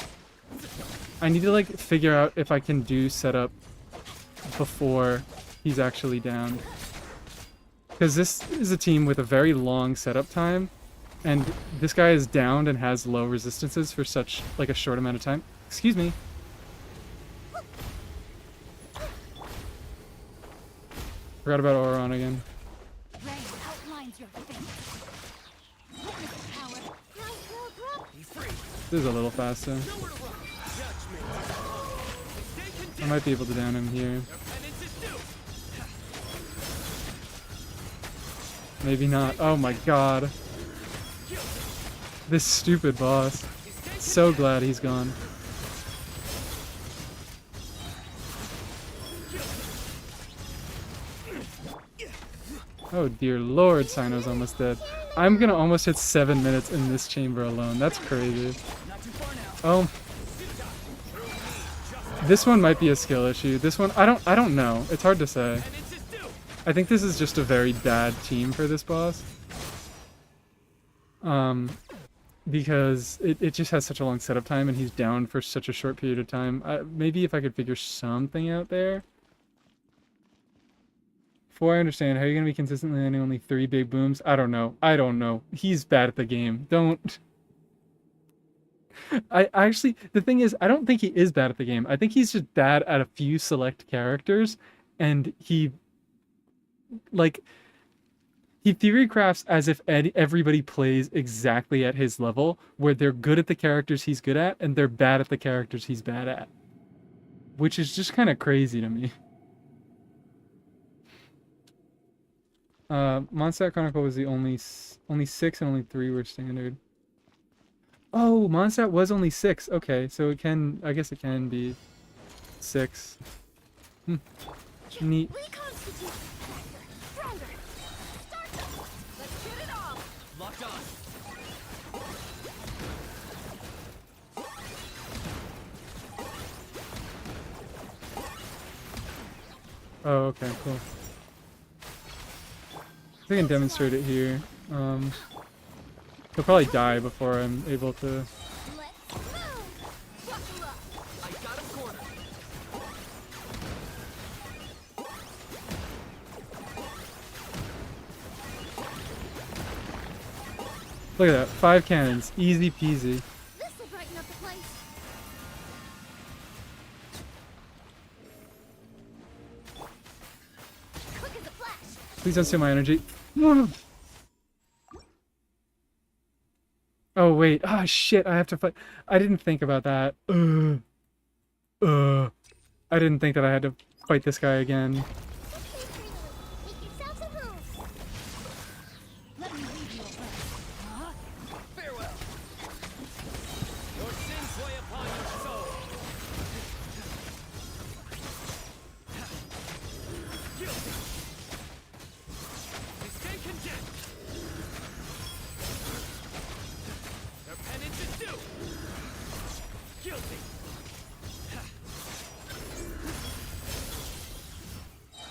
I need to, like, figure out if I can do setup before he's actually down. Because this is a team with a very long setup time, and this guy is downed and has low resistances for such, like, a short amount of time. Excuse me. Forgot about Auron again. rain outlines your fate. Witness the power. Be free. This is a little faster. Nowhere to run. Judgment. Stand condemned. I might be able to down him here. Your penance is due. Maybe not. Oh my god. This stupid boss. So glad he's gone. Oh dear lord, Sino's almost dead. I'm gonna almost hit 7 minutes in this chamber alone. That's crazy. Not too far now. Oh. This one might be a skill issue. This one, I don't know. It's hard to say. Penance is due. I think this is just a very bad team for this boss. Because it just has such a long setup time and he's down for such a short period of time. Maybe if I could figure something out there. Before I understand, how are you going to be consistently landing only 3 big booms? I don't know. I don't know. He's bad at the game. Don't... I actually, the thing is, I don't think he is bad at the game. I think he's just bad at a few select characters, and he theory crafts as if everybody plays exactly at his level, where they're good at the characters he's good at, and they're bad at the characters he's bad at. Which is just kind of crazy to me. Mondstadt Chronicle was the only 6 and only 3 were standard. Oh, Mondstadt was only 6. Okay, so it can, I guess it can be 6. Neat. Reconstitute. Stronger. Start them. Let's get it on. Locked on. Oh, okay, cool. I can demonstrate it here. He'll probably die before I'm able to... Let's move. Buckle up. I got him cornered. Look at that, 5 cannons, easy peasy. This will brighten up the place. Quick as a flash. Please don't steal my energy. Oh wait, ah shit, I have to fight. I didn't think about that. I didn't think that I had to fight this guy again. Okay, pretty little. Make yourselves at home. Let me lead you away. Farewell. Your sins weigh upon your soul. Guilty. They stand condemned. Their penance is due. Guilty.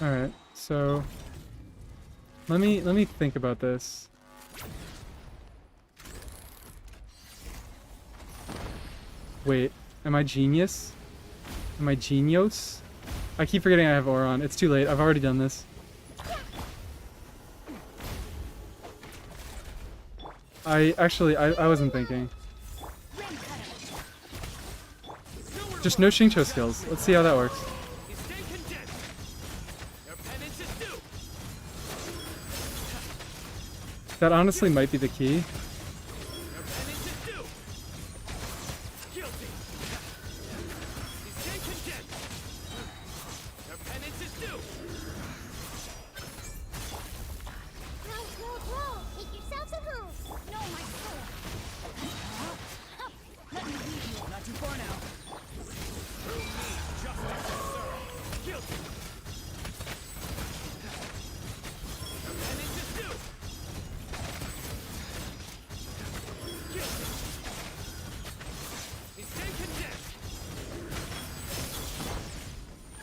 Alright, so let me think about this. Wait, am I genius? Am I genius? I keep forgetting I have Auron. It's too late. I've already done this. I wasn't thinking. Ring cutter. Just no Xingqiu skills. Let's see how that works. They stand condemned. Their penance is due. That honestly might be the key. Your penance is due. Guilty. You stand condemned. Your penance is due. Roll. Make yourselves at home. No, my sword. Let me lead you. Not too far now. Through me, justice is served. Guilty. Your penance is due. Guilty. You stand condemned.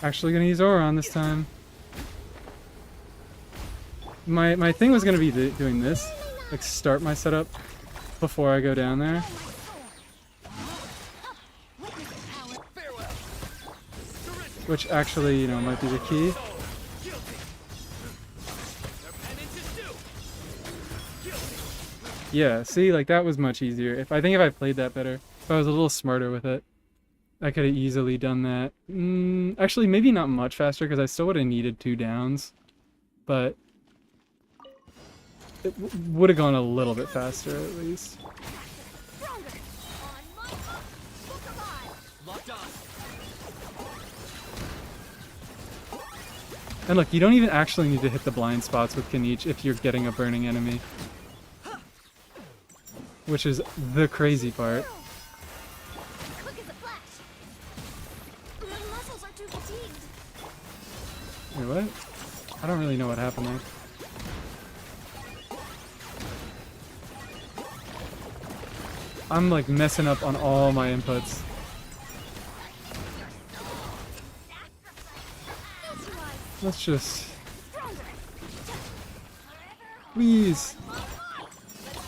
Actually gonna use Auron this time. My thing was gonna be doing this, like start my setup before I go down there. Farewell. Which actually, you know, might be the key. Guilty. Your penance is due. Guilty. Yeah, see, like that was much easier. If I played that better, if I was a little smarter with it, I could have easily done that. Actually, maybe not much faster because I still would have needed 2 downs, but it would have gone a little bit faster at least. Stronger. On my mark. Look alive. Locked on. And look, you don't even actually need to hit the blind spots with Kanich if you're getting a burning enemy. Which is the crazy part. Quick as a flash. My muscles are too fatigued. Wait, what? I don't really know what happened there. I'm like messing up on all my inputs. Let's just... Please! Let's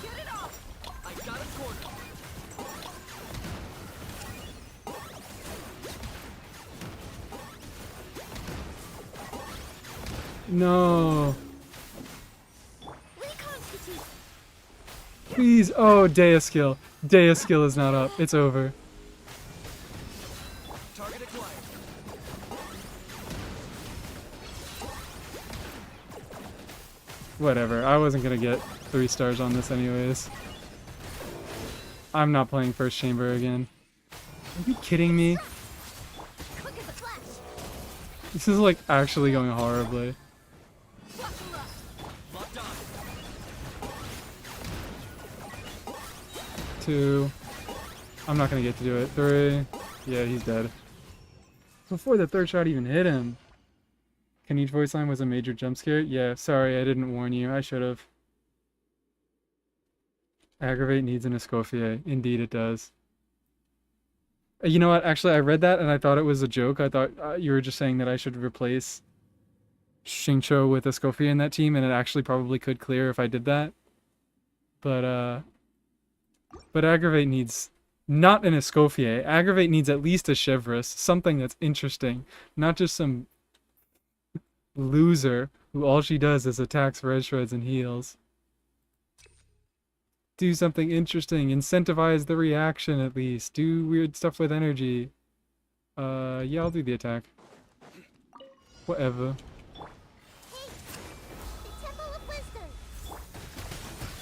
get it off. I got a corner. No! Reconstitute. Please! Oh, Dea skill. Dea skill is not up. It's over. Target acquired. Whatever. I wasn't gonna get 3 stars on this anyways. I'm not playing first chamber again. Are you kidding me? Quick as a flash. This is like actually going horribly. Buckle up. Locked on. 2. I'm not gonna get to do it. 3. Yeah, he's dead. Before the 3rd shot even hit him. Kanich voice line was a major jump scare? Yeah, sorry, I didn't warn you. I should have. Aggravate needs an Escoffier. Indeed it does. You know what? Actually, I read that and I thought it was a joke. I thought you were just saying that I should replace Xingqiu with Escoffier in that team, and it actually probably could clear if I did that. But Aggravate needs not an Escoffier. Aggravate needs at least a Chevreuse, something that's interesting, not just some loser who all she does is attacks red shreds and heals. Do something interesting. Incentivize the reaction at least. Do weird stuff with energy. Yeah, I'll do the attack. Whatever. The Temple of Wisdom.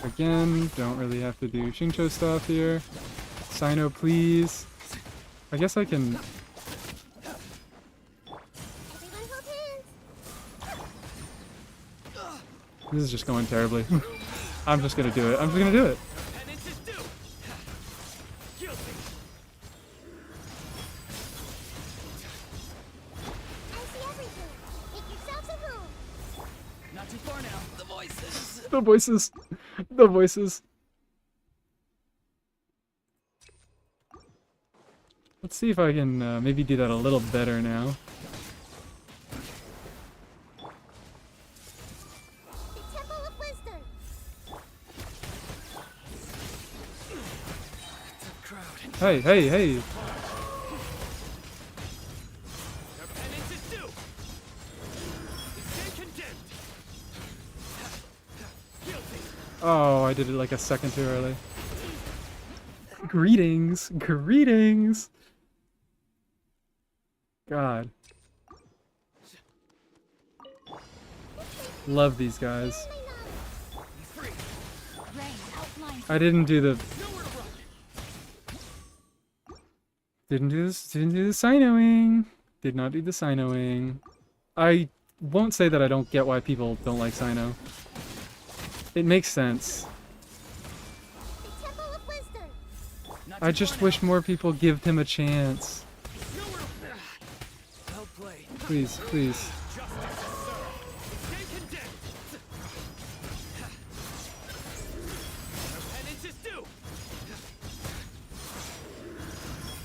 Again, don't really have to do Xingqiu stuff here. Sino, please. I guess I can... Everyone hold hands. This is just going terribly. I'm just gonna do it. I'm just gonna do it. Penance is due. Guilty. I see everything. Make yourselves at home. Not too far now. The voices. The voices. The voices. Let's see if I can maybe do that a little better now. The Temple of Wisdom. Crowd. Hey, hey, hey. Your penance is due. You stand condemned. Guilty. Oh, I did it like a second too early. Greetings. Greetings. God. Love these guys. Be free. I didn't do the... Nowhere to run. Didn't do the sinoing. Did not do the sinoing. I won't say that I don't get why people don't like sino. It makes sense. The Temple of Wisdom. Not I too just far wish more people give him a chance. now. Nowhere to... Well played. Please, please. Justice served. Stay condemned. Our penance is due.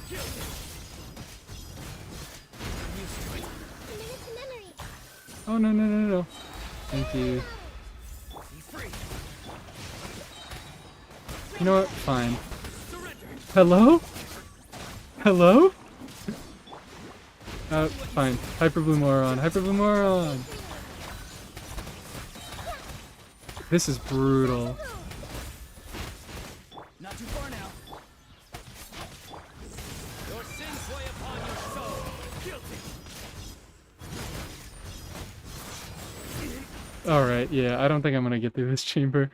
Guilty. Commit it to memory. Oh, no, no, no, no. Thank you. Be free. You know what? Fine. Surrender. Hello? Hello? Fine. Hyper Blue Moron. Hyper Blue Moron. This is brutal. Not too far now. Your sins lay upon your soul. Guilty. Alright, yeah, I don't think I'm gonna get through this chamber.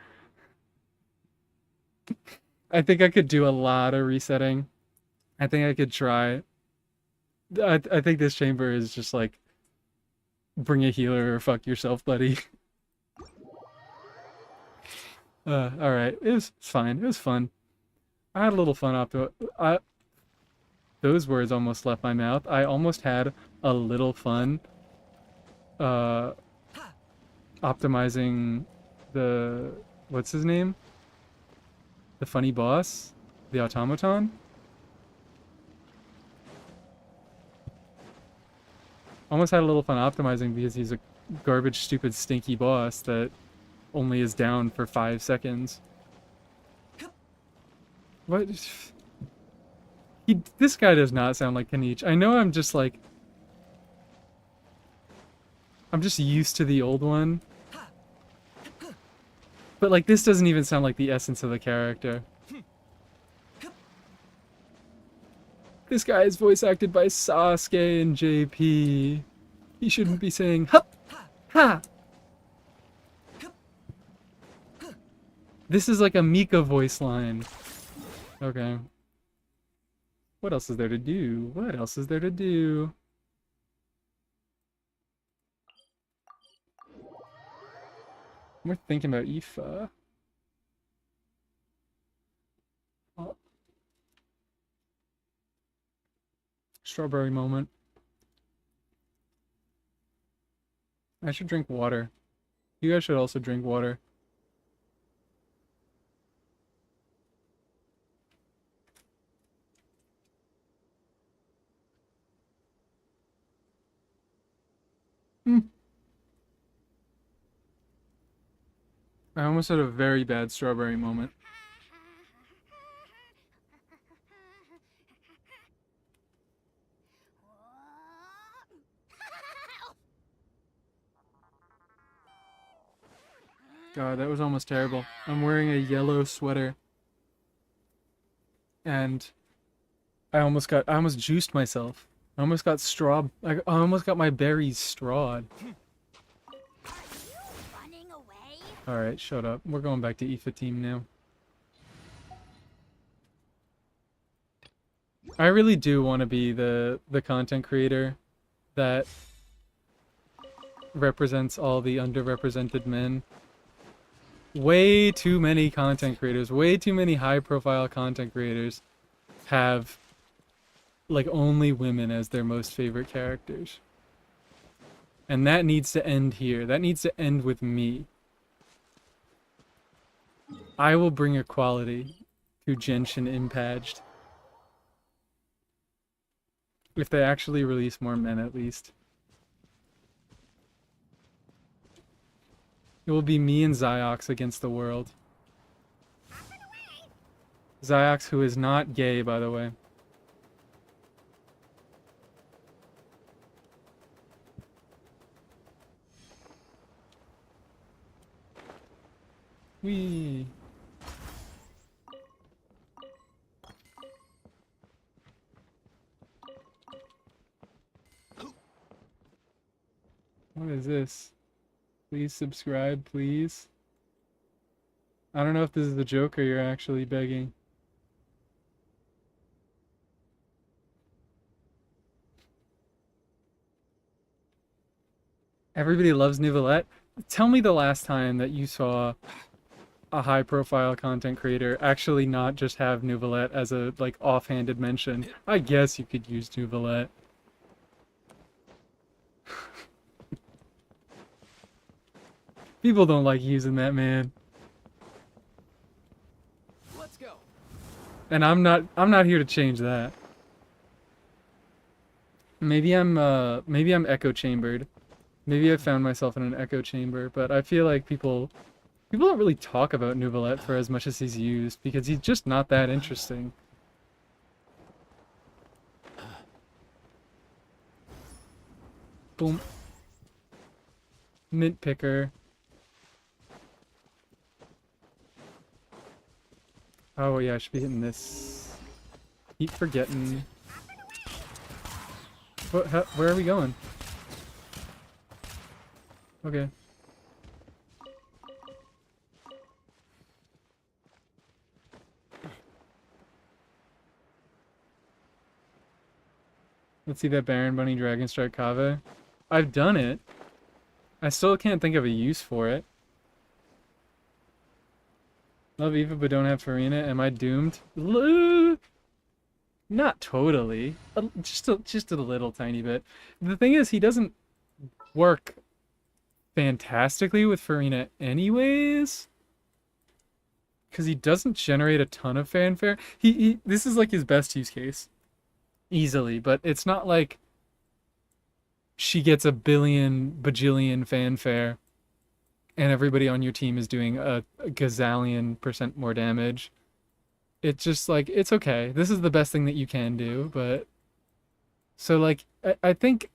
I think I could do a lot of resetting. I think I could try. I think this chamber is just like, bring a healer or fuck yourself, buddy. Alright, it was fine. It was fun. I had a little fun after. Those words almost left my mouth. I almost had a little fun optimizing the... what's his name? The funny boss? The automaton? Almost had a little fun optimizing because he's a garbage, stupid, stinky boss that only is down for 5 seconds. What? This guy does not sound like Kanich. I know I'm just like... I'm just used to the old one. But like, this doesn't even sound like the essence of the character. This guy is voice acted by Sasuke and JP. He shouldn't be saying hup, ha. This is like a Mika voice line. Okay. What else is there to do? What else is there to do? We're thinking about IFA. Oh. Strawberry moment. I should drink water. You guys should also drink water. I almost had a very bad strawberry moment. God, that was almost terrible. I'm wearing a yellow sweater. And I almost juiced myself. I almost got I almost got my berries strawed. Running away? Alright, shut up. We're going back to IFA team now. I really do want to be the content creator that represents all the underrepresented men. Way too many content creators, way too many high-profile content creators have like only women as their most favorite characters. And that needs to end here. That needs to end with me. I will bring equality to Genshin Impact. If they actually release more men, at least. It will be me and Ziox against the world. Ziox, who is not gay, by the way. Whee! What is this? Please subscribe, please. I don't know if this is a joke or you're actually begging. Everybody loves Nouvellette. Tell me the last time that you saw a high-profile content creator actually not just have Nouvellette as a, like, offhanded mention. I guess you could use Nouvellette. People don't like using that, man. Let's go. And I'm not here to change that. Maybe I'm echo chambered. Maybe I found myself in an echo chamber, but I feel like people don't really talk about Nouvellette for as much as he's used because he's just not that interesting. Boom. Mint picker. Oh yeah, I should be hitting this. Keep forgetting. What? Where are we going? Okay. Let's see that Baron Bunny Dragon Strike Kave. I've done it. I still can't think of a use for it. Love Eva but don't have Farina. Am I doomed? Not totally. Just a little tiny bit. The thing is, he doesn't work fantastically with Farina anyways. Because he doesn't generate a ton of fanfare. This is like his best use case. Easily, but it's not like she gets a bajillion fanfare and everybody on your team is doing a gazillion% more damage. It's just like, it's okay. This is the best thing that you can do, but... So, like, I think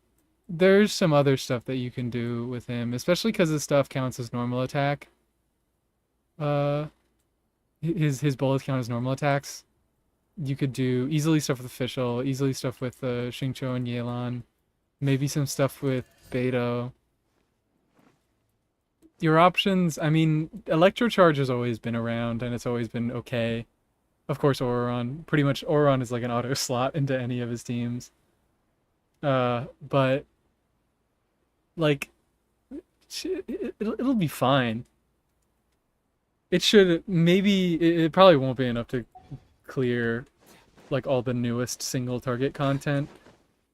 there's some other stuff that you can do with him, especially because his stuff counts as normal attack. His bullets count as normal attacks. You could do easily stuff with Official, easily stuff with Xingqiu and Yelan, maybe some stuff with Beidou. Your options, I mean, Electrocharge has always been around, and it's always been okay. Of course, Auron. Pretty much, Auron is like an auto slot into any of his teams. But, like, it'll be fine. It should, maybe, it probably won't be enough to clear like all the newest single target content,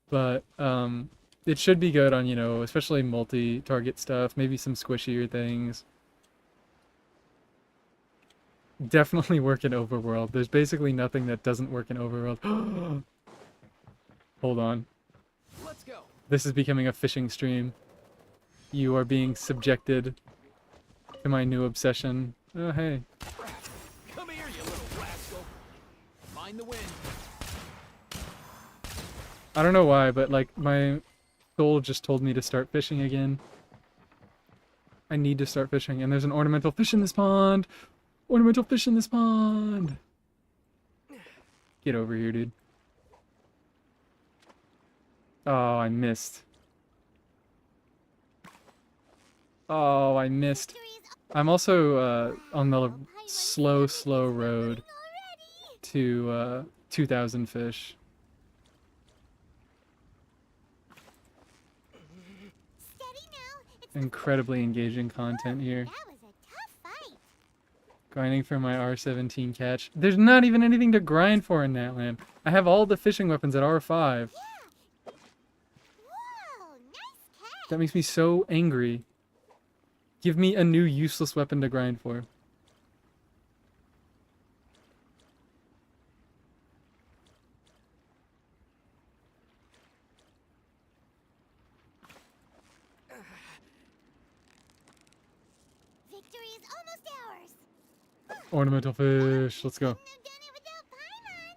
but it should be good on, you know, especially multi-target stuff, maybe some squishier things. Definitely work in Overworld. There's basically nothing that doesn't work in Overworld. Hold on. Let's go. This is becoming a fishing stream. You are being subjected to my new obsession. Oh, hey. Come here, you little rascal. Find the wind. I don't know why, but like my soul just told me to start fishing again. I need to start fishing, and there's an ornamental fish in this pond. Ornamental fish in this pond. Get over here, dude. Oh, I missed. Oh, I missed. I'm also on the slow road to 2,000 fish. Incredibly engaging content here. That was a tough fight. Grinding for my R17 catch. There's not even anything to grind for in that land. I have all the fishing weapons at R5. Whoa, nice catch. That makes me so angry. Give me a new useless weapon to grind for. Victory is almost ours. Ornamental fish. Let's go. Couldn't have done it without Paimon.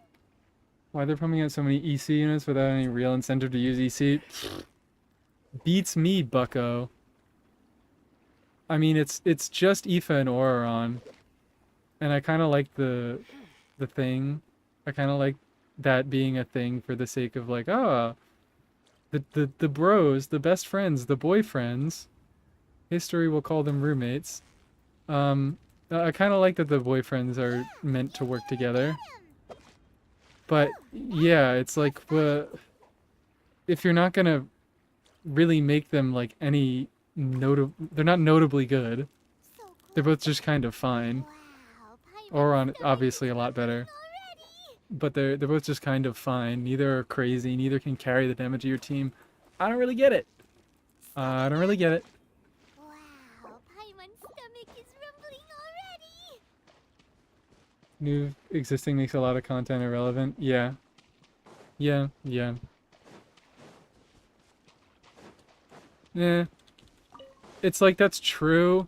Why they're pumping out so many EC units without any real incentive to use EC? Beats me, bucko. I mean, it's just IFA and Auron. And I kind of like the thing. I kind of like that being a thing for the sake of like, oh, the bros, the best friends, the boyfriends. History will call them roommates. I kind of like that the boyfriends are meant to work together. But yeah, it's like if you're not gonna really make them like any they're not notably good. So They're cool. both just kind of fine, Wow, or Paimon's on stomach obviously is a lot better. already. But they're both just kind of fine. Neither are crazy. Neither can carry the damage of your team. I don't really get it. I don't really get it. Wow, Paimon's stomach is rumbling already. New existing makes a lot of content irrelevant. Yeah. Yeah. Yeah. Yeah. It's like that's true.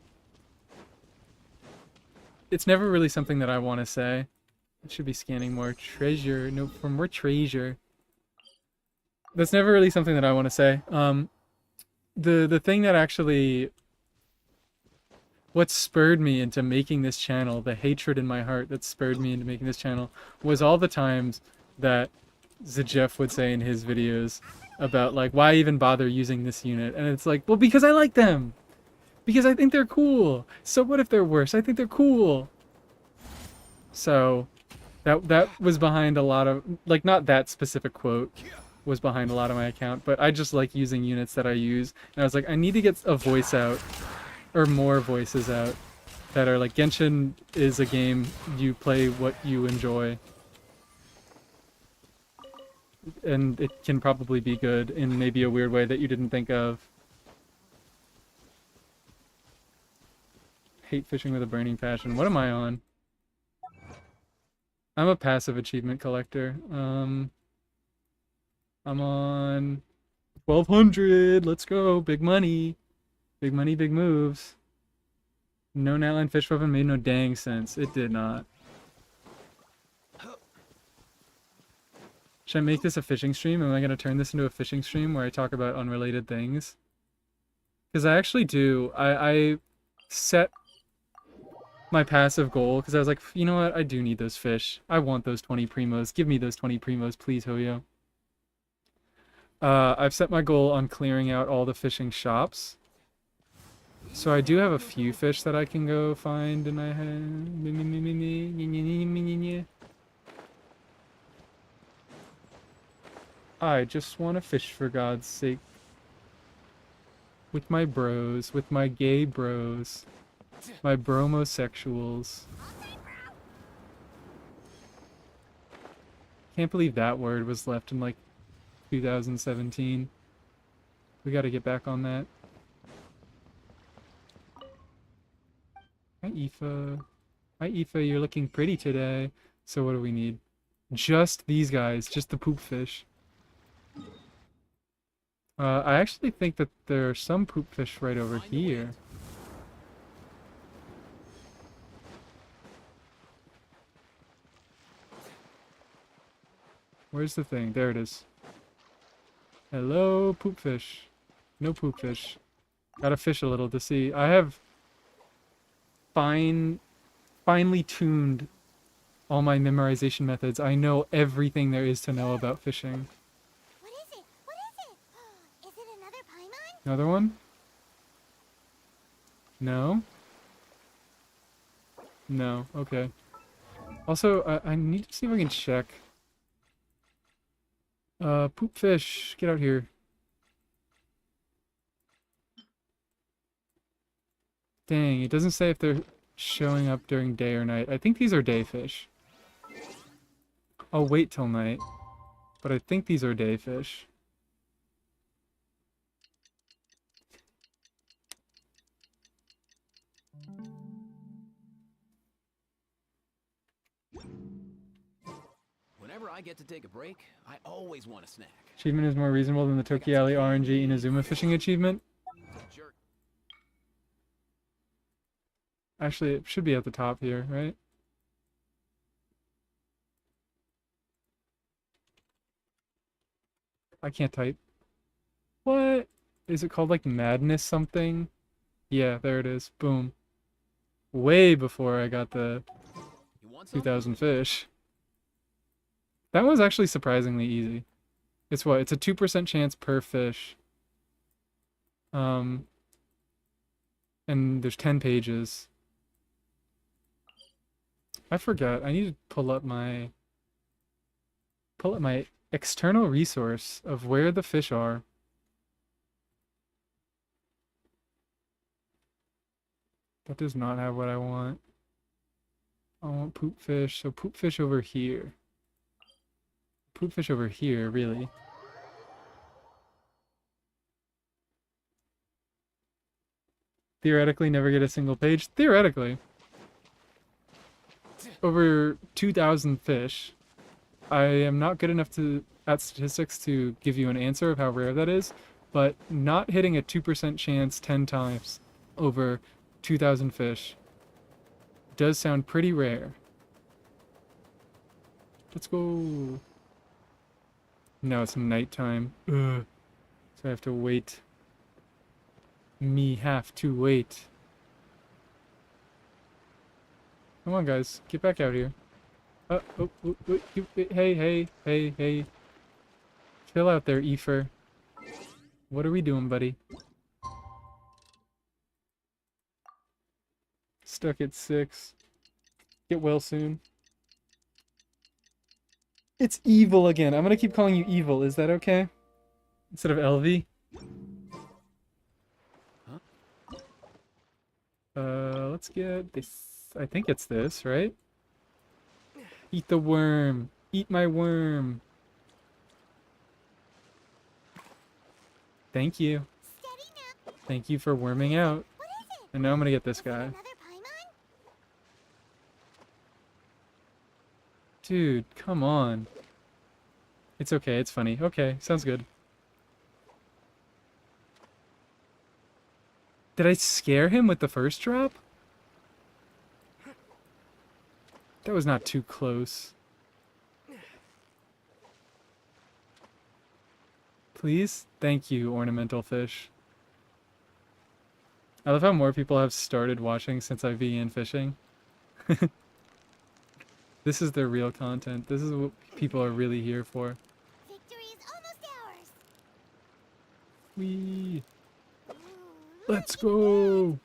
It's never really something that I want to say. I should be scanning more treasure. No, for more treasure. That's never really something that I want to say. The thing that actually what spurred me into making this channel, the hatred in my heart that spurred me into making this channel, was all the times that Jeff would say in his videos about like, why even bother using this unit? And it's like, well, because I like them. Because I think they're cool. So what if they're worse? I think they're cool. So that was behind a lot of, like, not that specific quote was behind a lot of my account, but I just like using units that I use. And I was like, I need to get a voice out, or more voices out, that are like, Genshin is a game you play what you enjoy. And it can probably be good in maybe a weird way that you didn't think of. Hate fishing with a burning passion. What am I on? I'm a passive achievement collector. I'm on 1200. Let's go. Big money. Big money, big moves. No Natline fish weapon made no dang sense. It did not. Should I make this a fishing stream? Am I going to turn this into a fishing stream where I talk about unrelated things? Because I actually do. I set my passive goal because I was like, you know what? I do need those fish. I want those 20 primos. Give me those 20 primos, please, Hoyo. I've set my goal on clearing out all the fishing shops. So I do have a few fish that I can go find, and I just want to fish for God's sake. With my bros, with my gay bros. My bromosexuals. Can't believe that word was left in like 2017. We gotta get back on that. Hi Aoife. Hi Aoife, you're looking pretty today. So what do we need? Just these guys, just the poop fish. I actually think that there are some poop fish right over here. Where's the thing? There it is. Hello, poop fish. No poop fish. Gotta fish a little to see. I have finely tuned all my memorization methods. I know everything there is to know about fishing. What is it? What is it? Is it another Paimon? Another one? No? No, okay. Also, I need to see if I can check. Poop fish, get out here. Dang, it doesn't say if they're showing up during day or night. I think these are day fish. I'll wait till night, but I think these are day fish. Whenever I get to take a break, I always want a snack. Achievement is more reasonable than the Tokiali RNG Inazuma fishing achievement. Jerk. Actually, it should be at the top here, right? I can't type. What? Is it called like Madness something? Yeah, there it is. Boom. Way before I got the You want some? 2000 fish. That was actually surprisingly easy. It's what? It's a 2% chance per fish. And there's 10 pages. I forgot. I need to pull up my external resource of where the fish are. That does not have what I want. I want poop fish, so poop fish over here. Poop fish over here, really. Theoretically, never get a single page. Theoretically. Over 2,000 fish. I am not good enough at statistics to give you an answer of how rare that is, but not hitting a 2% chance 10 times over 2,000 fish does sound pretty rare. Let's go. No, it's nighttime. Ugh. So I have to wait. Me have to wait. Come on, guys. Get back out here. Hey. Chill out there, Ether. What are we doing, buddy? Stuck at 6. Get well soon. It's evil again. I'm gonna keep calling you evil. Is that okay? Instead of LV? Let's get this. I think it's this, right? Eat the worm. Eat my worm. Thank you. Thank you for worming out. And now I'm gonna get this guy. Dude, come on. It's okay, it's funny. Okay, sounds good. Did I scare him with the first drop? That was not too close. Please? Thank you, ornamental fish. I love how more people have started watching since I began fishing. This is their real content. This is what people are really here for. Victory is almost ours. Whee! Let's go!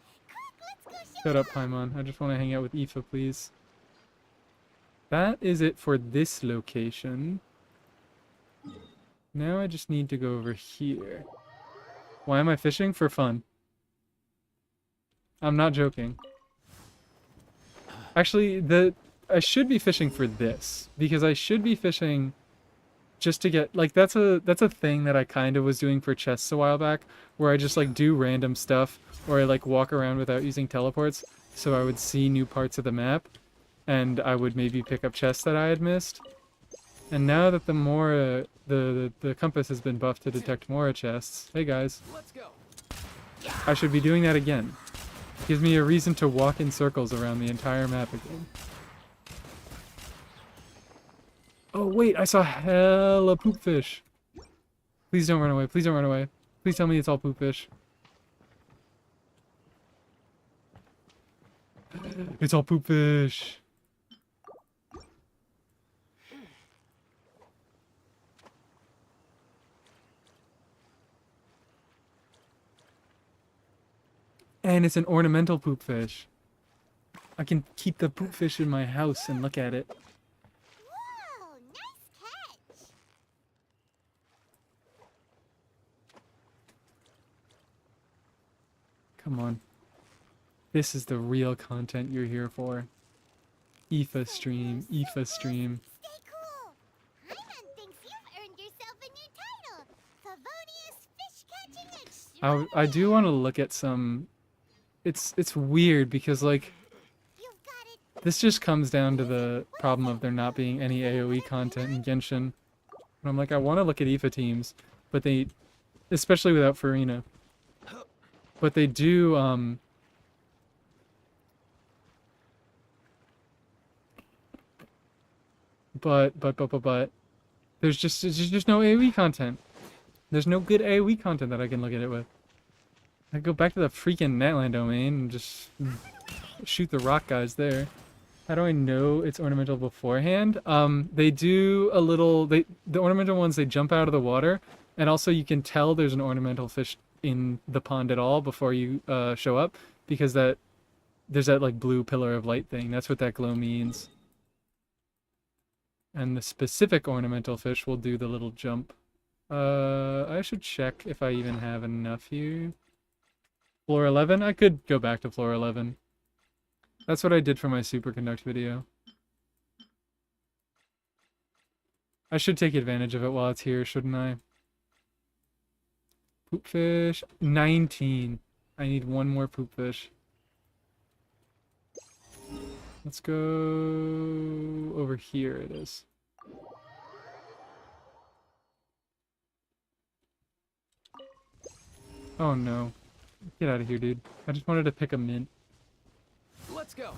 Shut up, Paimon. I just want to hang out with Aoife, please. That is it for this location. Now I just need to go over here. Why am I fishing? For fun. I'm not joking. Actually, I should be fishing for this, because I should be fishing just to get, like, that's a thing that I kind of was doing for chests a while back, where I just, like, do random stuff, or I, like, walk around without using teleports, so I would see new parts of the map, and I would maybe pick up chests that I had missed. And now that the Mora, the compass has been buffed to detect Mora chests, hey guys, Let's go. I should be doing that again. Gives me a reason to walk in circles around the entire map again. Oh wait, I saw hella poop fish. Please don't run away. Please don't run away. Please tell me it's all poop fish. It's all poop fish. And it's an ornamental poop fish. I can keep the poop fish in my house and look at it. Whoa, nice catch. Come on. This is the real content you're here for. IFA stream, IFA stream. Stay cool. Hyman thinks you've earned yourself a new title. Favonius Fish Catching Extraordinaire. I do want to look at some... It's weird because, like, You've got it. this just comes down to the problem of there not being any AoE content in Genshin. And I'm like, I want to look at IFA teams, but they... especially without Farina. But they do, But there's just no AoE content. There's no good AoE content that I can look at it with. I go back to the freaking Netland domain and just shoot the rock guys there. How do I know it's ornamental beforehand? They do a little... the ornamental ones, they jump out of the water, and also you can tell there's an ornamental fish in the pond at all before you show up, because that there's that like blue pillar of light thing. That's what that glow means. And the specific ornamental fish will do the little jump. I should check if I even have enough here. Floor 11? I could go back to floor 11. That's what I did for my superconduct video. I should take advantage of it while it's here, shouldn't I? Poop fish. 19. I need one more poop fish. Let's go over here. It is. Oh no. Get out of here, dude. I just wanted to pick a mint. Let's go.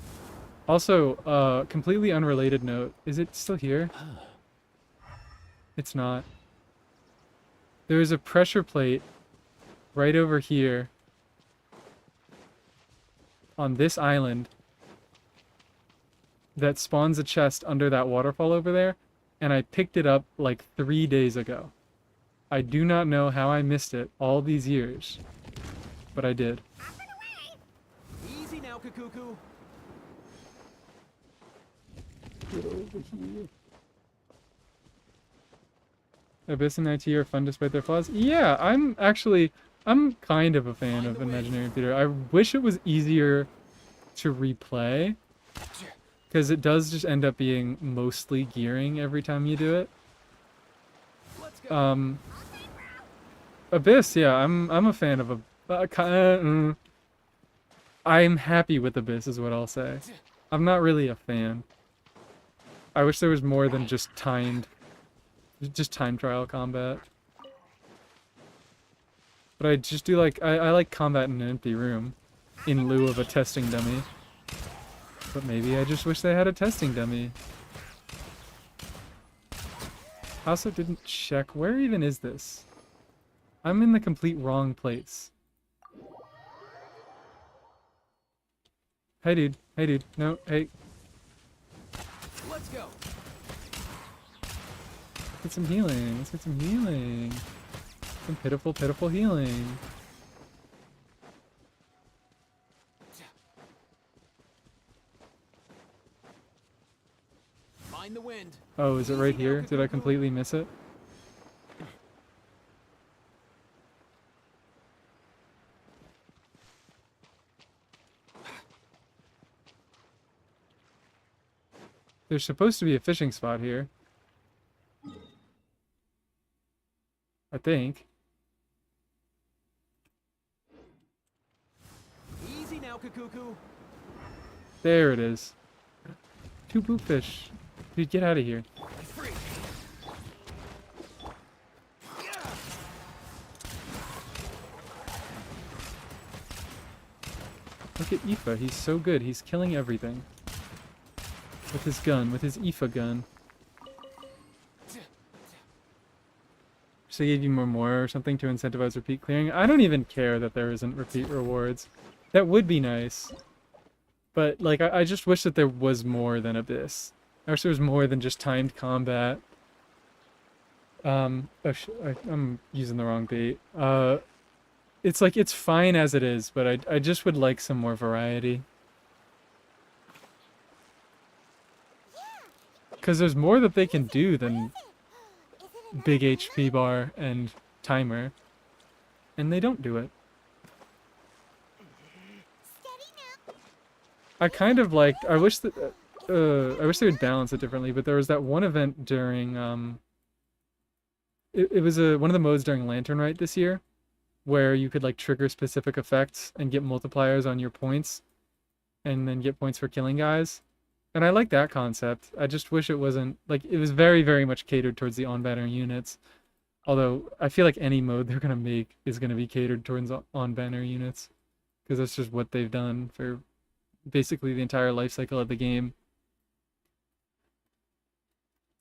Also, completely unrelated note. Is it still here? It's not. There is a pressure plate right over here on this island that spawns a chest under that waterfall over there, and I picked it up like 3 days ago. I do not know how I missed it all these years, but I did. Easy now, Kakuku. Get over here. Abyss and IT are fun despite their flaws. Yeah, I'm kind of a fan of Imaginary Theater. I wish it was easier to replay, because it does just end up being mostly gearing every time you do it. Let's go. Abyss, yeah, I'm a fan of I'm happy with Abyss is what I'll say. I'm not really a fan. I wish there was more than just time trial combat. But I just do like I like combat in an empty room in lieu of a testing dummy. But maybe I just wish they had a testing dummy. I also didn't check. Where even is this? I'm in the complete wrong place. Hey dude. Hey dude. No, hey. Let's go. Let's get some healing. Let's get some healing. Some pitiful, pitiful healing. Mind the wind. Oh, is it right here? Did I completely miss it? There's supposed to be a fishing spot here. I think. Easy now, Kakuku. There it is. 2 poop fish. Dude, get out of here. Free. Look at IFA. He's so good. He's killing everything. With his gun. With his IFA gun. So they gave you more or something to incentivize repeat clearing. I don't even care that there isn't repeat rewards. That would be nice. But, like, I just wish that there was more than Abyss. I wish there was more than just timed combat. I'm using the wrong bait. It's like, it's fine as it is, but I just would like some more variety. Because there's more that they can do than big HP bar and timer. And they don't do it. I kind of liked, I wish that, I wish they would balance it differently, but there was that one event during, it was one of the modes during Lantern Rite this year, where you could like trigger specific effects and get multipliers on your points, and then get points for killing guys. And I like that concept. I just wish it wasn't, like, it was very, very much catered towards the on-banner units. Although, I feel like any mode they're going to make is going to be catered towards on-banner units. Because that's just what they've done for basically the entire life cycle of the game.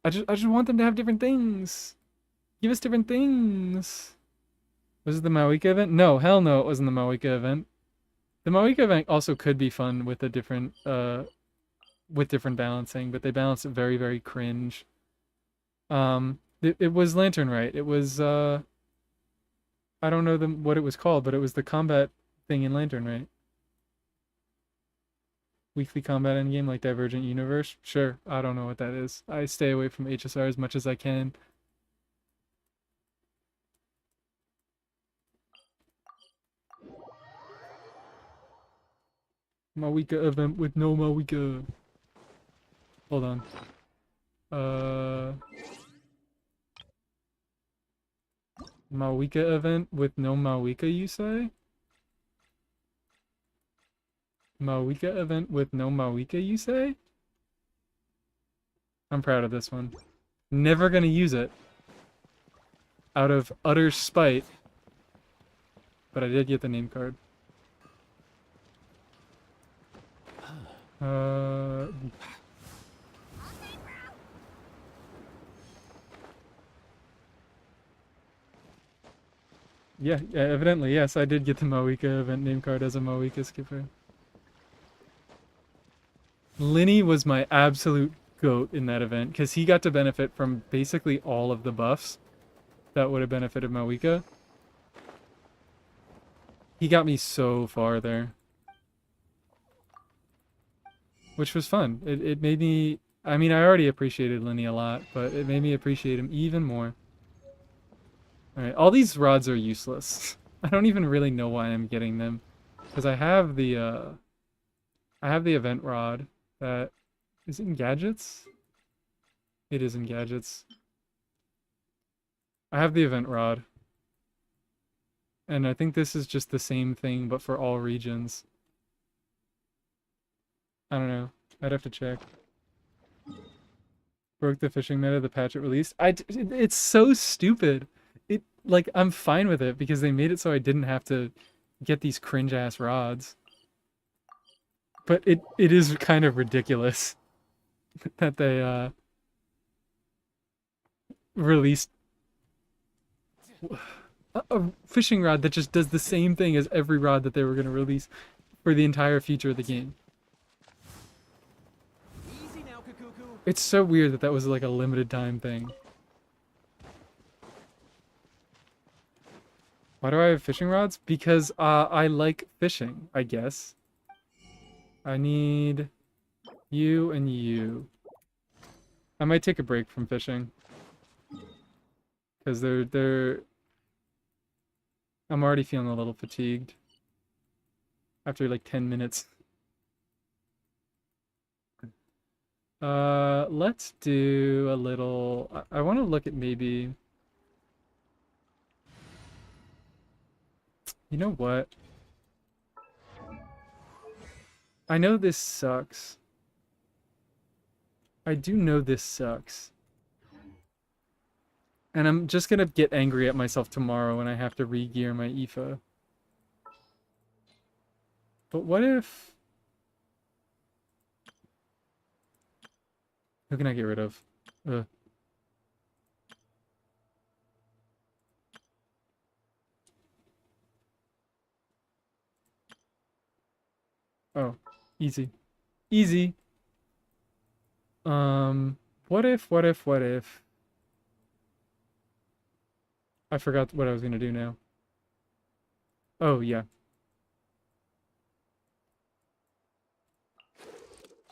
I just want them to have different things. Give us different things. Was it the Mawika event? No, hell no, it wasn't the Mawika event. The Mawika event also could be fun with a different, with different balancing, but they balanced it very, very cringe. It was Lantern Rite. It was, I don't know what it was called, but it was the combat thing in Lantern Rite. Weekly combat endgame like Divergent Universe? Sure, I don't know what that is. I stay away from HSR as much as I can. Mawika event with no Mawika. Hold on. Mawika event with no Mawika, you say? Mawika event with no Mawika, you say? I'm proud of this one. Never gonna use it. Out of utter spite. But I did get the name card. Yeah, evidently, yes, I did get the Mawika event name card as a Mawika skipper. Linny was my absolute goat in that event, because he got to benefit from basically all of the buffs that would have benefited Mawika. He got me so far there. Which was fun. It made me... I mean, I already appreciated Linny a lot, but it made me appreciate him even more. Alright, all these rods are useless. I don't even really know why I'm getting them. Because I have the event rod that... Is it in gadgets? It is in gadgets. I have the event rod. And I think this is just the same thing, but for all regions. I don't know. I'd have to check. Broke the fishing meta, the patch it released. It's so stupid. Like, I'm fine with it because they made it so I didn't have to get these cringe-ass rods. But it is kind of ridiculous that they, released a fishing rod that just does the same thing as every rod that they were going to release for the entire future of the game. Easy now, Kakuku. It's so weird that that was like a limited time thing. Why do I have fishing rods? Because I like fishing, I guess. I need you and you. I might take a break from fishing. Because they're... I'm already feeling a little fatigued. After like 10 minutes. Let's do a little... I want to look at maybe... You know what? I know this sucks. I do know this sucks. And I'm just gonna get angry at myself tomorrow when I have to re-gear my IFA. But what if... Who can I get rid of? Oh, easy. Easy. What if... I forgot what I was gonna do now. Oh, yeah.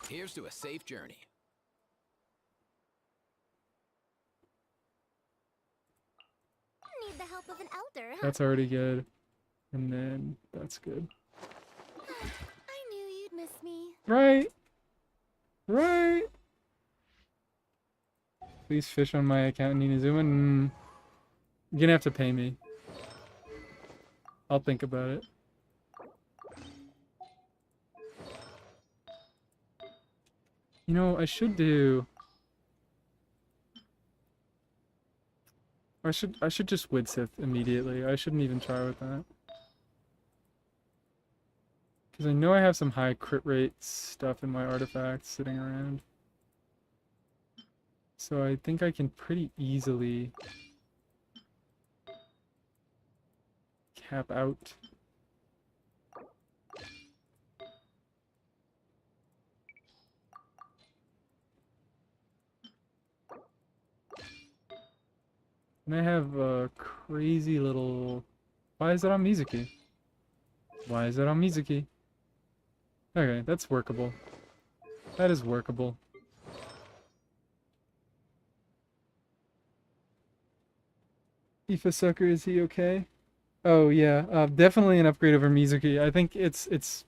Here's to a safe journey. Need the help of an elder, huh? That's already good. And then that's good. I knew you'd miss me. Right. Right. Please fish on my account, Ninazuma. You're gonna have to pay me. I'll think about it. You know, I should do... I should just Widsith immediately. I shouldn't even try with that. Because I know I have some high crit rate stuff in my artifacts sitting around. So I think I can pretty easily cap out. And I have a crazy little... Why is it on Mizuki? Why is it on Mizuki? Okay, that's workable. That is workable. IFA sucker, is he okay? Oh yeah, definitely an upgrade over Mizuki. I think it's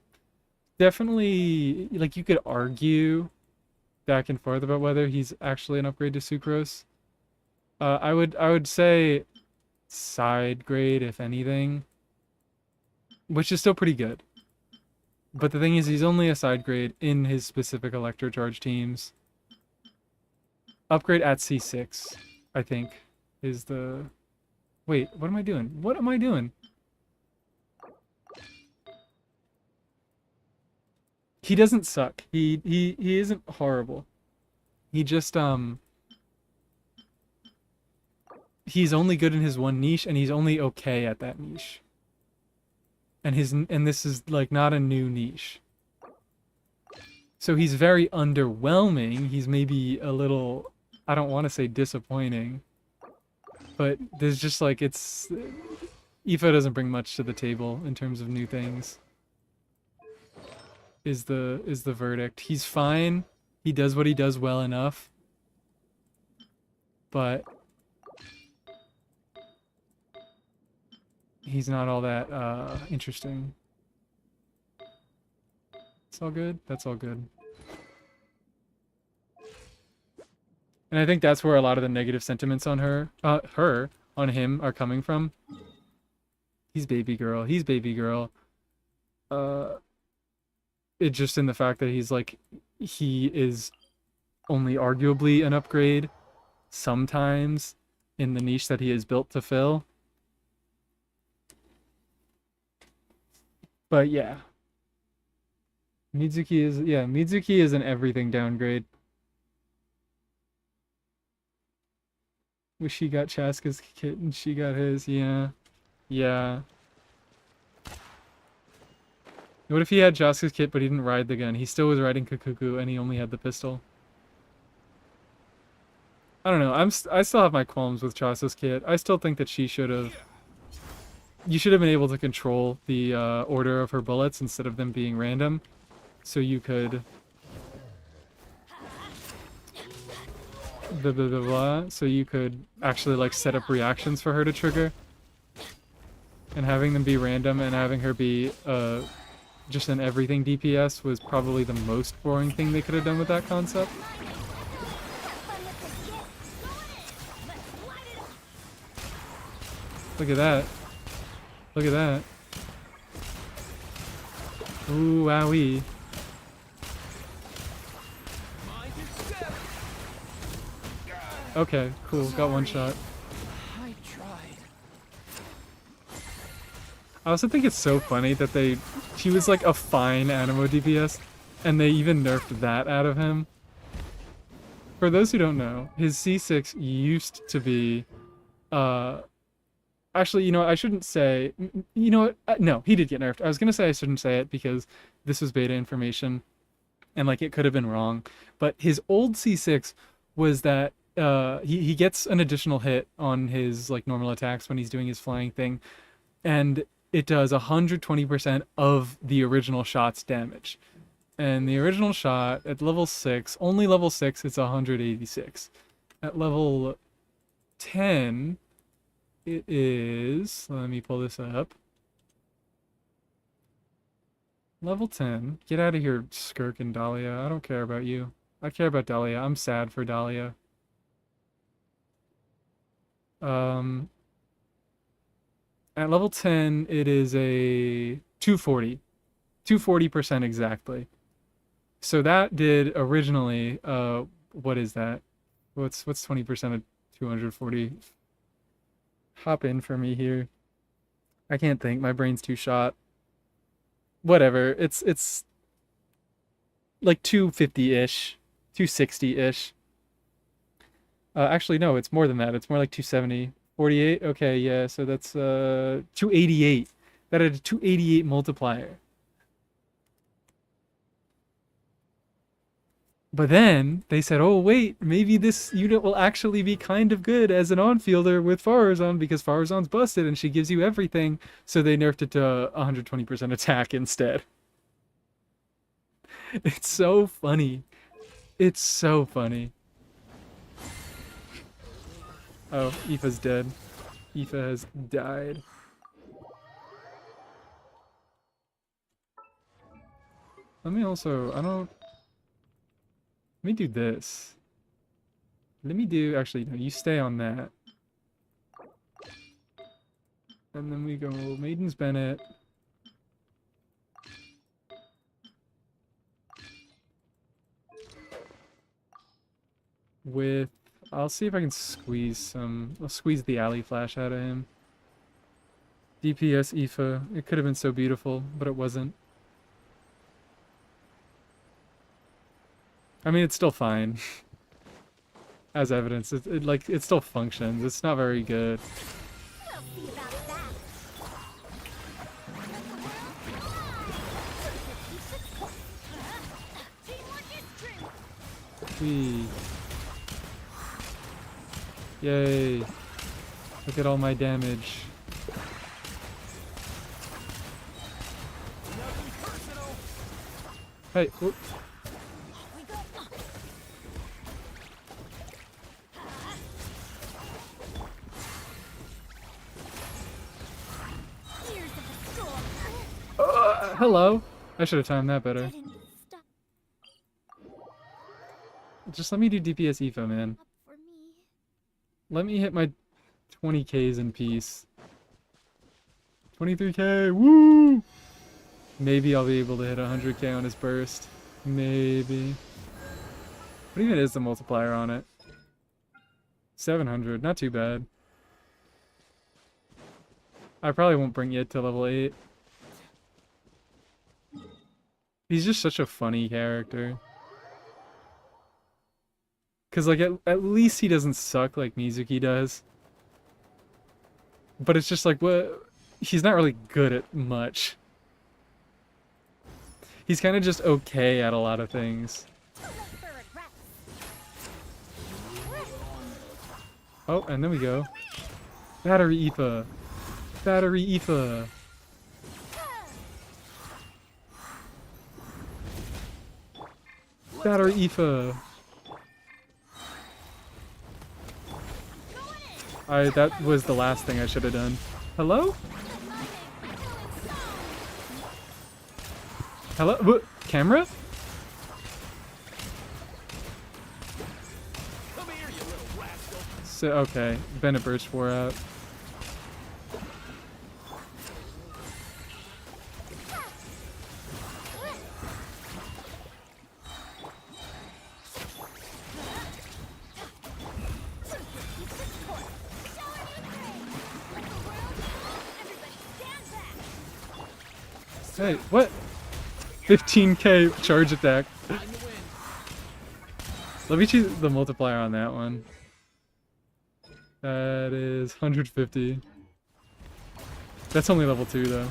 definitely, like, you could argue back and forth about whether he's actually an upgrade to Sucrose. I would say side grade, if anything, which is still pretty good. But the thing is, he's only a side grade in his specific Electrocharge teams. Upgrade at C6, I think, is the... Wait, what am I doing? What am I doing? He doesn't suck. He isn't horrible. He just he's only good in his one niche, and he's only okay at that niche. And this is like not a new niche. So he's very underwhelming. He's maybe a little, I don't want to say disappointing, but there's just like, it's, IFA doesn't bring much to the table in terms of new things. Is the verdict. He's fine. He does what he does well enough. But he's not all that interesting. It's all good. That's all good. And I think that's where a lot of the negative sentiments on on him are coming from. He's baby girl. He's baby girl. It's just in the fact that he's like, he is only arguably an upgrade sometimes in the niche that he is built to fill. But yeah. Mizuki is an everything downgrade. Wish he got Chaska's kit and she got his, yeah. Yeah. What if he had Chaska's kit but he didn't ride the gun? He still was riding Kakuku and he only had the pistol. I don't know. I still have my qualms with Chaska's kit. I still think that she should have... You should have been able to control the order of her bullets instead of them being random. So you could... Blah, blah, blah, blah. So you could actually like set up reactions for her to trigger. And having them be random and having her be just an everything DPS was probably the most boring thing they could have done with that concept. Look at that. Look at that. Ooh, wowee. Okay, cool. Got one shot. I tried. I also think it's so funny that she was like a fine Animo DPS, and they even nerfed that out of him. For those who don't know, his C6 used to be, actually, you know what, I shouldn't say, you know what, no, he did get nerfed. I was gonna say I shouldn't say it because this was beta information, and like it could have been wrong, but his old C6 was that he gets an additional hit on his like normal attacks when he's doing his flying thing, and it does 120% of the original shot's damage. And the original shot at level 6, only level 6, it's 186. At level 10, it is, let me pull this up. Level 10, get out of here, Skirk and Dahlia. I don't care about you. I care about Dahlia. I'm sad for Dahlia. At level 10, it is a 240. 240% exactly. So that did originally, what is that? What's 20% of 240? Hop in for me here. I can't think. My brain's too shot. Whatever. It's like 250-ish, 260-ish. Actually, no, it's more than that. It's more like 270. 48? Okay, yeah, so that's 288. That had a 288 multiplier. But then they said, oh wait, maybe this unit will actually be kind of good as an on-fielder with Farazan because Farazan's busted and she gives you everything. So they nerfed it to 120% attack instead. It's so funny. It's so funny. Oh, Aoife's dead. Aoife has died. Let me also, I don't... Let me do this. Let me do, actually, no, you stay on that. And then we go Maiden's Bennett. With, I'll see if I can squeeze some, I'll squeeze the alley flash out of him. DPS Aoife, it could have been so beautiful, but it wasn't. I mean, it's still fine. As evidence, it still functions. It's not very good. We'll see about that. Teamwork is true. Whee. Yay. Look at all my damage. Nothing personal. Hey, whoop. We go. Tears of the storm. Hello. I should have timed that better. Didn't stop Just let me do DPS Aoife, man. for me. Let me hit my 20Ks in peace. 23K, woo! Maybe I'll be able to hit 100K on his burst. Maybe. What even is the multiplier on it? 700, not too bad. I probably won't bring it to level 8. He's just such a funny character. Cause like at least he doesn't suck like Mizuki does. But it's just like what he's not really good at much. He's kind of just okay at a lot of things. Too late for regrets. Oh, and then we go. Battery Aoife. Battery Aoife. Battery Aoife. That was the last thing I should have done. Hello? Hello? What? Camera? Come here, you little rascal. So, okay. Bennett burst 4 out. Hey, what? 15K charge attack. Let me choose the multiplier on that one. That is 150. That's only level 2 though.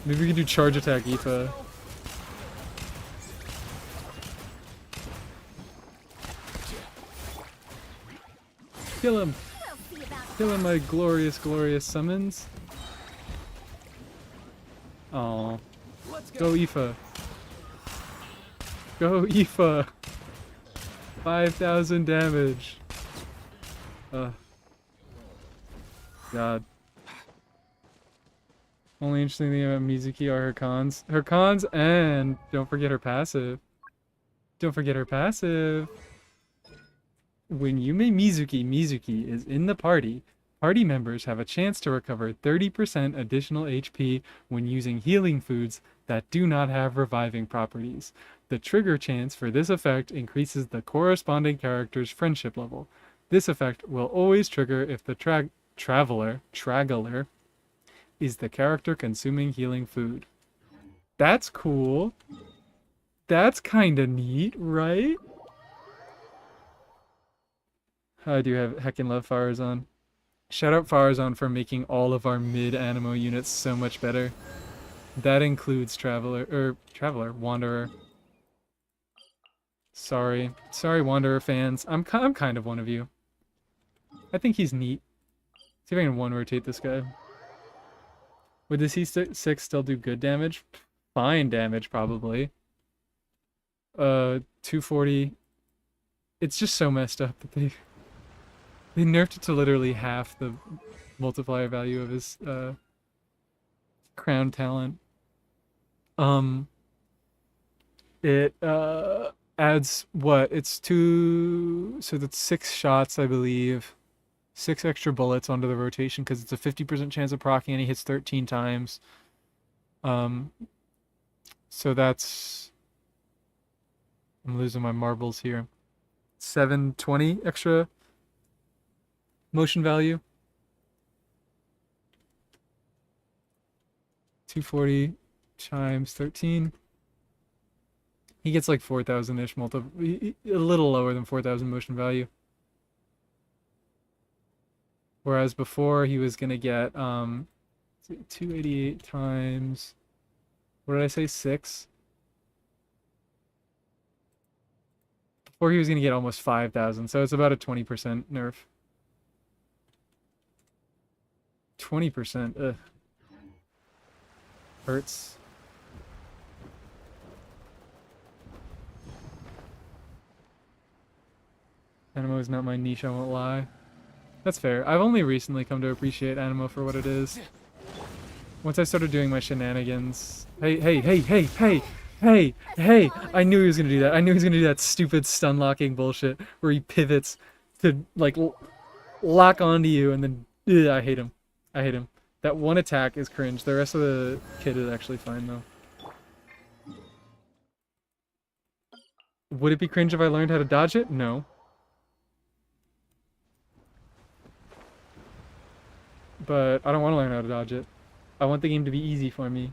Maybe we can do charge attack Aoife. Kill him! We'll see about Kill him, my glorious, glorious summons. Aw. Let's go. Go Aoife. Go Aoife. 5,000 damage. God. Only interesting thing about Mizuki are her cons. Her cons and don't forget her passive. Don't forget her passive. When you may Mizuki, Mizuki is in the party. Party members have a chance to recover 30% additional HP when using healing foods that do not have reviving properties. The trigger chance for this effect increases the corresponding character's friendship level. This effect will always trigger if the traveler is the character consuming healing food. That's cool. That's kinda neat, right? I do have heckin' love Farazan. Shout out Farazan for making all of our mid-animo units so much better. That includes Wanderer. Sorry, Wanderer fans. I'm kind of one of you. I think he's neat. See if I can one-rotate this guy. Would the C6 still do good damage? Fine damage, probably. 240. It's just so messed up that they nerfed it to literally half the multiplier value of his crown talent. It adds what? It's two, so that's 6 shots, I believe. 6 extra bullets onto the rotation because it's a 50% chance of proccing and he hits 13 times. So that's, I'm losing my marbles here. 720 extra motion value. 240 times 13. He gets like 4,000-ish a little lower than 4,000 motion value. Whereas before he was gonna get 288 times, what did I say, 6? Before he was gonna get almost 5,000, so it's about a 20% nerf. 20%, ugh. Hurts. Animo is not my niche, I won't lie. That's fair. I've only recently come to appreciate Animo for what it is. Once I started doing my shenanigans... Hey! I knew he was gonna do that. I knew he was gonna do that stupid stun locking bullshit where he pivots to, like, lock onto you and then... Ugh, I hate him. I hate him. That one attack is cringe. The rest of the kit is actually fine, though. Would it be cringe if I learned how to dodge it? No. But I don't want to learn how to dodge it. I want the game to be easy for me.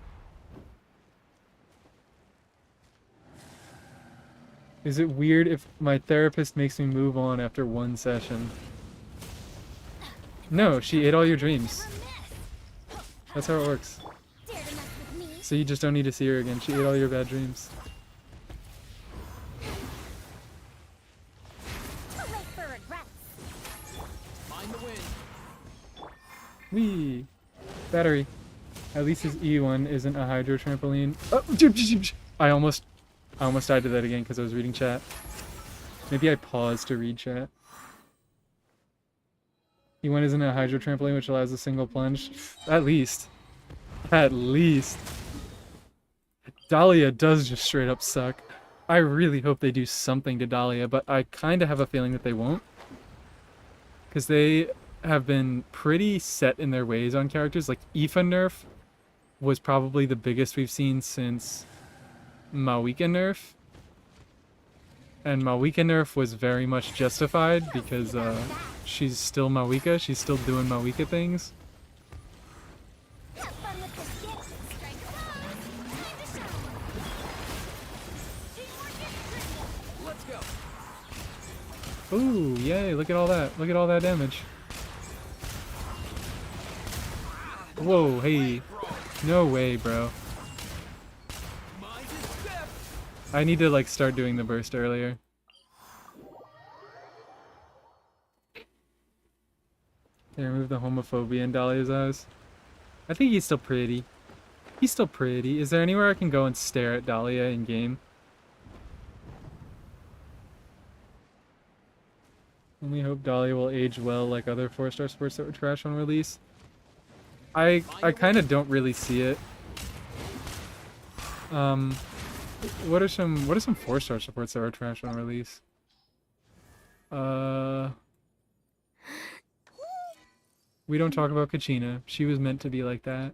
Is it weird if my therapist makes me move on after one session? No, she ate all your dreams. That's how it works. So you just don't need to see her again. She ate all your bad dreams. Whee! Battery. At least his E1 isn't a hydro trampoline. Oh, I almost died to that again because I was reading chat. Maybe I paused to read chat. E1 isn't a hydro trampoline which allows a single plunge. At least. At least. Dahlia does just straight up suck. I really hope they do something to Dahlia, but I kind of have a feeling that they won't. Because they have been pretty set in their ways on characters. Like, IFA nerf was probably the biggest we've seen since Mawika nerf. And Mawika nerf was very much justified because she's still Mawika. She's still doing Mawika things. Let's go. Ooh, yay, look at all that. Look at all that damage. Whoa, hey. No way, bro. I need to, like, start doing the burst earlier. They remove the homophobia in Dahlia's eyes. I think he's still pretty. He's still pretty. Is there anywhere I can go and stare at Dahlia in game? Only hope Dahlia will age well like other 4-star sports that were trash on release. I kind of don't really see it. What are some 4-star supports that were trash on release? We don't talk about Kachina. She was meant to be like that.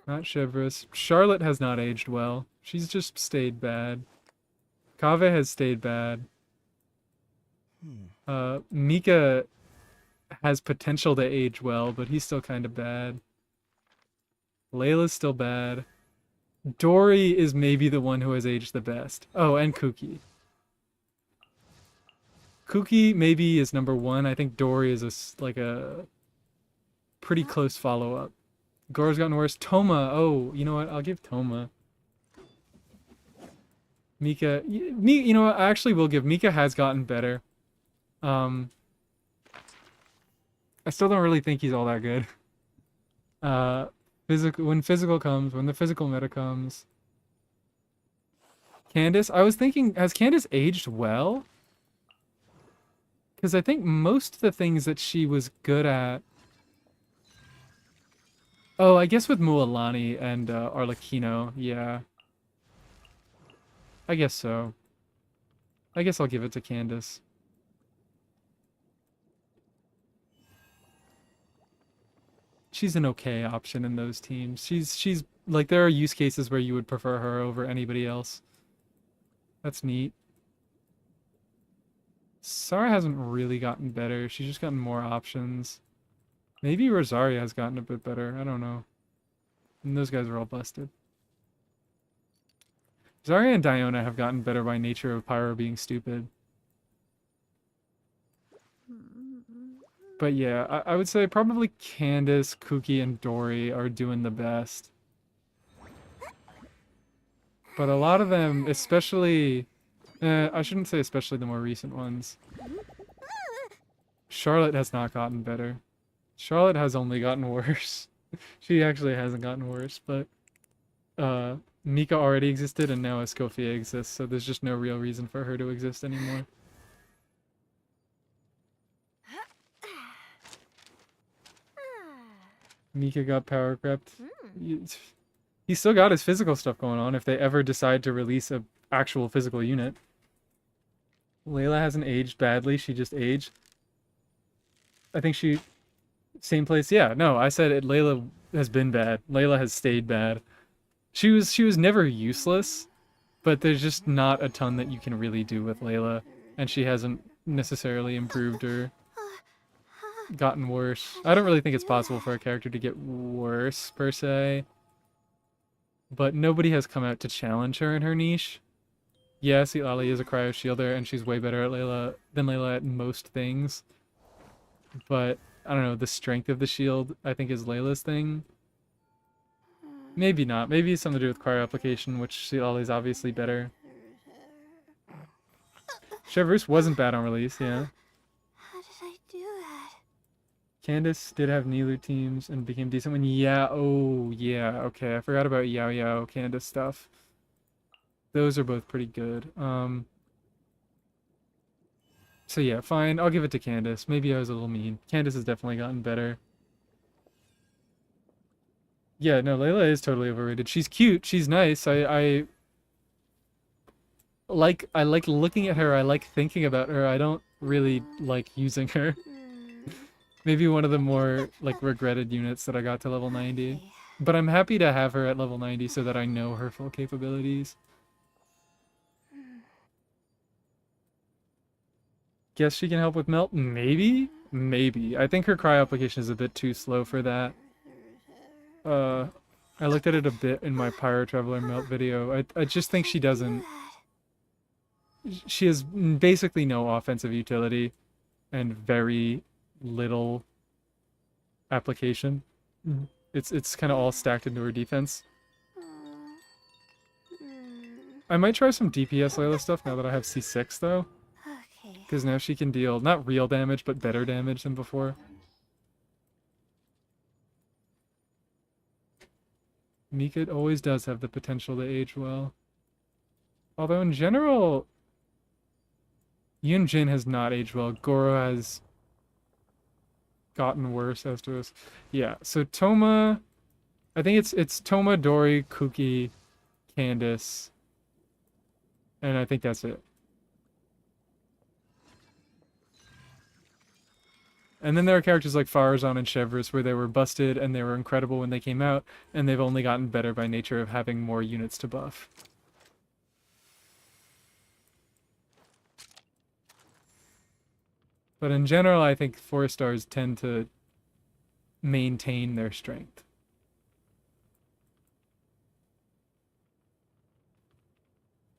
Not Chevrolet. Charlotte has not aged well. She's just stayed bad. Kaveh has stayed bad. Mika has potential to age well, but he's still kind of bad. Layla's still bad. Dory is maybe the one who has aged the best. Oh, and Kuki. Kuki maybe is number 1. I think Dory is like a pretty close follow-up. Gore's gotten worse. Toma. Oh, you know what? I'll give Toma. Mika. You know what? I actually will give. Mika has gotten better. I still don't really think he's all that good. When the physical meta comes, Candace, I was thinking, has Candace aged well? Because I think most of the things that she was good at... Oh, I guess with Mualani and Arlecchino, yeah. I guess so. I guess I'll give it to Candace. She's an okay option in those teams. She's like, there are use cases where you would prefer her over anybody else. That's neat. Sara hasn't really gotten better. She's just gotten more options. Maybe Rosaria has gotten a bit better. I don't know. And those guys are all busted. Zarya and Diona have gotten better by nature of Pyro being stupid. But yeah, I would say probably Candace, Kuki, and Dory are doing the best. But a lot of them, especially... I shouldn't say especially the more recent ones. Charlotte has not gotten better. Charlotte has only gotten worse. She actually hasn't gotten worse, but... Mika already existed, and now Escoffier exists, so there's just no real reason for her to exist anymore. Mika got power crept. He's still got his physical stuff going on if they ever decide to release a actual physical unit. Layla hasn't aged badly, she just aged. I think she... Same place, yeah, no, I said it, Layla has been bad. Layla has stayed bad. She was never useless, but there's just not a ton that you can really do with Layla, and she hasn't necessarily improved or gotten worse. I don't really think it's possible for a character to get worse, per se. But nobody has come out to challenge her in her niche. Yes, Itlali is a cryo shielder, and she's way better at Layla than Layla at most things. But, I don't know, the strength of the shield, I think, is Layla's thing. Maybe not. Maybe it's something to do with cryo application, which Itlali's obviously better. Chevreuse wasn't bad on release, yeah. How did I do that? Candace did have Nilu teams and became decent when... Yeah, oh, yeah, okay. I forgot about Yao Yao Candace stuff. Those are both pretty good. So yeah, fine. I'll give it to Candace. Maybe I was a little mean. Candace has definitely gotten better. Yeah, no, Layla is totally overrated. She's cute. She's nice. I like looking at her. I like thinking about her. I don't really like using her. Maybe one of the more like regretted units that I got to level 90. But I'm happy to have her at level 90 so that I know her full capabilities. Guess she can help with melt? Maybe? Maybe. I think her cryo application is a bit too slow for that. I looked at it a bit in my Pyro Traveler melt video. I just think she doesn't... She has basically no offensive utility and very little application. It's kind of all stacked into her defense. I might try some DPS Layla stuff now that I have C6 though. Because now she can deal not real damage but better damage than before. Mika always does have the potential to age well. Although in general, Yun Jin has not aged well. Goro has gotten worse as to us. Yeah, so Toma, I think it's Toma, Dory, Kuki, Candace, and I think that's it. And then there are characters like Farazan and Chevreuse where they were busted and they were incredible when they came out, and they've only gotten better by nature of having more units to buff. But in general, I think 4 stars tend to maintain their strength.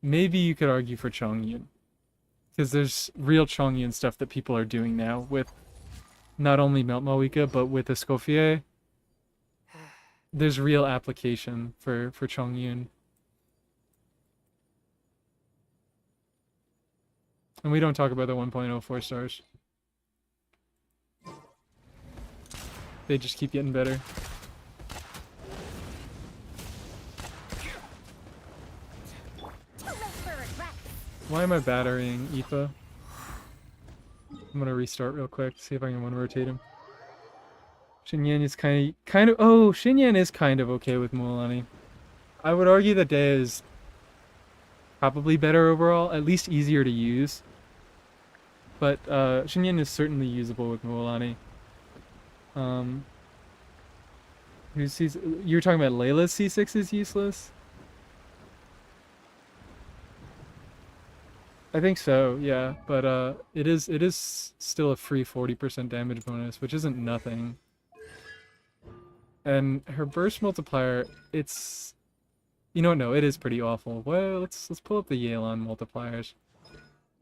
Maybe you could argue for Chongyun, because there's real Chongyun stuff that people are doing now with not only Melt Malwika, but with Escoffier. There's real application for Chongyun. And we don't talk about the 1.0 4 stars. They just keep getting better. Too late for Why am I battering IFA? I'm gonna restart real quick, see if I can one rotate him. Xinyan is kind of oh, Xinyan is kind of okay with Mualani. I would argue that Dea is probably better overall, at least easier to use. But Xinyan is certainly usable with Mualani. You're talking about Layla's C6 is useless? I think so, yeah. But it is still a free 40% damage bonus, which isn't nothing. And her burst multiplier, it's, you know what? No, it is pretty awful. Well, let's pull up the Yelan multipliers.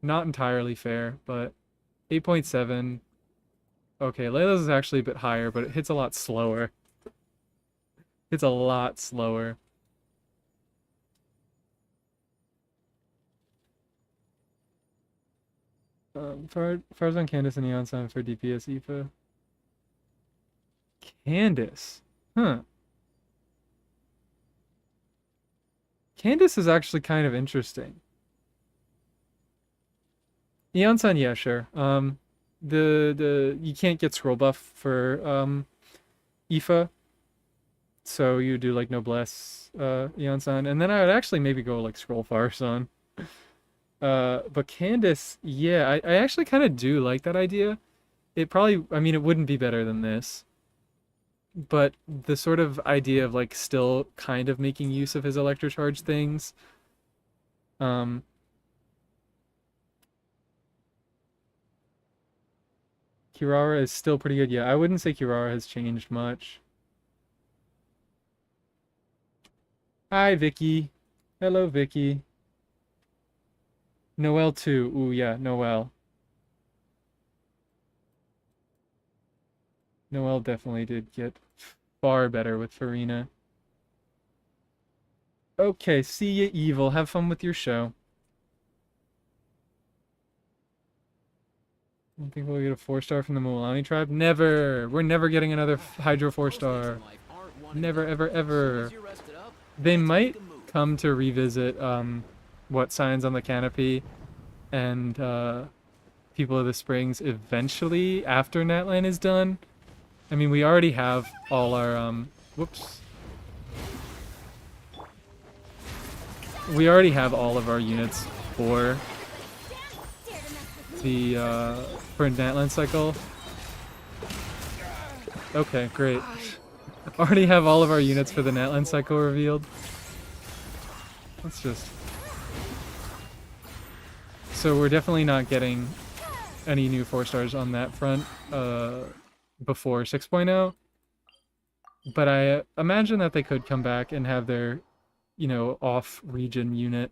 Not entirely fair, but 8.7. Okay, Layla's is actually a bit higher, but it hits a lot slower. It's a lot slower. Farzan, Candace, and Eon Sun for DPS IFA. Candace. Huh. Candace is actually kind of interesting. Eon-san, yeah, sure. You can't get scroll buff for IFA, so you do like Noblesse, Eon-san, and then I would actually maybe go like scroll Farson. But Candace, yeah, I actually kind of do like that idea. It probably, I mean, it wouldn't be better than this, but the sort of idea of like still kind of making use of his electrocharge things, Kirara is still pretty good. Yeah, I wouldn't say Kirara has changed much. Hi, Vicky. Hello, Vicky. Noelle too. Ooh, yeah, Noelle. Noelle definitely did get far better with Farina. Okay, see ya, Evil. Have fun with your show. I think we'll get a 4-star from the Mualani tribe. Never! We're never getting another Hydro 4-star. Never, ever, ever. They might come to revisit what signs on the canopy and People of the Springs eventually after Natlan is done. I mean, we already have all our whoops. We already have all of our units for the for Natlan cycle. Okay, great. Already have all of our units for the Natlan cycle revealed. Let's just... So we're definitely not getting any new 4-stars on that front before 6.0. But I imagine that they could come back and have their, you know, off-region unit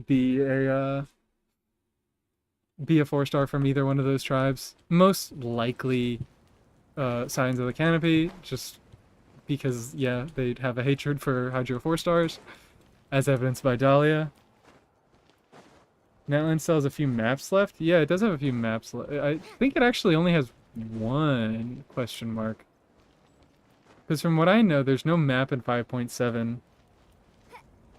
be a 4-star from either one of those tribes. Most likely Signs of the Canopy, just because, yeah, they'd have a hatred for Hydro 4-stars, as evidenced by Dahlia. Natlan still has a few maps left? Yeah, it does have a few maps left. I think it actually only has one question mark. Because from what I know, there's no map in 5.7.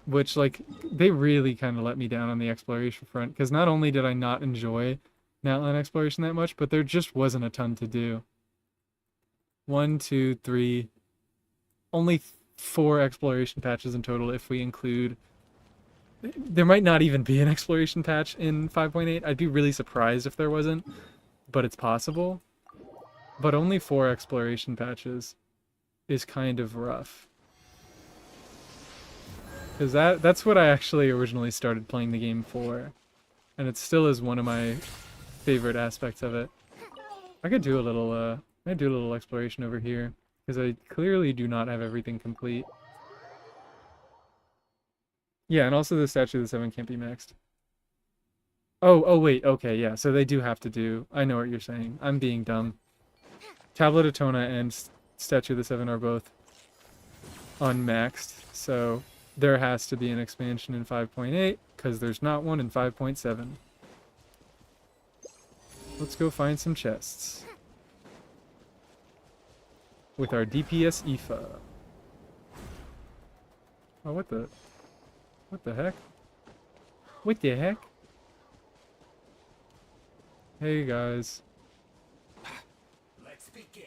Which, like, they really kind of let me down on the exploration front. Because not only did I not enjoy Natlan exploration that much, but there just wasn't a ton to do. 1, 2, 3... Only 4 exploration patches in total if we include... There might not even be an exploration patch in 5.8. I'd be really surprised if there wasn't, but it's possible. But only 4 exploration patches is kind of rough. Because that's what I actually originally started playing the game for. And it still is one of my favorite aspects of it. I could do a little exploration over here, because I clearly do not have everything complete. Yeah, and also the Statue of the Seven can't be maxed. Oh, wait, okay, yeah, so they do have to do... I know what you're saying. I'm being dumb. Tablet of Tona and Statue of the Seven are both unmaxed, so there has to be an expansion in 5.8, because there's not one in 5.7. Let's go find some chests. With our DPS IFA. Oh, what the heck? What the heck? Hey guys. Let's begin.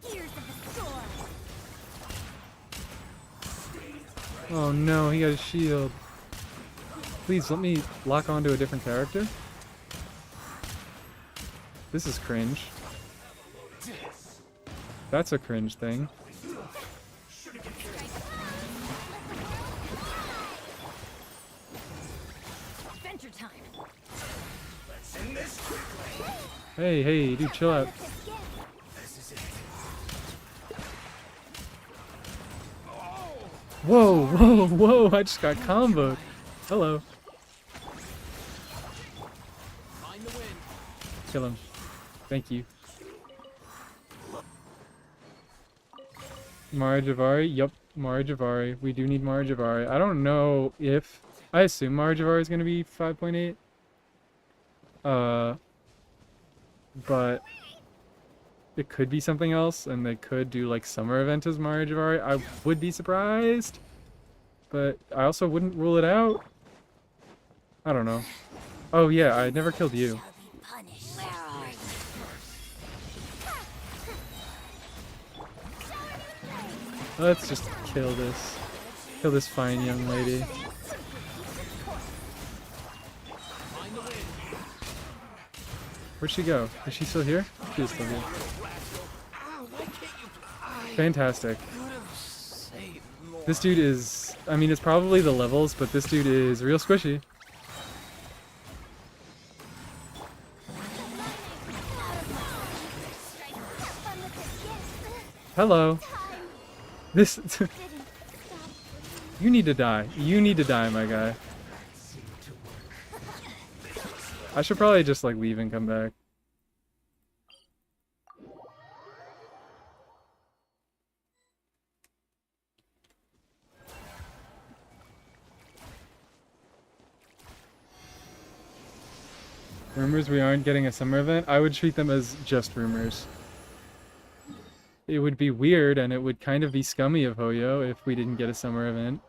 Gears of the sword. Oh no, he got a shield. Please let me lock onto a different character. This is cringe. That's a cringe thing. Adventure time. Let's end this quickly. Hey, dude, chill out. This is it. Whoa, I just got comboed. Hello. Find the wind. Kill him. Thank you. Marajavari? Yup, Marajavari. We do need Marajavari. I don't know if... I assume Marajavari is going to be 5.8. But... it could be something else, and they could do, like, summer event as Marajavari. I would be surprised. But I also wouldn't rule it out. I don't know. Oh, yeah, I never killed you. Be punished. Where are you? Let's just kill this. Kill this fine young lady. Find the wind. Where'd she go? Is she still here? She is still here. Ow, why can't you fly? Fantastic. Could have saved more. This dude is... I mean, it's probably the levels, but this dude is real squishy. Hello. This... You need to die. You need to die, my guy. I should probably just, like, leave and come back. Rumors we aren't getting a summer event? I would treat them as just rumors. It would be weird, and it would kind of be scummy of Hoyo if we didn't get a summer event.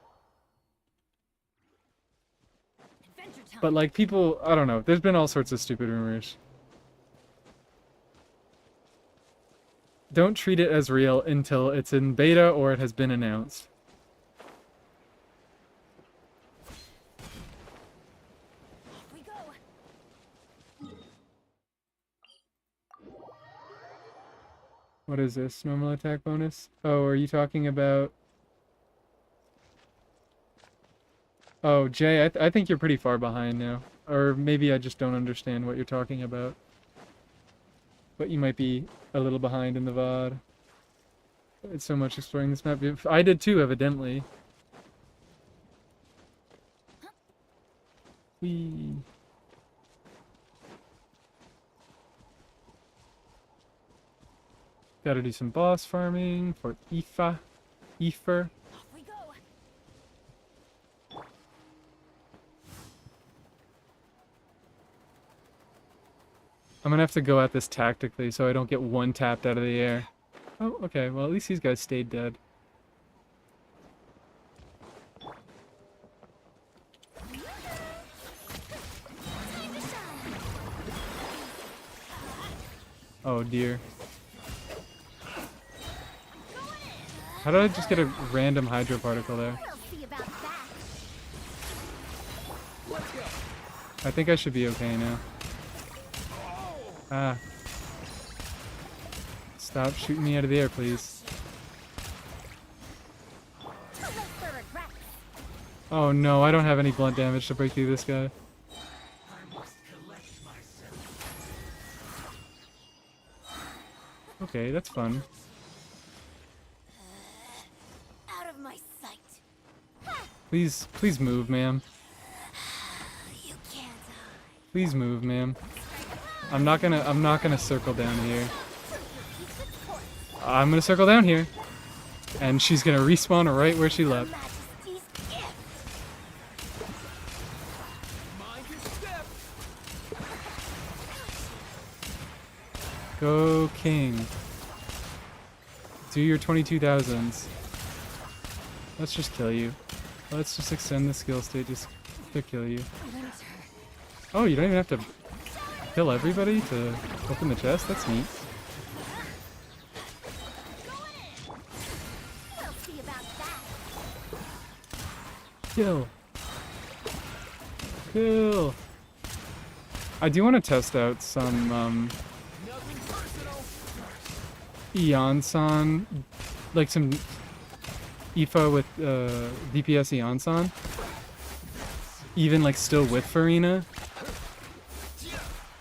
Adventure time. But, like, people... I don't know. There's been all sorts of stupid rumors. Don't treat it as real until it's in beta or it has been announced. Off we go. What is this? Normal attack bonus? Oh, are you talking about... Oh, Jay, I think you're pretty far behind now. Or maybe I just don't understand what you're talking about. But you might be a little behind in the VOD. It's so much exploring this map. I did too, evidently. Whee. Gotta do some boss farming for IFA. IFA. Off we go. I'm gonna have to go at this tactically so I don't get one tapped out of the air. Oh, okay. Well, at least these guys stayed dead. Oh dear. How did I just get a random hydro particle there? We'll see about that. I think I should be okay now. Ah. Stop shooting me out of the air, please. Oh no, I don't have any blunt damage to break through this guy. Okay, that's fun. Out of my sight. Please move, ma'am. You can't hide. Please move, ma'am. I'm not gonna circle down here. I'm gonna circle down here. And she's gonna respawn right where she left. Majesty's gift. Mind your step. Go King. Do your 22,000s. Let's just kill you. Let's just extend the skill state just to kill you. Oh, you don't even have to kill everybody to open the chest? That's neat. We'll see about that. Kill. Kill. I do want to test out some Nothing personal. Eon-san, like some IFA with DPS Eon-san. Even like still with Farina.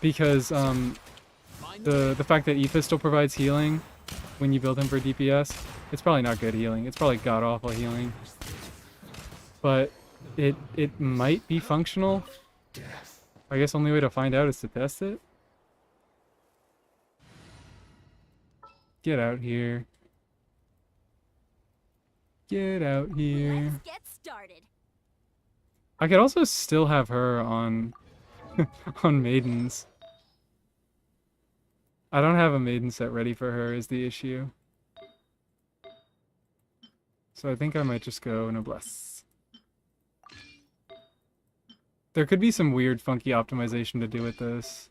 Because the fact that IFA still provides healing when you build him for DPS, it's probably not good healing. It's probably god-awful healing. But it might be functional. I guess only way to find out is to test it. Get out here. Get out here. Let's get started. I could also still have her on on maidens. I don't have a maiden set ready for her is the issue. So I think I might just go Noblesse. There could be some weird funky optimization to do with this.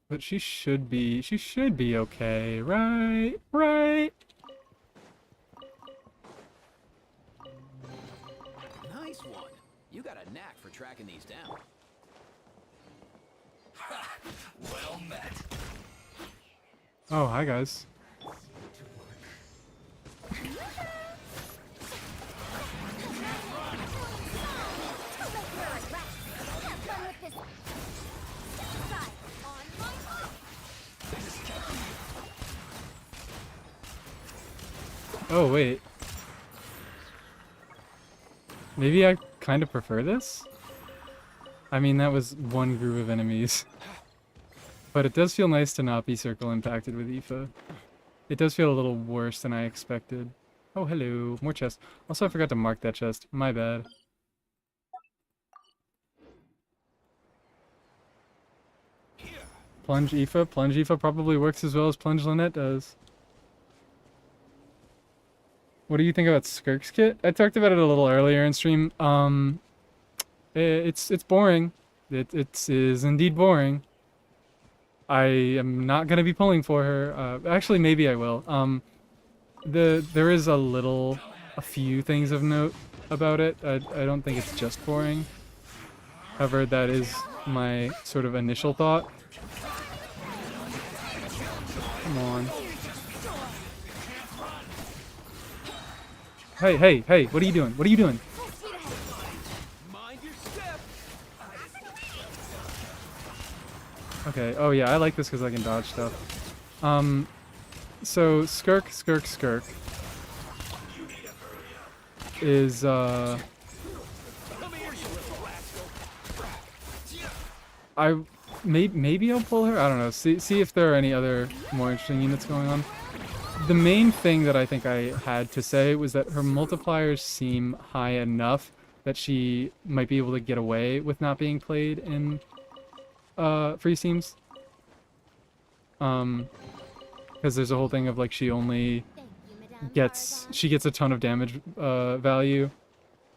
But she should be okay, right? Right? Nice one. You got a knack for tracking these down. Well met. Oh, hi guys. Oh, wait. Maybe I kind of prefer this? I mean, that was one group of enemies. But it does feel nice to not be circle impacted with IFA. It does feel a little worse than I expected. Oh, hello. More chests. Also, I forgot to mark that chest. My bad. Plunge IFA. Plunge IFA probably works as well as Plunge Lynette does. What do you think about Skirk's kit? I talked about it a little earlier in stream. It's boring. It is indeed boring. I am not gonna be pulling for her. Actually, maybe I will. There is a few things of note about it. I don't think it's just boring. However, that is my sort of initial thought. Come on. Hey, hey, hey, what are you doing? What are you doing? Mind your step. Okay, oh yeah, I like this because I can dodge stuff. So Skirk is, Come here, you little rascal. maybe I'll pull her? I don't know, see if there are any other more interesting units going on. The main thing that I think I had to say was that her multipliers seem high enough that she might be able to get away with not being played in free teams. Because there's a whole thing of like she only gets a ton of damage value.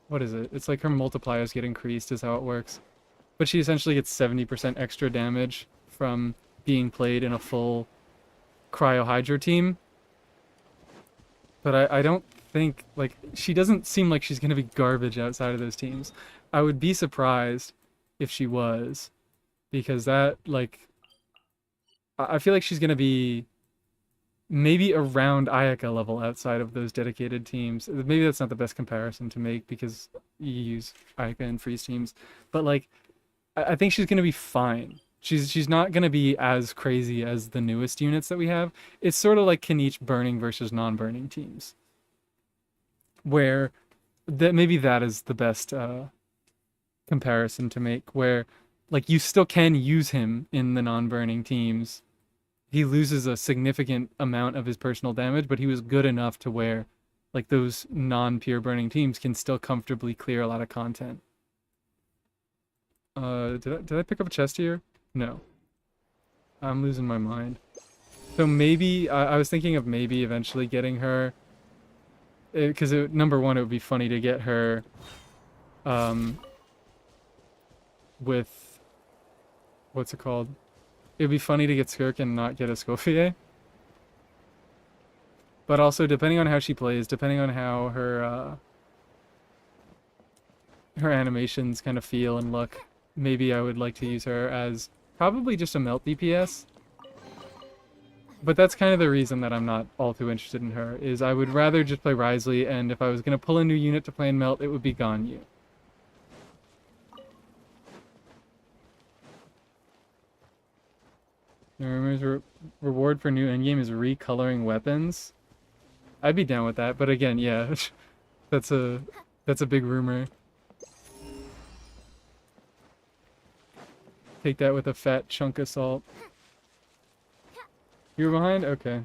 What is it? It's like her multipliers get increased is how it works. But she essentially gets 70% extra damage from being played in a full Cryo Hydra team. But I don't think, like, she doesn't seem like she's going to be garbage outside of those teams. I would be surprised if she was, because that, like, I feel like she's going to be maybe around Ayaka level outside of those dedicated teams. Maybe that's not the best comparison to make because you use Ayaka in freeze teams. But, like, I think she's going to be fine. She's not going to be as crazy as the newest units that we have. It's sort of like Kaniche burning versus non-burning teams. Where maybe that is the best comparison to make. Where like you still can use him in the non-burning teams. He loses a significant amount of his personal damage, but he was good enough to where like those non-pure burning teams can still comfortably clear a lot of content. Did I pick up a chest here? No. I'm losing my mind. So maybe, I was thinking of maybe eventually getting her, because number one, it would be funny to get her, with, what's it called? It would be funny to get Skirk and not get a Escoffier. But also, depending on how she plays, depending on how her, her animations kind of feel and look, maybe I would like to use her as probably just a melt DPS. But that's kind of the reason that I'm not all too interested in her, is I would rather just play Wriothesley, and if I was going to pull a new unit to play in melt, it would be Ganyu. Reward for new endgame is recoloring weapons. I'd be down with that, but again, yeah, that's a big rumor. Take that with a fat chunk of salt. You were behind? Okay.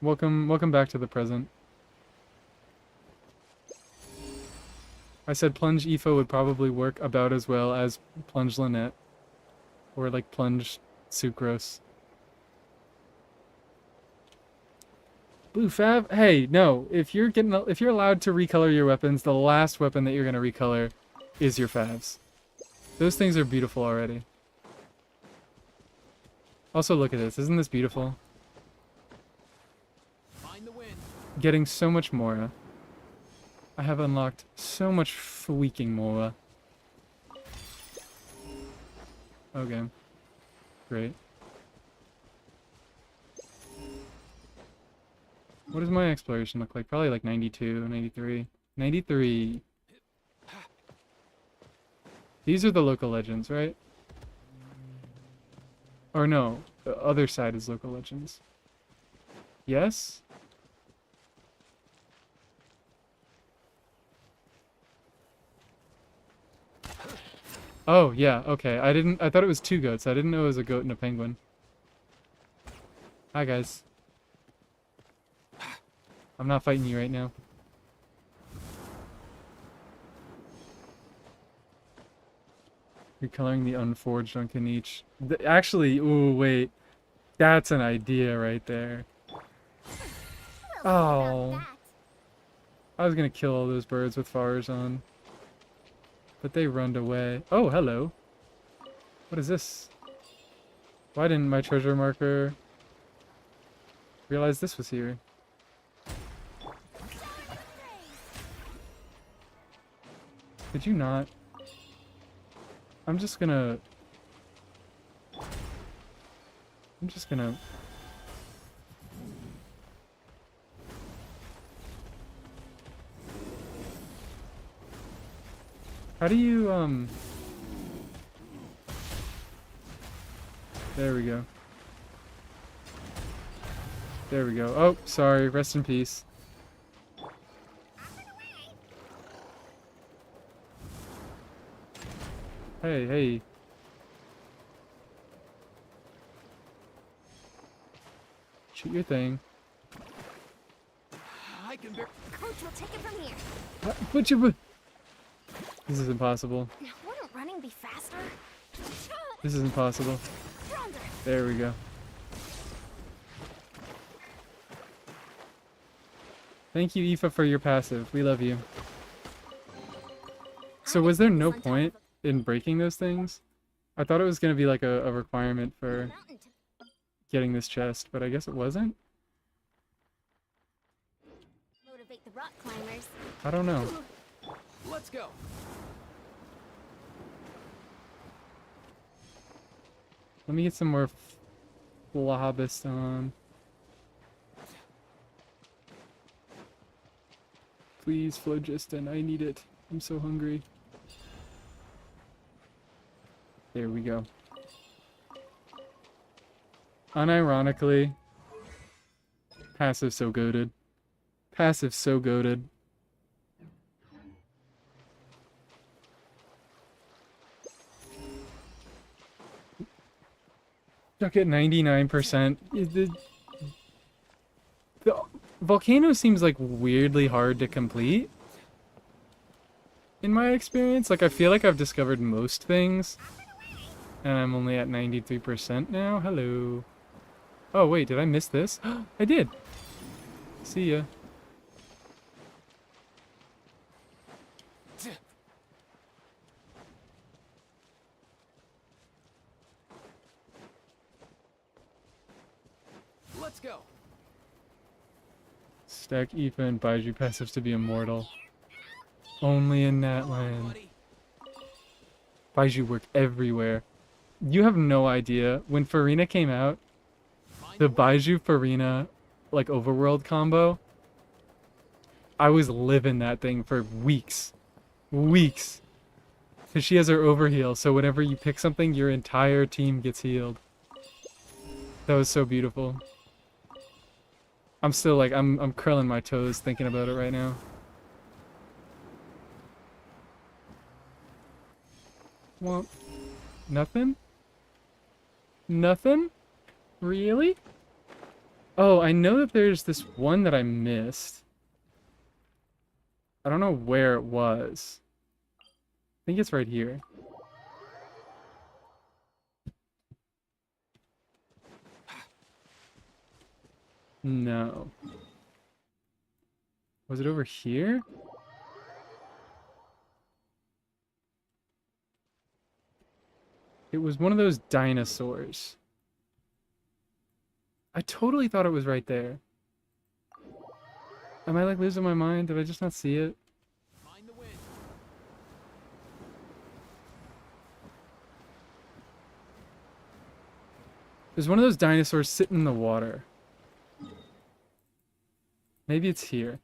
Welcome back to the present. I said plunge IFA would probably work about as well as plunge Lynette. Or like plunge sucrose. Blue Fab? Hey, no. If you're allowed to recolor your weapons, the last weapon that you're gonna recolor is your Favs. Those things are beautiful already. Also, look at this. Isn't this beautiful? Find the wind. Getting so much Mora. I have unlocked so much freaking Mora. Okay. Great. What does my exploration look like? Probably like 92, 93. 93. These are the local legends, right? Or no, the other side is local legends. Yes? Oh, yeah, okay. I thought it was 2 goats. I didn't know it was a goat and a penguin. Hi, guys. I'm not fighting you right now. Recoloring the unforged on Kanich. Actually, ooh, wait. That's an idea right there. Oh. I was gonna kill all those birds with fires on. But they runned away. Oh, hello. What is this? Why didn't my treasure marker realize this was here? Did you not? I'm just gonna... How do you, There we go. There we go. Oh, sorry. Rest in peace. Hey, hey. Shoot your thing. I can bear. Coach will take it from here. Put your... This is impossible. Now, wouldn't running be faster? This is impossible. There we go. Thank you, IFA, for your passive. We love you. So was there no point in breaking those things? I thought it was going to be like a requirement for getting this chest, but I guess it wasn't? Motivate the rock climbers. I don't know. Let's go. Let me get some more Flobist on. Please, Phlogiston, I need it. I'm so hungry. There we go. Unironically, passive so goated. Passive so goated. Stuck at 99%. The volcano seems like weirdly hard to complete. In my experience, like I feel like I've discovered most things. And I'm only at 93% now. Hello. Oh, wait, did I miss this? I did. See ya. Let's go. Stack IFA and Baiju passives to be immortal. Only in Natland. Buddy. Baiju work everywhere. You have no idea. When Farina came out, Find the the way. Baiju Farina, like, overworld combo, I was living that thing for weeks. Weeks. Because she has her overheal, so whenever you pick something, your entire team gets healed. That was so beautiful. I'm still like, I'm curling my toes thinking about it right now. Well, nothing? Nothing? Really? Oh, I know that there's this one that I missed. I don't know where it was. I think it's right here. No. Was it over here? It was one of those dinosaurs. I totally thought it was right there. Am I like losing my mind? Did I just not see it? Find the wind. There's one of those dinosaurs sitting in the water. Maybe it's here.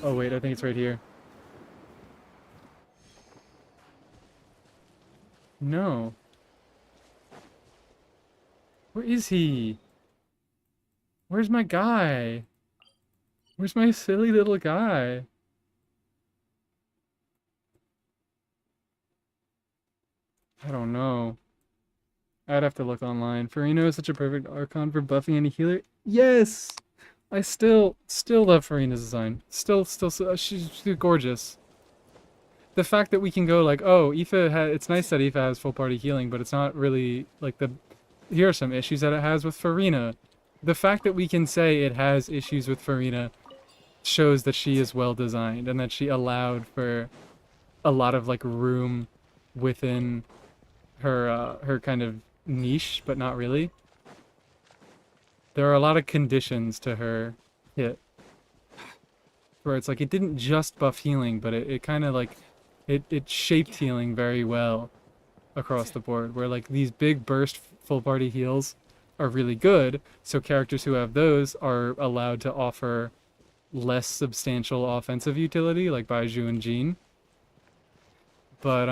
Oh wait, I think it's right here. No. Where is he? Where's my guy? Where's my silly little guy? I don't know. I'd have to look online. Farina is such a perfect Archon for buffing any healer. Yes! I still love Farina's design. Still, she's gorgeous. The fact that we can go like, oh, it's nice that IFA has full party healing, but it's not really like here are some issues that it has with Farina. The fact that we can say it has issues with Farina shows that she is well designed and that she allowed for a lot of like room within her kind of niche, but not really. There are a lot of conditions to her hit where it's like it didn't just buff healing, but it kind of like it shaped healing very well across the board, where like these big burst full party heals are really good, so characters who have those are allowed to offer less substantial offensive utility, like Baiju and Jean. But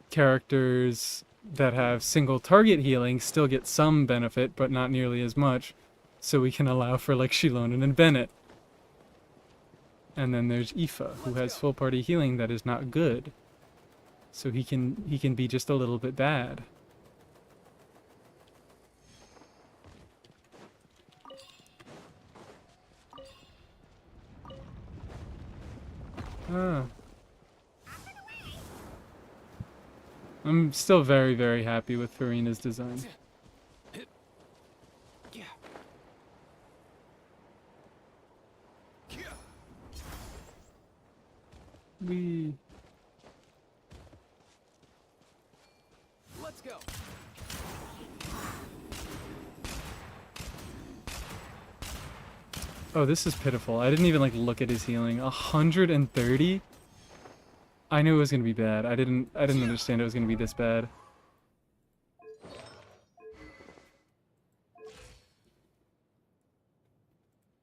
characters that have single target healing still get some benefit, but not nearly as much, so we can allow for like Shilonen and Bennett. And then there's IFA, who has full party healing that is not good, so he can be just a little bit bad. I'm still very, very happy with Farina's design. Let's go. Oh, this is pitiful. I didn't even like look at his healing. 130? I knew it was gonna be bad. I didn't understand it was gonna be this bad.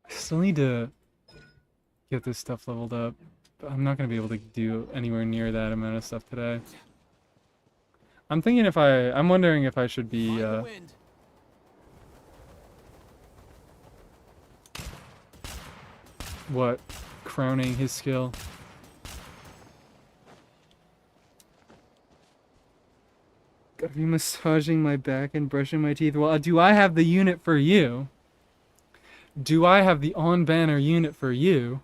I still need to get this stuff leveled up. But I'm not gonna be able to do anywhere near that amount of stuff today. I'm wondering if I should be Find the wind. what? Crowning his skill. Gotta be massaging my back and brushing my teeth. Well, do I have the unit for you? Do I have the on-banner unit for you?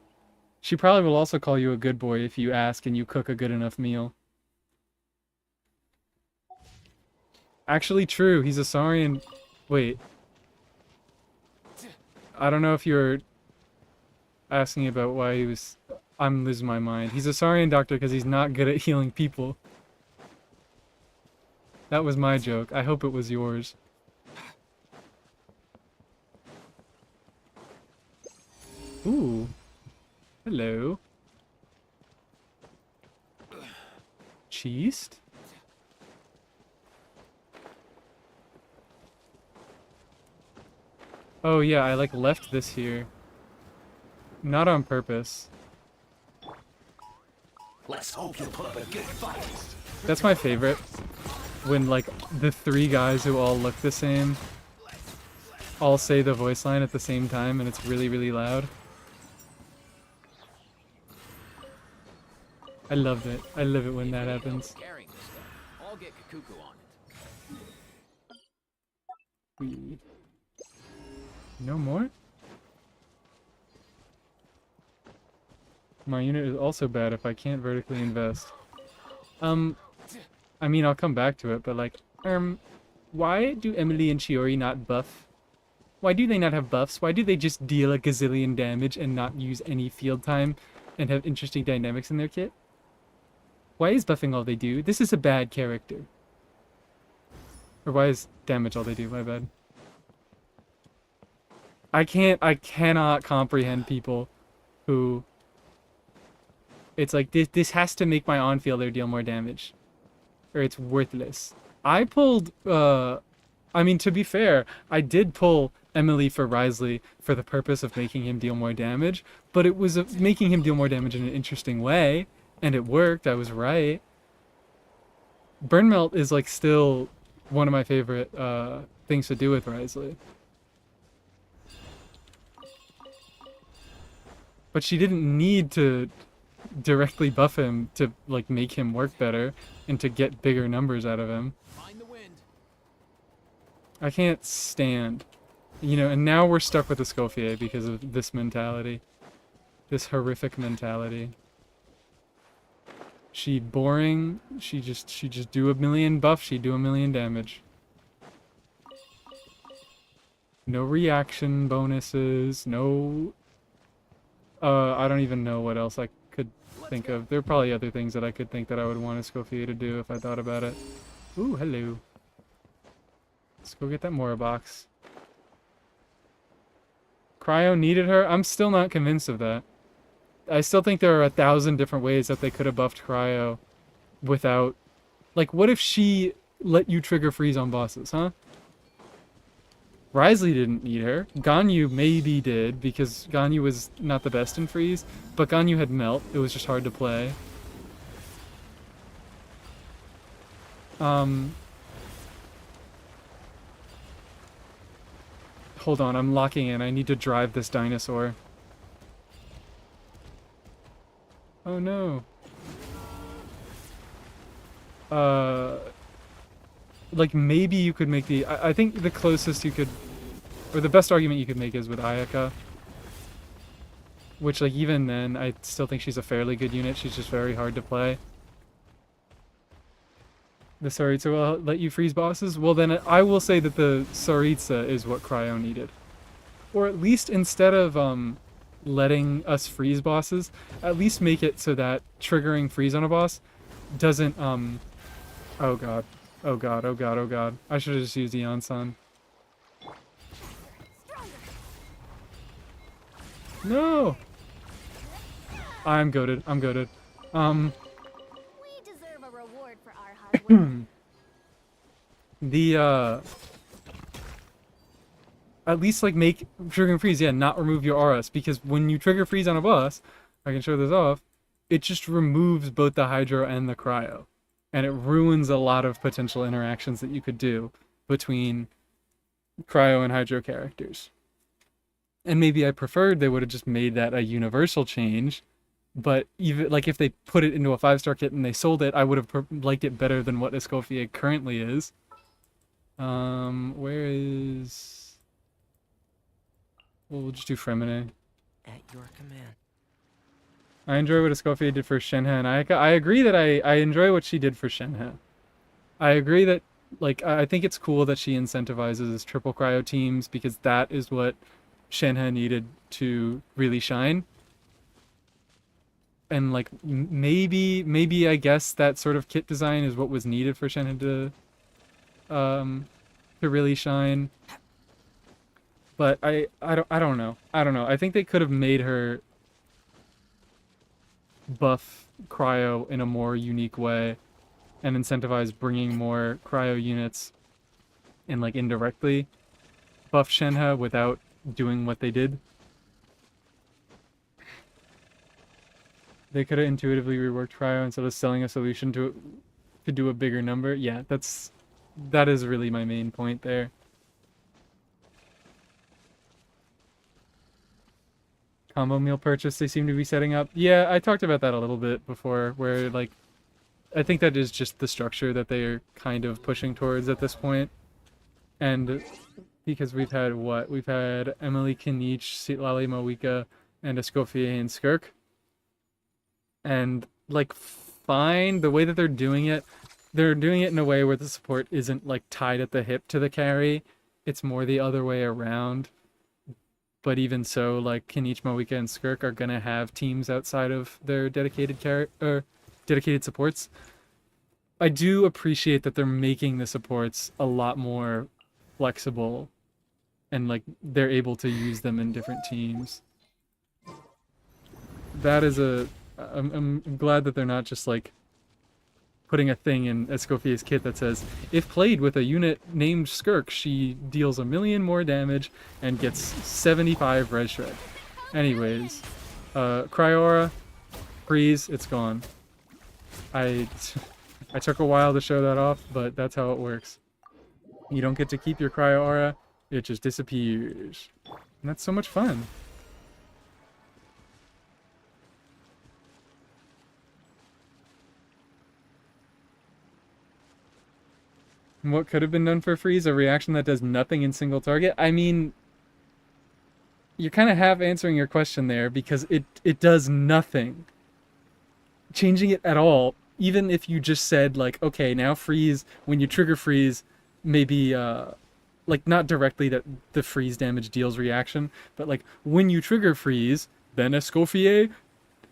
She probably will also call you a good boy if you ask and you cook a good enough meal. Actually true, he's a Saurian... Wait. I don't know if you're asking about why he was... I'm losing my mind. He's a Saurian doctor because he's not good at healing people. That was my joke. I hope it was yours. Ooh. Hello. Cheesed? Oh yeah, I like left this here. Not on purpose. Let's hope you put up a good fight. That's my favorite. When like the three guys who all look the same all say the voice line at the same time and it's really, really loud. I love it. I love it when that happens. Carrying this stuff. I'll get Kakuku on it. Wee. No more? My unit is also bad if I can't vertically invest. I mean, I'll come back to it, but like, why do Emily and Chiori not buff? Why do they not have buffs? Why do they just deal a gazillion damage and not use any field time and have interesting dynamics in their kit? Why is buffing all they do? This is a bad character. Or why is damage all they do? My bad. I cannot comprehend people who... It's like, this has to make my on-fielder deal more damage. Or it's worthless. I pulled, I mean, to be fair, I did pull Emily for Risley for the purpose of making him deal more damage, but it was making him deal more damage in an interesting way, and it worked, I was right. Burn Melt is, like, still one of my favorite, things to do with Risley. But she didn't need to directly buff him to like make him work better and to get bigger numbers out of him. Find the wind. I can't stand, you know, and now we're stuck with Escoffier because of this mentality, this horrific mentality. She boring. She just do a million buff. She do a million damage. No reaction bonuses. No. I don't even know what else I could think of. There are probably other things that I could think that I would want Escoffier to do if I thought about it. Ooh, hello. Let's go get that Mora box. Cryo needed her? I'm still not convinced of that. I still think there are 1,000 different ways that they could have buffed Cryo without... Like, what if she let you trigger freeze on bosses, huh? Risley didn't need her. Ganyu maybe did, because Ganyu was not the best in freeze, but Ganyu had melt. It was just hard to play. Hold on, I'm locking in. I need to drive this dinosaur. Oh no. Like, maybe you could make the... I think the closest you could... Or the best argument you could make is with Ayaka. Which, like, even then, I still think she's a fairly good unit. She's just very hard to play. The Saritsa will let you freeze bosses? Well, then I will say that the Saritsa is what Cryo needed. Or at least instead of letting us freeze bosses, at least make it so that triggering freeze on a boss doesn't... Oh god. Oh god, oh god, oh god. I should have just used Eon Sun. No! I'm goated. I'm goated. We deserve a reward for our hard work. At least, like, make triggering freeze, yeah, not remove your auras, because when you trigger freeze on a boss, I can show this off, it just removes both the Hydro and the Cryo. And it ruins a lot of potential interactions that you could do between Cryo and Hydro characters. And maybe I preferred they would have just made that a universal change, but even, like, if they put it into a 5-star kit and they sold it, I would have liked it better than what Escoffier currently is. we'll just do Fremine. At your command. I enjoy what Escoffier did for Shenhe, and I agree that I enjoy what she did for Shenhe. I agree that, like, I think it's cool that she incentivizes triple cryo teams because that is what Shenhe needed to really shine. And, like, maybe I guess that sort of kit design is what was needed for Shenhe to really shine. But I don't know. I don't know. I think they could have made her buff cryo in a more unique way and incentivize bringing more cryo units and, like, indirectly buff Shenhe without doing what they did. They could have intuitively reworked cryo instead of selling a solution to do a bigger number. Yeah, that is really my main point there. Combo meal purchase they seem to be setting up. Yeah, I talked about that a little bit before, where, like, I think that is just the structure that they are kind of pushing towards at this point. And because we've had what? We've had Emily Kinich, Sitlali Mawika, and Escoffier and Skirk. And, like, fine, the way that they're doing it in a way where the support isn't, like, tied at the hip to the carry. It's more the other way around. But even so, like, Kinich, Mawika, and Skirk are gonna have teams outside of their dedicated dedicated supports. I do appreciate that they're making the supports a lot more flexible and, like, they're able to use them in different teams. That is I'm glad that they're not just, like, putting a thing in Escoffier's kit that says, if played with a unit named Skirk, she deals 1,000,000 more damage and gets 75 res shred. Anyways, Cryora, freeze, it's gone. I took a while to show that off, but that's how it works. You don't get to keep your Cryora, it just disappears. And that's so much fun. What could have been done for freeze? A reaction that does nothing in single target? I mean, you're kind of half answering your question there because it does nothing. Changing it at all, even if you just said, like, okay, now freeze, when you trigger freeze, maybe, like, not directly that the freeze damage deals reaction, but, like, when you trigger freeze, then Escoffier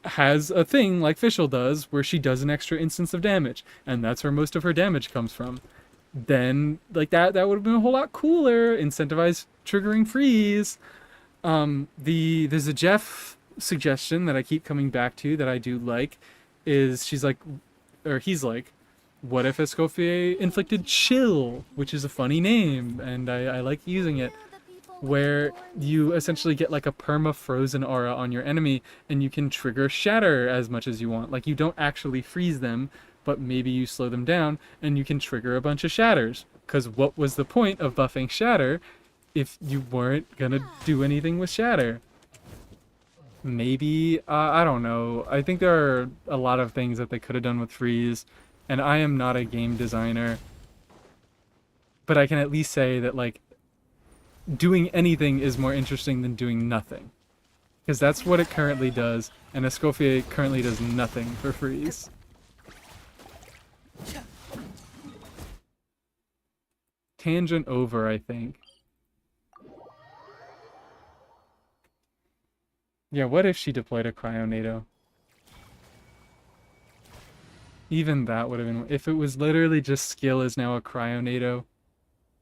has a thing like Fischl does where she does an extra instance of damage, and that's where most of her damage comes from. Then, like, that would have been a whole lot cooler. Incentivize triggering freeze. There's a Jeff suggestion that I keep coming back to that I do like, is he's like, what if Escoffier inflicted chill, which is a funny name, and I like using it, where you essentially get, like, a perma frozen aura on your enemy and you can trigger shatter as much as you want. Like, you don't actually freeze them, but maybe you slow them down and you can trigger a bunch of shatters. Because what was the point of buffing shatter if you weren't gonna do anything with shatter? Maybe, I don't know. I think there are a lot of things that they could have done with freeze, and I am not a game designer, but I can at least say that, like, doing anything is more interesting than doing nothing. Because that's what it currently does, and Escoffier currently does nothing for freeze. Tangent over, I think. Yeah, what if she deployed a Cryonado? Even that would have been... If it was literally just skill is now a Cryonado,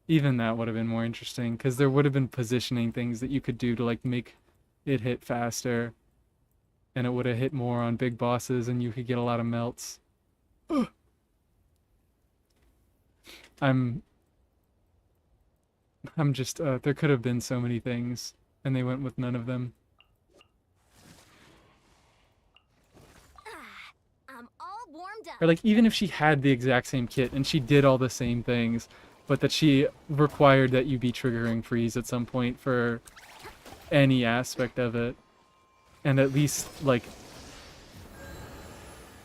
even that would have been more interesting, because there would have been positioning things that you could do to, like, make it hit faster, and it would have hit more on big bosses, and you could get a lot of melts. I'm just, there could have been so many things, and they went with none of them. I'm all warmed up. Or, like, even if she had the exact same kit and she did all the same things, but that she required that you be triggering freeze at some point for any aspect of it, and at least, like,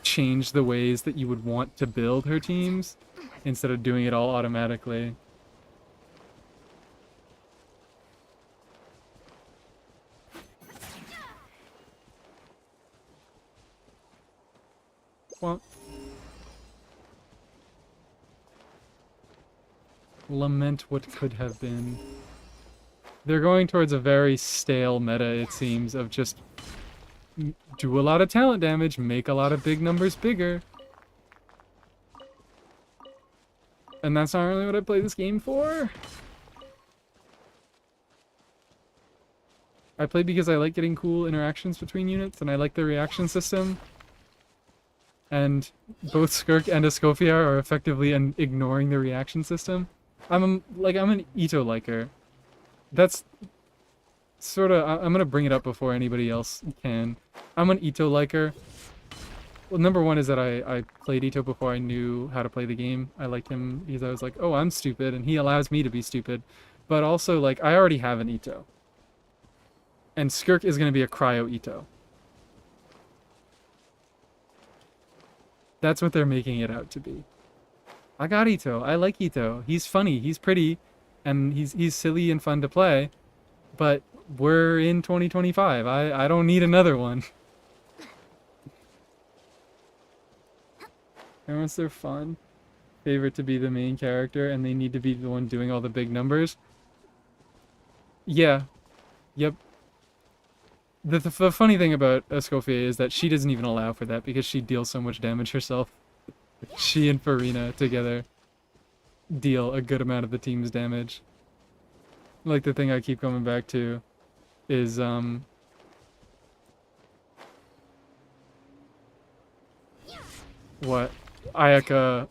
change the ways that you would want to build her teams instead of doing it all automatically. Lament what could have been. They're going towards a very stale meta, it seems, of just do a lot of talent damage, make a lot of big numbers bigger. And that's not really what I play this game for. I play because I like getting cool interactions between units, and I like the reaction system. And both Skirk and Escoffier are effectively ignoring the reaction system. I'm an Ito liker. That's sort of, I'm gonna bring it up before anybody else can. I'm an Ito liker. Well, number one is that I played Ito before I knew how to play the game. I liked him because I was like, oh, I'm stupid, and he allows me to be stupid. But also, like, I already have an Ito. And Skirk is gonna be a cryo Ito. That's what they're making it out to be. I got Ito. I like Ito. He's funny. He's pretty. And he's silly and fun to play. But we're in 2025. I don't need another one. And once they're fun, favorite to be the main character, and they need to be the one doing all the big numbers. Yeah. Yep. The funny thing about Escoffier is that she doesn't even allow for that because she deals so much damage herself. She and Farina together deal a good amount of the team's damage. Like, the thing I keep coming back to is, what? Ayaka,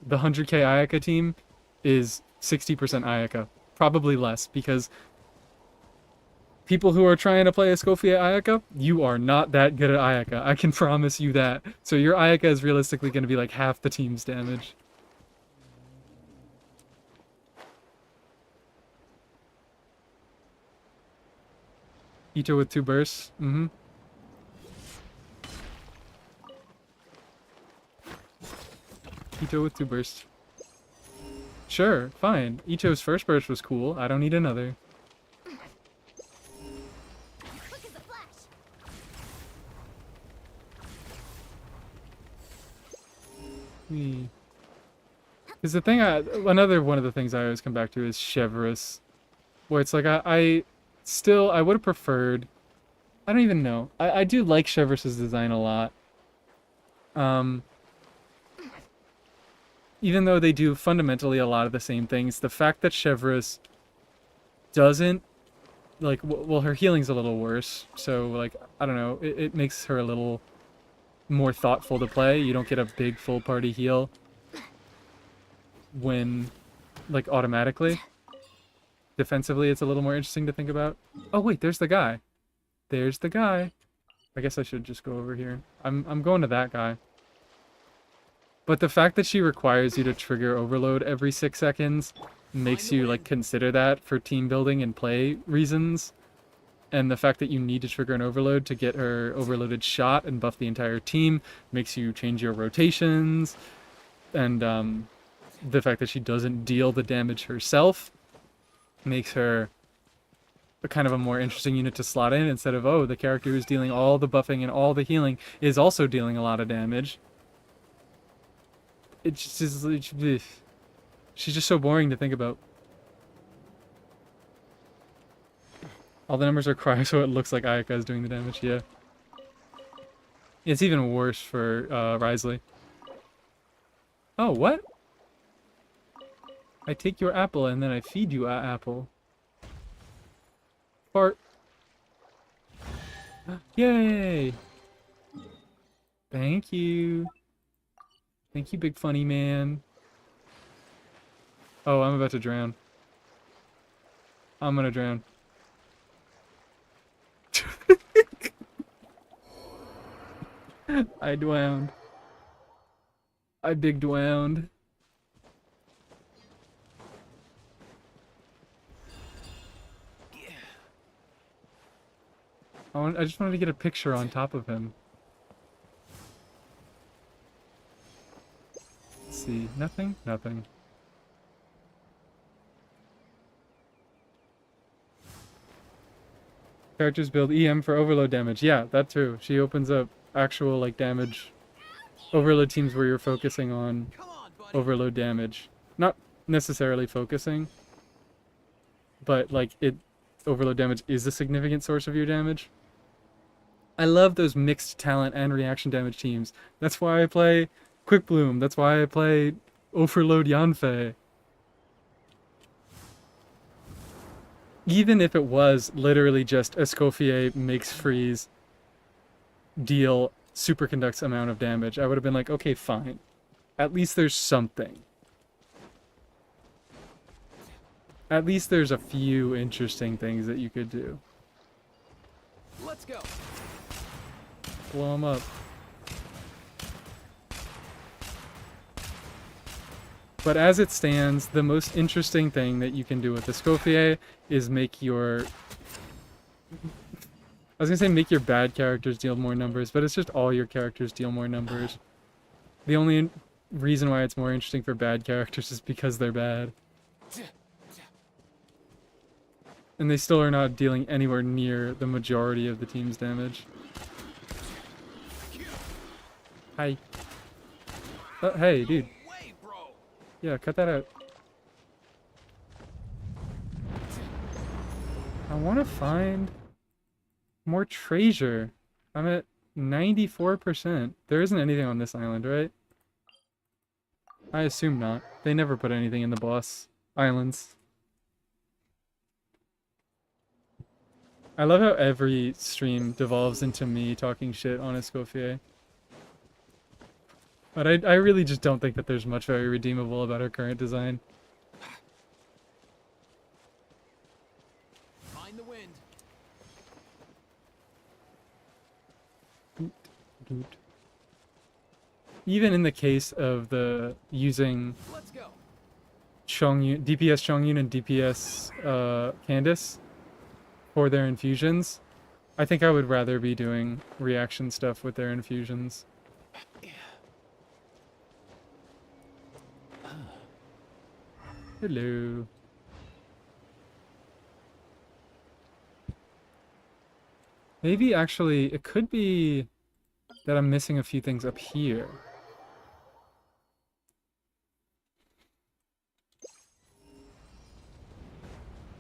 the 100k Ayaka team is 60% Ayaka. Probably less, because people who are trying to play Escoffier Ayaka, you are not that good at Ayaka. I can promise you that. So your Ayaka is realistically going to be like half the team's damage. Ito with 2 bursts. Ito with 2 bursts. Sure, fine. Ito's first burst was cool. I don't need another. Quick as a flash. Because the thing another one of the things I always come back to is Chevreuse. Where it's like, I would have preferred, I don't even know. I do like Chevreuse's design a lot. Even though they do fundamentally a lot of the same things, the fact that Chevreuse doesn't, like, well, her healing's a little worse, so, like, I don't know, it makes her a little more thoughtful to play. You don't get a big full party heal when, like, automatically. Defensively, it's a little more interesting to think about. Oh, wait, there's the guy. There's the guy. I guess I should just go over here. I'm going to that guy. But the fact that she requires you to trigger overload every 6 seconds makes you, like, consider that for team building and play reasons. And the fact that you need to trigger an overload to get her overloaded shot and buff the entire team makes you change your rotations. And the fact that she doesn't deal the damage herself makes her a kind of a more interesting unit to slot in, instead of, oh, the character who's dealing all the buffing and all the healing is also dealing a lot of damage. It's just, she's just so boring to think about. All the numbers are cryo, so it looks like Ayaka is doing the damage, yeah. It's even worse for Risley. Oh, what? I take your apple and then I feed you an apple. Fart. Yay! Thank you. Thank you, big funny man. Oh, I'm about to drown. I'm gonna drown. I drowned. I big drowned. I just wanted to get a picture on top of him. Let's see. Nothing? Nothing. Characters build EM for overload damage. Yeah, that too. She opens up actual, like, damage. Overload teams where you're focusing on overload damage. Not necessarily focusing, but like overload damage is a significant source of your damage. I love those mixed talent and reaction damage teams. That's why I play Quick Bloom. That's why I play Overload Yanfei. Even if it was literally just Escoffier makes freeze, deal superconducts amount of damage, I would have been like, okay, fine. At least there's something. At least there's a few interesting things that you could do. Let's go. Blow them up. But as it stands, the most interesting thing that you can do with the Escoffier is make your... I was gonna say make your bad characters deal more numbers, but it's just all your characters deal more numbers. The only reason why it's more interesting for bad characters is because they're bad. And they still are not dealing anywhere near the majority of the team's damage. Hi. Oh, hey, dude. Way, bro. Yeah, cut that out. I want to find more treasure. I'm at 94%. There isn't anything on this island, right? I assume not. They never put anything in the boss islands. I love how every stream devolves into me talking shit on Escoffier. But I really just don't think that there's much very redeemable about our current design. Find the wind. Even in the case of the using Let's go. Chongyun, DPS Chongyun and DPS Candace for their infusions, I think I would rather be doing reaction stuff with their infusions. Hello. Maybe actually it could be that I'm missing a few things up here.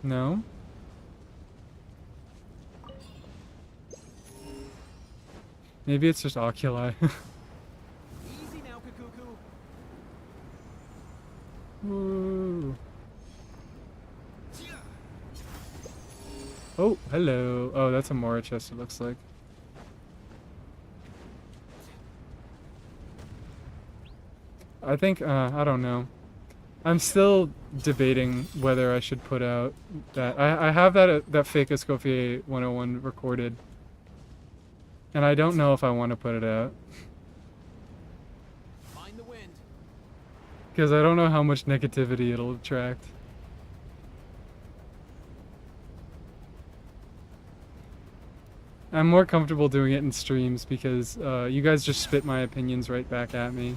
No? Maybe it's just oculi. Easy now, Kakuku. Woo. Oh, hello. Oh, that's a Mora chest, it looks like. I think, I don't know. I'm still debating whether I should put out that. I have that fake Escoffier 101 recorded. And I don't know if I want to put it out. Find the wind. Because I don't know how much negativity it'll attract. I'm more comfortable doing it in streams because you guys just spit my opinions right back at me.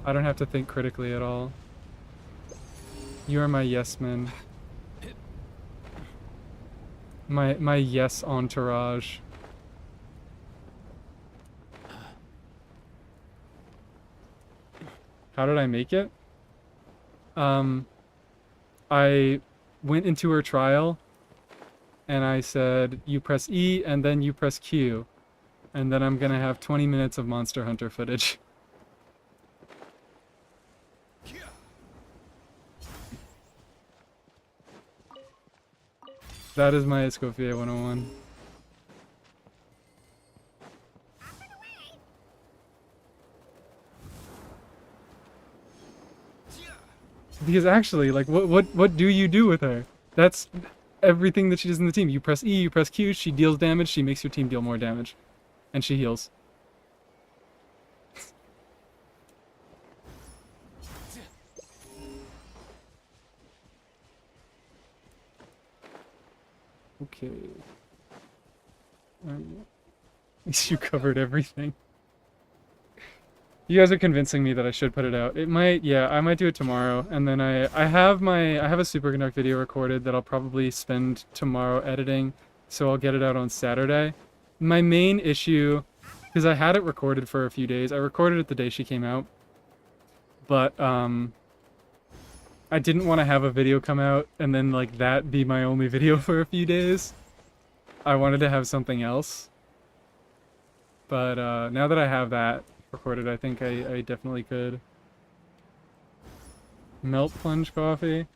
I don't have to think critically at all. You are my yes men. My yes entourage. How did I make it? I went into her trial and I said, you press E and then you press Q. And then I'm gonna have 20 minutes of Monster Hunter footage. That is my Escoffier 101. Because actually, like, what do you do with her? That's everything that she does in the team. You press E, you press Q, she deals damage, she makes your team deal more damage. And she heals. Okay. At least you covered everything. You guys are convincing me that I should put it out. It might, yeah, I might do it tomorrow. And then I have a Superconduct video recorded that I'll probably spend tomorrow editing. So I'll get it out on Saturday. My main issue, because I had it recorded for a few days. I recorded it the day she came out. But, I didn't want to have a video come out and then like that be my only video for a few days. I wanted to have something else. But now that I have that recorded, I think I definitely could. Melt plunge coffee.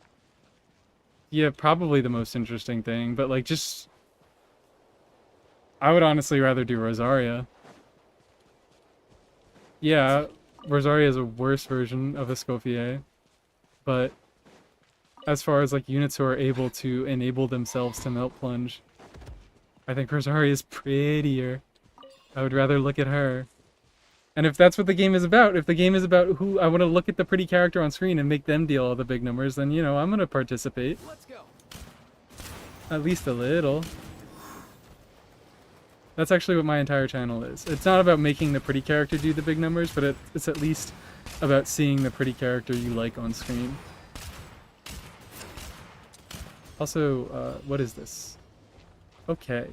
Yeah, probably the most interesting thing, but like just... I would honestly rather do Rosaria. Yeah, Rosaria is a worse version of Escoffier, but as far as like units who are able to enable themselves to melt plunge, I think Rosaria is prettier. I would rather look at her. And if that's what the game is about, if the game is about who I want to look at the pretty character on screen and make them deal all the big numbers, then, you know, I'm going to participate. Let's go. At least a little. That's actually what my entire channel is. It's not about making the pretty character do the big numbers, but it's at least about seeing the pretty character you like on screen. Also, what is this? Okay.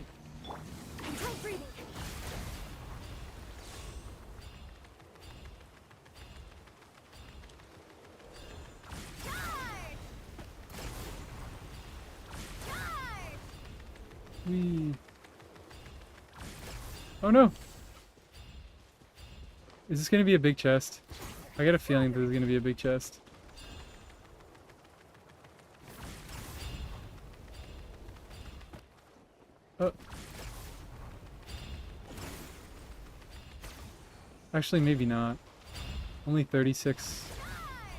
Control breathing. Whee. Oh no! Is this gonna be a big chest? I got a feeling this is gonna be a big chest. Oh. Actually, maybe not. Only 36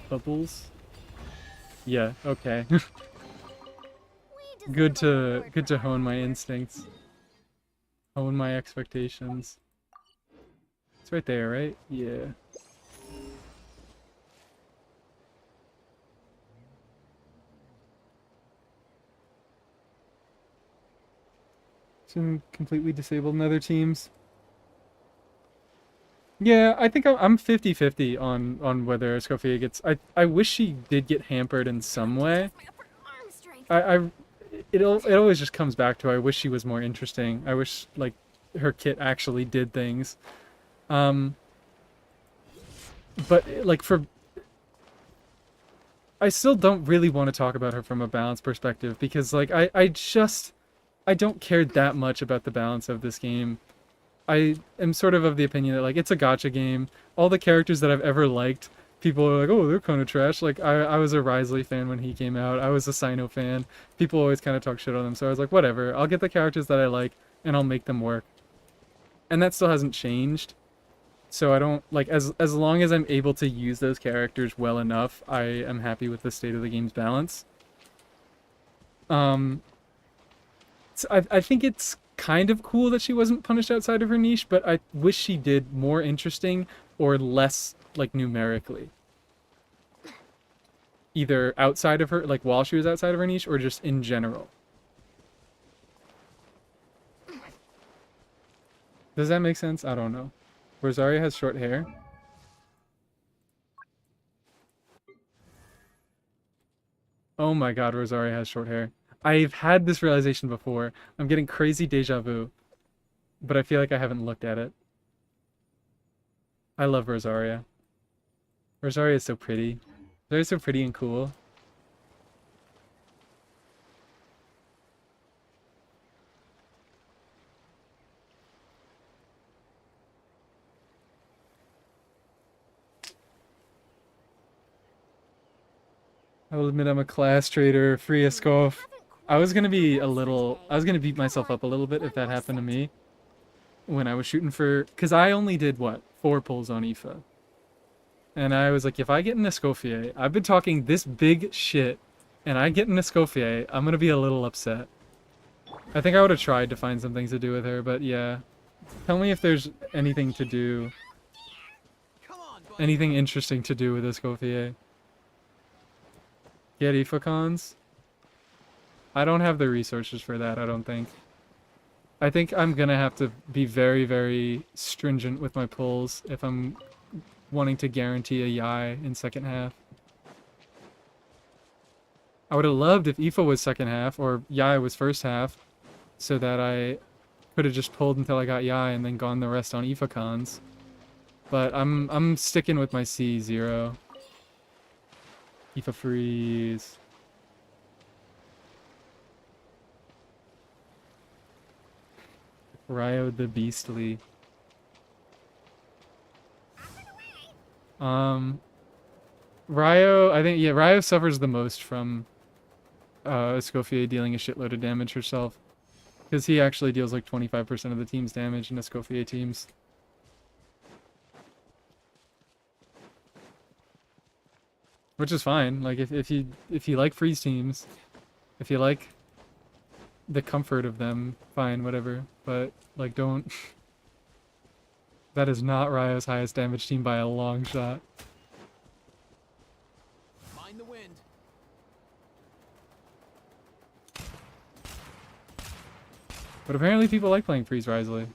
bubbles. Yeah, okay. Good to hone my instincts. Hone my expectations. It's right there, right? Yeah. Some completely disabled in other teams. Yeah, I think I'm 50-50 on whether Escoffier gets... I wish she did get hampered in some way. My upper arm strength. It always just comes back to I wish she was more interesting. I wish, like, her kit actually did things. But, like, I still don't really want to talk about her from a balance perspective, because, like, I don't care that much about the balance of this game. I am sort of the opinion that, like, it's a gacha game. All the characters that I've ever liked, people are like, oh, they're kind of trash. Like, I was a Risley fan when he came out. I was a Sino fan. People always kind of talk shit on them. So I was like, whatever. I'll get the characters that I like, and I'll make them work. And that still hasn't changed. So I don't, like, as long as I'm able to use those characters well enough, I am happy with the state of the game's balance. So I think it's kind of cool that she wasn't punished outside of her niche, but I wish she did more interesting or less, like, numerically. Either outside of her, like, while she was outside of her niche, or just in general. Does that make sense? I don't know. Rosaria has short hair. Oh my god, Rosaria has short hair. I've had this realization before. I'm getting crazy deja vu. But I feel like I haven't looked at it. I love Rosaria. Rosaria is so pretty. They're so pretty and cool. I will admit I'm a class trader, free Escoff. I was gonna beat myself up a little bit if that happened to me. When I was shooting for, cause I only did what? 4 pulls on IFA. And I was like, if I get an Escoffier, I've been talking this big shit, and I get an Escoffier, I'm gonna be a little upset. I think I would have tried to find some things to do with her, but yeah. Tell me if there's anything to do, Come on, buddy. anything interesting to do with Escoffier. Get IFA cons? I don't have the resources for that, I don't think. I think I'm gonna have to be very, very stringent with my pulls if I'm wanting to guarantee a Yai in second half. I would have loved if IFA was second half, or Yai was first half, so that I could have just pulled until I got Yai and then gone the rest on IFA cons. But I'm sticking with my C0. IFA freeze. Ryo the Beastly. Ryo, I think, yeah, Ryo suffers the most from Escoffier dealing a shitload of damage herself. Because he actually deals like 25% of the team's damage in Escoffier teams. Which is fine. Like if you like freeze teams, if you like the comfort of them, fine, whatever. But like don't that is not Ryo's highest damage team by a long shot. Mind the wind. But apparently people like playing Freeze Risley.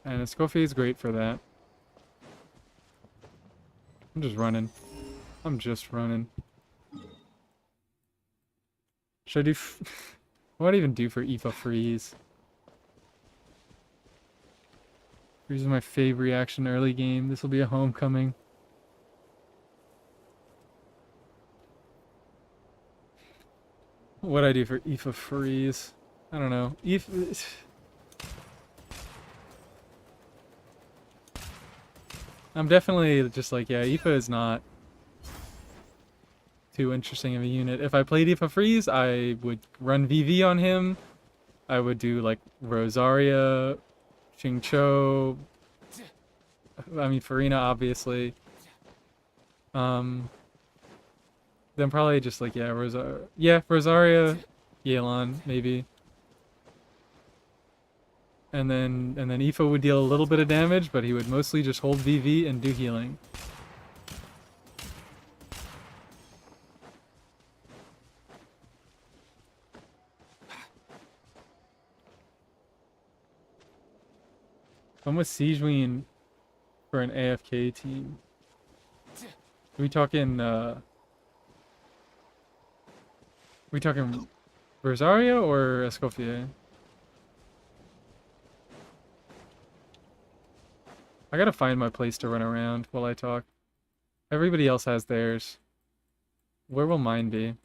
And Escoffier is great for that. I'm just running. I'm just running. Should I do... what do I even do for IFA Freeze? Freeze is my favorite reaction early game. This will be a homecoming. What do I do for IFA Freeze? I don't know. IFA... I'm definitely just like, yeah, IFA is not too interesting of a unit. If I played IFA Freeze, I would run VV on him. I would do like Rosaria, Xingqiu, I mean Farina obviously. Then probably just like, yeah, Rosaria, Yelan maybe. And then IFA would deal a little bit of damage, but he would mostly just hold VV and do healing. I'm with Siegeween for an AFK team. We talking Rosario or Escoffier? I gotta find my place to run around while I talk. Everybody else has theirs. Where will mine be?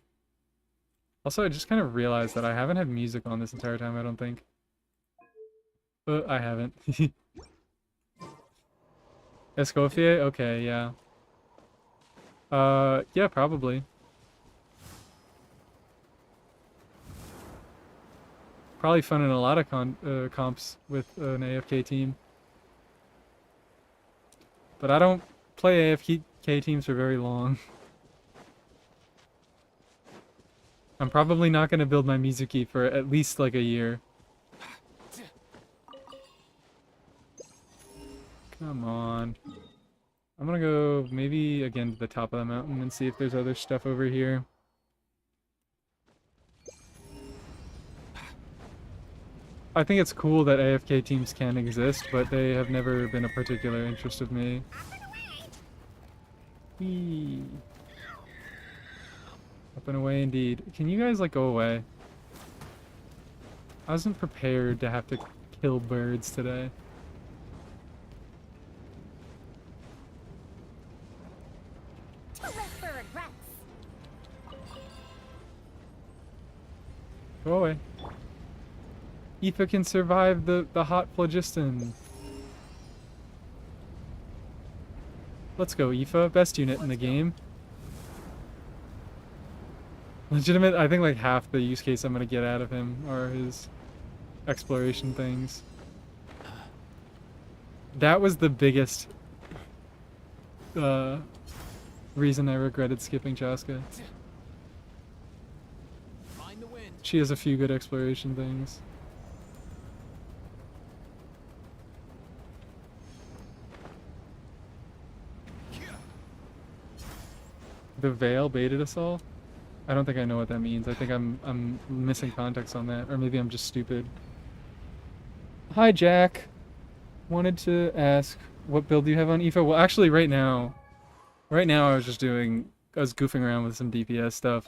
Also, I just kind of realized that I haven't had music on this entire time, I don't think. But I haven't. Escoffier? Okay, yeah. Yeah, probably. Probably fun in a lot of comps with an AFK team. But I don't play AFK teams for very long. I'm probably not going to build my Mizuki for at least like a year. Come on. I'm going to go maybe again to the top of the mountain and see if there's other stuff over here. I think it's cool that AFK teams can exist, but they have never been a particular interest of me. Whee. Up and away indeed. Can you guys like go away? I wasn't prepared to have to kill birds today. Go away. IFA can survive the hot phlogiston. Let's go, IFA. Best unit in the game. Legitimate, I think like half the use case I'm gonna get out of him are his exploration things. That was the biggest reason I regretted skipping Chaska. She has a few good exploration things. The Veil baited us all? I don't think I know what that means. I think I'm missing context on that, or maybe I'm just stupid. Hi Jack. Wanted to ask what build do you have on IFA? Well, actually right now I was goofing around with some DPS stuff.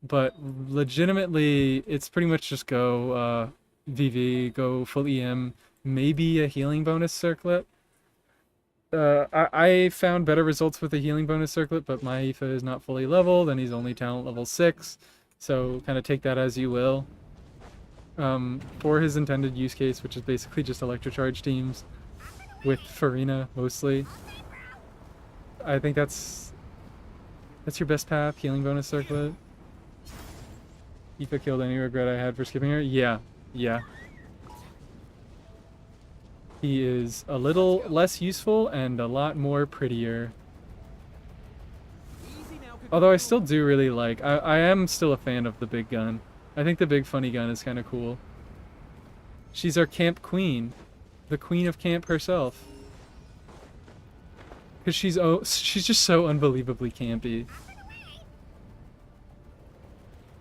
But legitimately it's pretty much just go VV, go full EM, maybe a healing bonus circlet. I found better results with the healing bonus circlet, but my IFA is not fully leveled, and he's only talent level 6. So kind of take that as you will. For his intended use case, which is basically just electrocharge teams with Farina mostly. I think that's your best path, healing bonus circlet. IFA killed any regret I had for skipping her? Yeah. He is a little less useful and a lot more prettier. Although I still do really like, I am still a fan of the big gun. I think the big funny gun is kind of cool. She's our camp queen. The queen of camp herself. Because she's just so unbelievably campy.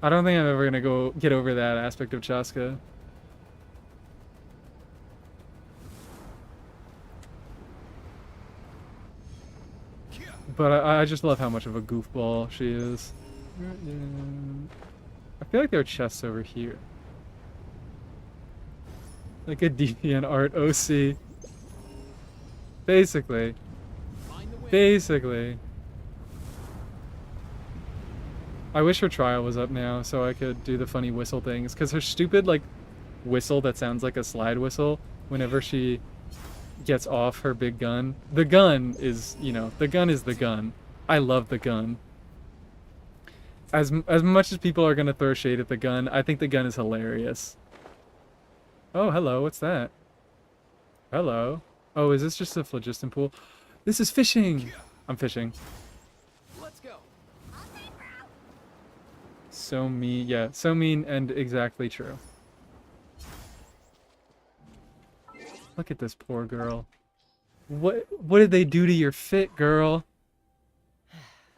I don't think I'm ever going to get over that aspect of Chaska. But I just love how much of a goofball she is. I feel like there are chests over here. Like a deviant art OC. Basically. I wish her trial was up now so I could do the funny whistle things. Because her stupid, like, whistle that sounds like a slide whistle whenever she gets off her big gun. The gun is, the gun is the gun. I love the gun. As much as people are going to throw shade at the gun, I think the gun is hilarious. Oh, hello, what's that? Hello. Oh, is this just a phlogiston pool? This is fishing! I'm fishing. Let's go. So mean, yeah, so mean and exactly true. Look at this poor girl. What did they do to your fit, girl?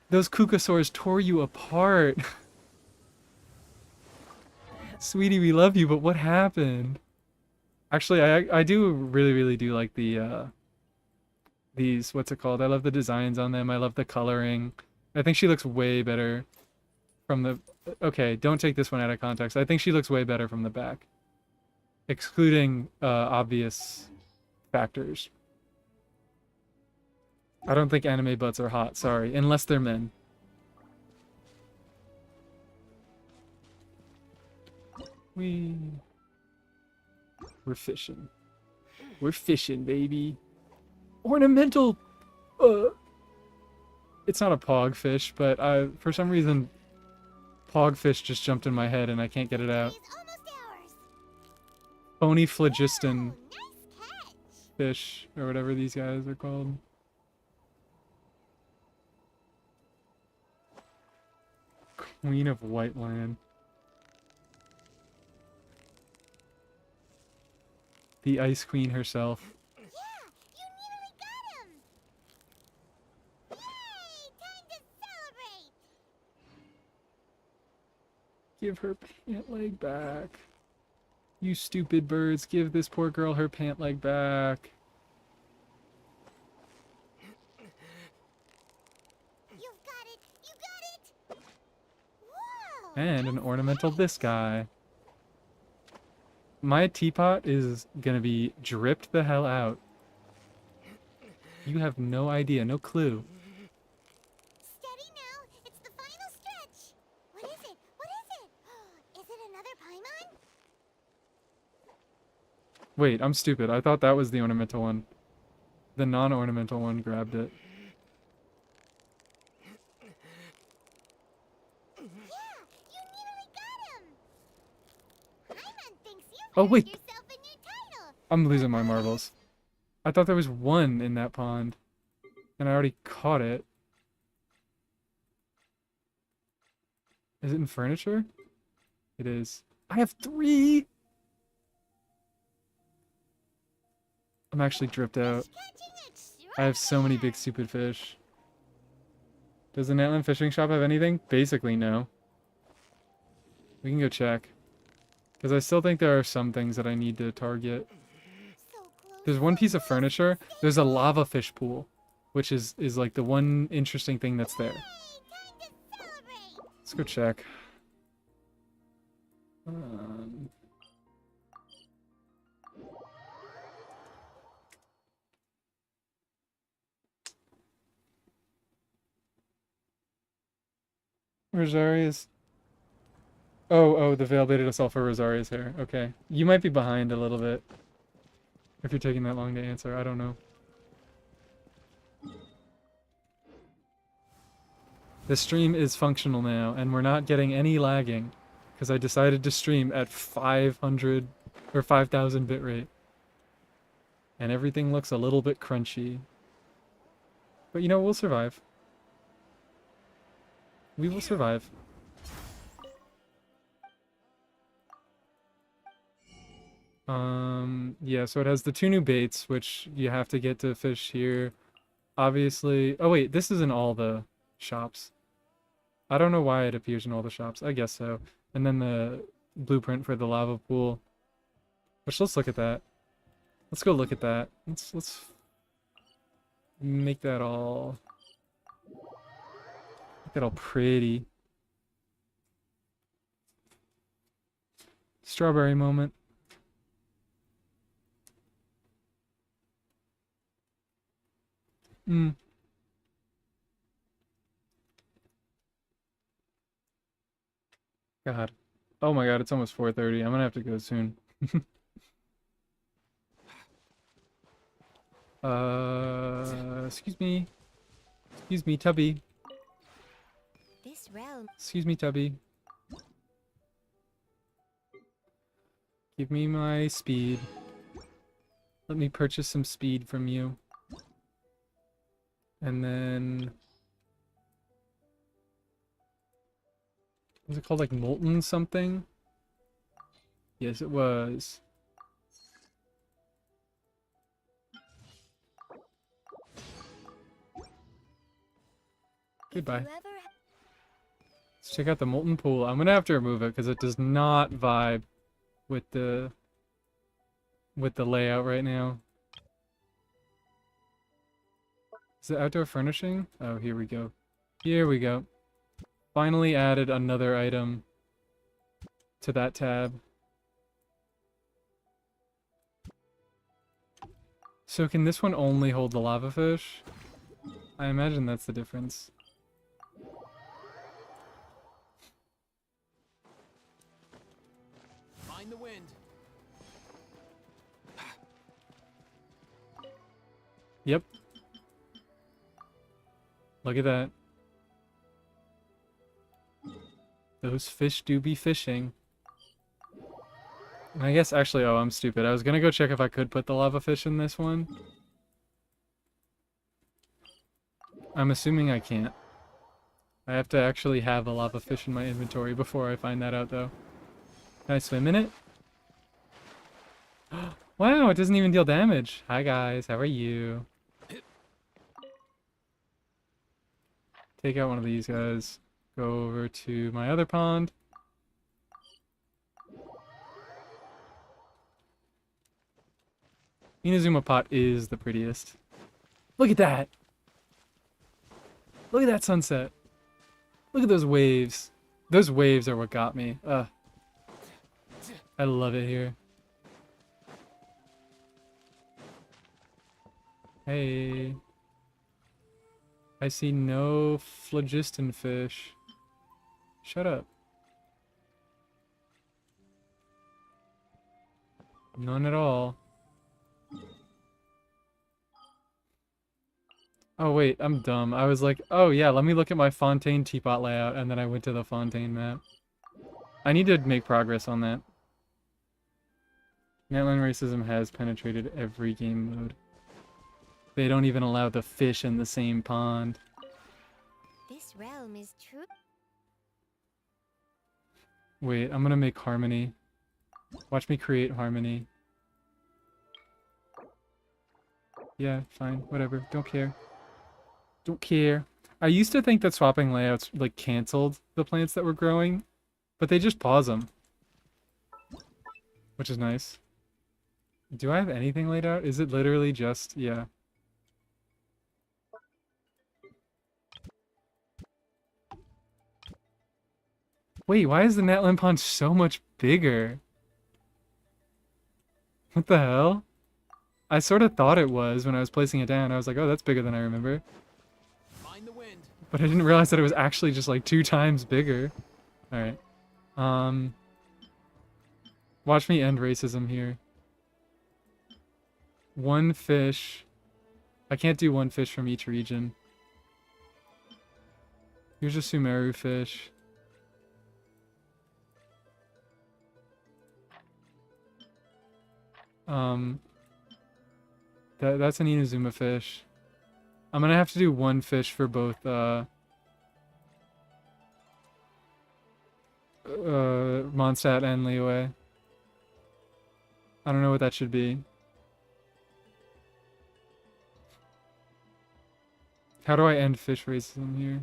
Those kukasaurs tore you apart. Sweetie, we love you, but what happened? Actually, I do really do like the these, what's it called? I love the designs on them. I love the coloring. I think she looks way better from the... Okay, don't take this one out of context. I think she looks way better from the back. Excluding obvious factors. I don't think anime butts are hot, sorry. Unless they're men. We're fishing. We're fishing, baby. Ornamental... It's not a pogfish, but for some reason... Pogfish just jumped in my head and I can't get it out. Phony phlogiston fish, or whatever these guys are called. Queen of Whiteland. The Ice Queen herself. Yeah, you nearly got him! Yay! Time to celebrate! Give her pant leg back. You stupid birds, give this poor girl her pant leg back. You've got it! You got it! Whoa! And an ornamental this guy. My teapot is gonna be dripped the hell out. You have no idea, no clue. Steady now! It's the final stretch! What is it? What is it? Is it another Paimon? Wait, I'm stupid. I thought that was the ornamental one. The non-ornamental one grabbed it. Yeah! You nearly got him! Paimon thinks you've Oh, earned wait. yourself a new title! I'm losing my marbles. I thought there was one in that pond. And I already caught it. Is it in furniture? It is. I have 3! I'm actually dripped out. I have so many big stupid fish. Does the Netland Fishing Shop have anything? Basically, no. We can go check. Because I still think there are some things that I need to target. There's one piece of furniture. There's a lava fish pool. Which is like the one interesting thing that's there. Let's go check. Rosaria's... Oh, the Veil baited us all for Rosaria's hair. Okay. You might be behind a little bit. If you're taking that long to answer, I don't know. The stream is functional now, and we're not getting any lagging. Because I decided to stream at 500 or 5,000 bitrate. And everything looks a little bit crunchy. But you know, we'll survive. We will survive. Yeah, so it has the 2 new baits, which you have to get to fish here. Obviously... Oh wait, this is in all the shops. I don't know why it appears in all the shops. I guess so. And then the blueprint for the lava pool. Which, let's look at that. Let's go look at that. Let's make that all... Make that all pretty. Strawberry moment. God. Oh my god, it's almost 4:30. I'm gonna have to go soon. Excuse me. Excuse me, Tubby. This realm. Excuse me, Tubby. Give me my speed. Let me purchase some speed from you. And then... Was it called like Molten something? Yes, it was. Goodbye. Let's check out the Molten Pool. I'm gonna have to remove it because it does not vibe with the layout right now. Is it outdoor furnishing? Oh, here we go. Here we go. Finally added another item to that tab. So can this one only hold the lava fish? I imagine that's the difference. Mind the wind. Yep. Look at that. Those fish do be fishing. And I guess actually, oh, I'm stupid. I was gonna go check if I could put the lava fish in this one. I'm assuming I can't. I have to actually have a lava fish in my inventory before I find that out, though. Can I swim in it? Wow, it doesn't even deal damage. Hi guys, how are you? Take out one of these guys. Go over to my other pond. Inazuma pot is the prettiest. Look at that! Look at that sunset. Look at those waves. Those waves are what got me. I love it here. Hey. I see no phlogiston fish. Shut up. None at all. Oh wait, I'm dumb. I was like, oh yeah, let me look at my Fontaine teapot layout, and then I went to the Fontaine map. I need to make progress on that. Netline racism has penetrated every game mode. They don't even allow the fish in the same pond. This realm is true. Wait, I'm gonna make Harmony. Watch me create Harmony. Yeah, fine, whatever. Don't care. Don't care. I used to think that swapping layouts, like, canceled the plants that were growing, but they just pause them. Which is nice. Do I have anything laid out? Is it literally just... yeah. Wait, why is the Natlan pond so much bigger? What the hell? I sort of thought it was when I was placing it down. I was like, oh, that's bigger than I remember. Mind the wind. But I didn't realize that it was actually just like 2 times bigger. Alright. Watch me end racism here. 1 fish. I can't do 1 fish from each region. Here's a Sumeru fish. That's an Inazuma fish. I'm gonna have to do 1 fish for both Mondstadt and Liyue. I don't know what that should be. How do I end fish racism here?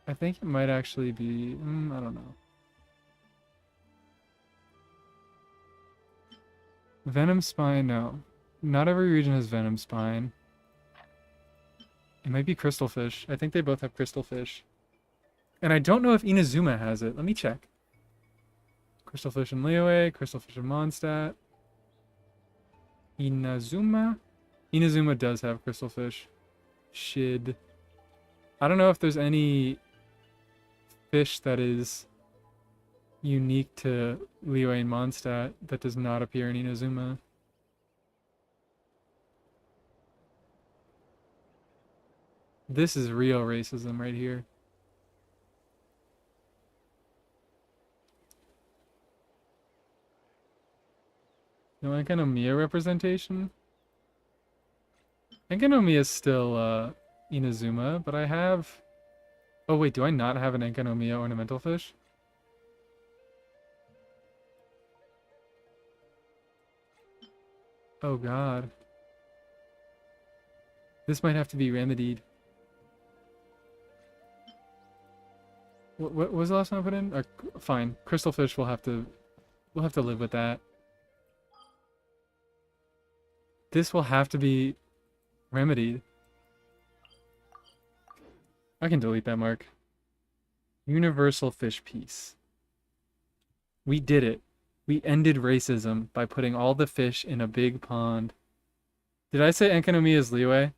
I think it might actually be... I don't know. Venom Spine, no. Not every region has Venom Spine. It might be Crystal Fish. I think they both have Crystal Fish. And I don't know if Inazuma has it. Let me check. Crystal Fish in Liyue, Crystal Fish in Mondstadt. Inazuma? Inazuma does have Crystal Fish. Shid. I don't know if there's any fish that is unique to Liyue and Mondstadt that does not appear in Inazuma. This is real racism right here. No Enkanomiya representation? Enkanomiya is still Inazuma, but I have... Oh wait, do I not have an Enkanomiya ornamental fish? Oh god. This might have to be remedied. What was the last one I put in? Fine. Crystal fish we'll have to live with that. This will have to be remedied. I can delete that mark. Universal fish piece. We did it. We ended racism by putting all the fish in a big pond. Did I say Enkanomiya is Liyue?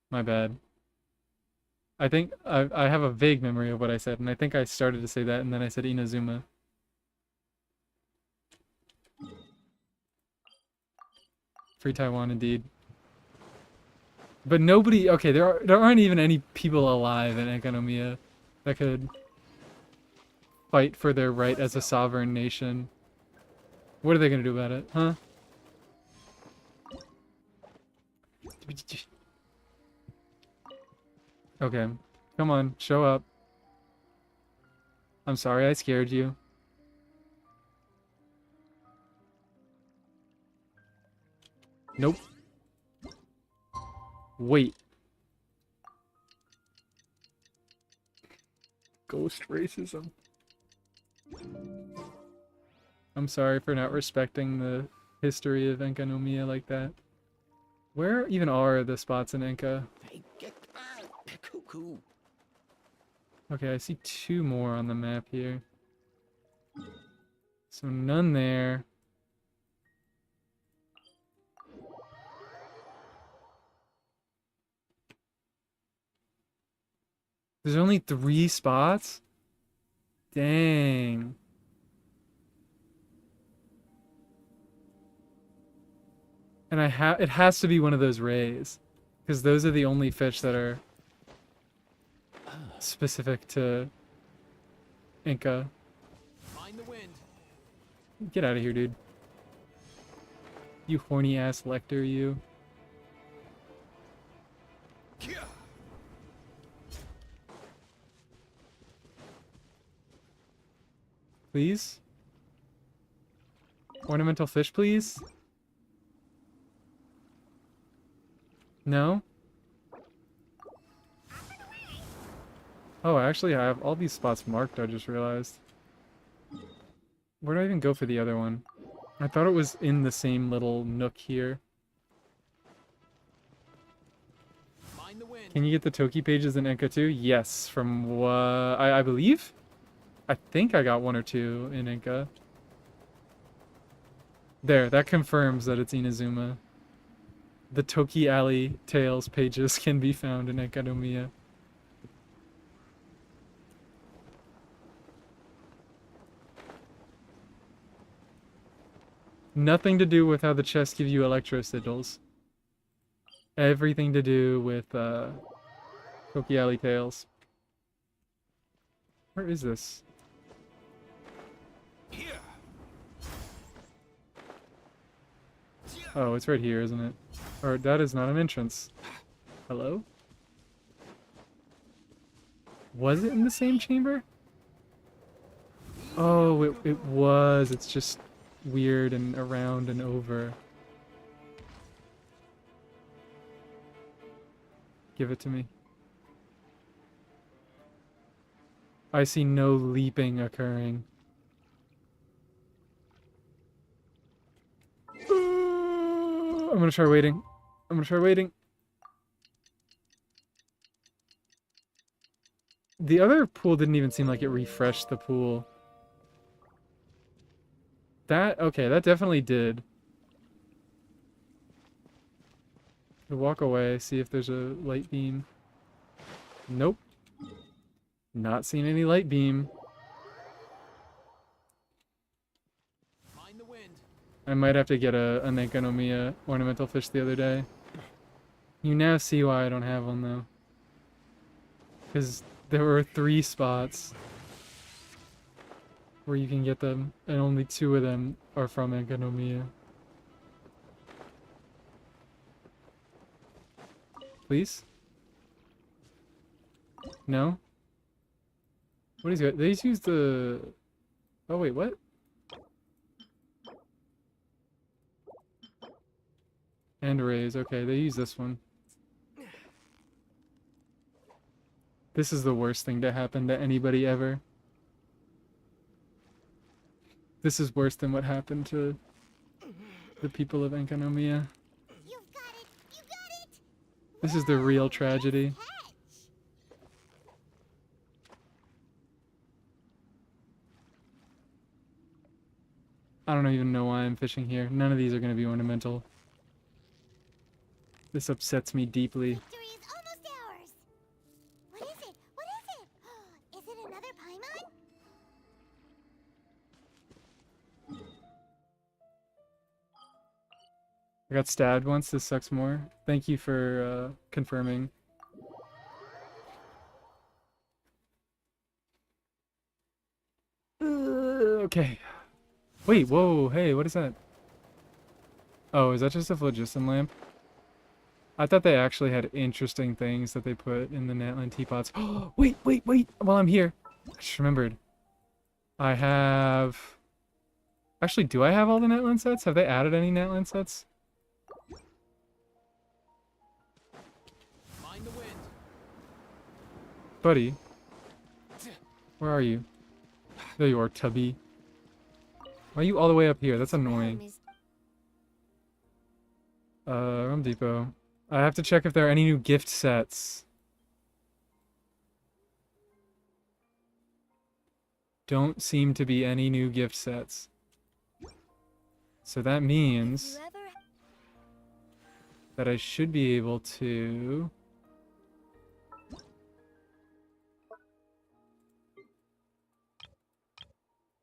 My bad. I think I have a vague memory of what I said, and I think I started to say that, and then I said Inazuma. Free Taiwan, indeed. But nobody... Okay, there aren't even any people alive in Enkanomiya that could fight for their right as a sovereign nation. What are they going to do about it, huh? Okay, come on, show up. I'm sorry I scared you. Nope. Wait. Ghost racism. I'm sorry for not respecting the history of Enkanomiya like that. Where even are the spots in Enka? Hey, get out! Cuckoo. Okay, I see 2 more on the map here. So none there. There's only 3 spots? Dang. And it has to be one of those rays. Because those are the only fish that are specific to Inca. Mind the wind. Get out of here, dude. You horny ass Lecter, you. Please? Ornamental fish, please? No? Oh, actually, I have all these spots marked, I just realized. Where do I even go for the other one? I thought it was in the same little nook here. Mind the wind. Can you get the Toki pages in Enka too? Yes, from what I believe? I think I got 1 or 2 in Enka. There, that confirms that it's Inazuma. The Toki Alley Tales pages can be found in Enkanomiya. Nothing to do with how the chests give you electro sigils. Everything to do with Toki Alley Tales. Where is this? Here. Oh, it's right here, isn't it? Or that is not an entrance. Hello? Was it in the same chamber? Oh, it was. It's just weird and around and over. Give it to me. I see no leaping occurring. I'm gonna try waiting. I'm gonna try waiting. The other pool didn't even seem like it refreshed the pool. Okay, that definitely did. Walk away, see if there's a light beam. Nope. Not seeing any light beam. Mind the wind. I might have to get a Enkanomiya ornamental fish the other day. You now see why I don't have one, though. Because there were 3 spots where you can get them, and only 2 of them are from Enkanomiya. Please? No? What is it? They use the... Oh, wait, what? And raise. Okay, they use this one. This is the worst thing to happen to anybody ever. This is worse than what happened to the people of Enkanomiya. You've got it! You got it! This is the real tragedy. Catch! I don't even know why I'm fishing here. None of these are going to be ornamental. This upsets me deeply. Victory is almost ours! What is it? What is it? Is it another Paimon? I got stabbed once. This sucks more. Thank you for confirming. Okay. Wait, whoa, hey, what is that? Oh, is that just a phlogiston lamp? I thought they actually had interesting things that they put in the Natlan teapots. Oh, wait, while I'm here. I just remembered. I have... Actually, do I have all the Natlan sets? Have they added any Natlan sets? Mind the wind. Buddy. Where are you? There you are, Tubby. Why are you all the way up here? That's annoying. Home Depot. I have to check if there are any new gift sets. Don't seem to be any new gift sets. So that means that I should be able to...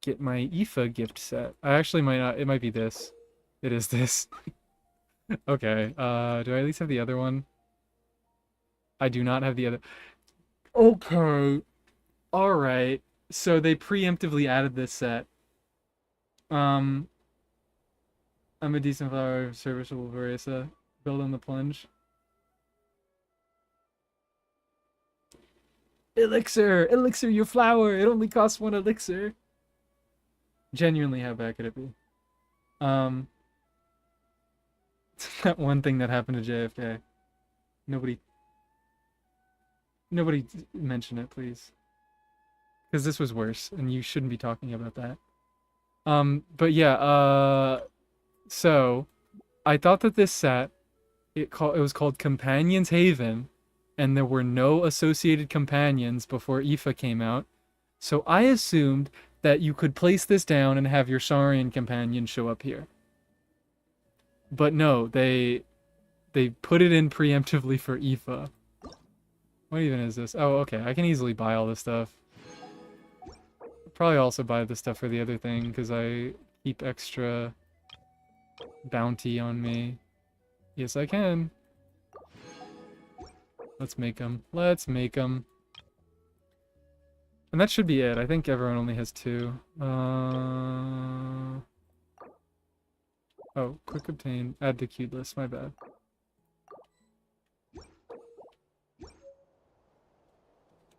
get my IFA gift set. I actually might not. It might be this. It is this. Okay. Do I at least have the other one? I do not have the other. Okay. All right. So they preemptively added this set. I'm a decent flower of serviceable Varesa. Build on the plunge. Elixir! Elixir, your flower! It only costs 1 elixir. Genuinely, how bad could it be? That one thing that happened to JFK. Nobody mention it, please. Because this was worse, and you shouldn't be talking about that. But yeah, so I thought that this set, it was called Companion's Haven, and there were no associated companions before IFA came out. So I assumed that you could place this down and have your Saurian companion show up here. But no, they they put it in preemptively for IFA. What even is this? Oh, okay. I can easily buy all this stuff. Probably also buy the stuff for the other thing because I keep extra bounty on me. Yes, I can. Let's make them. Let's make them. And that should be it. I think everyone only has 2. Oh, quick obtain. Add to queue list. My bad.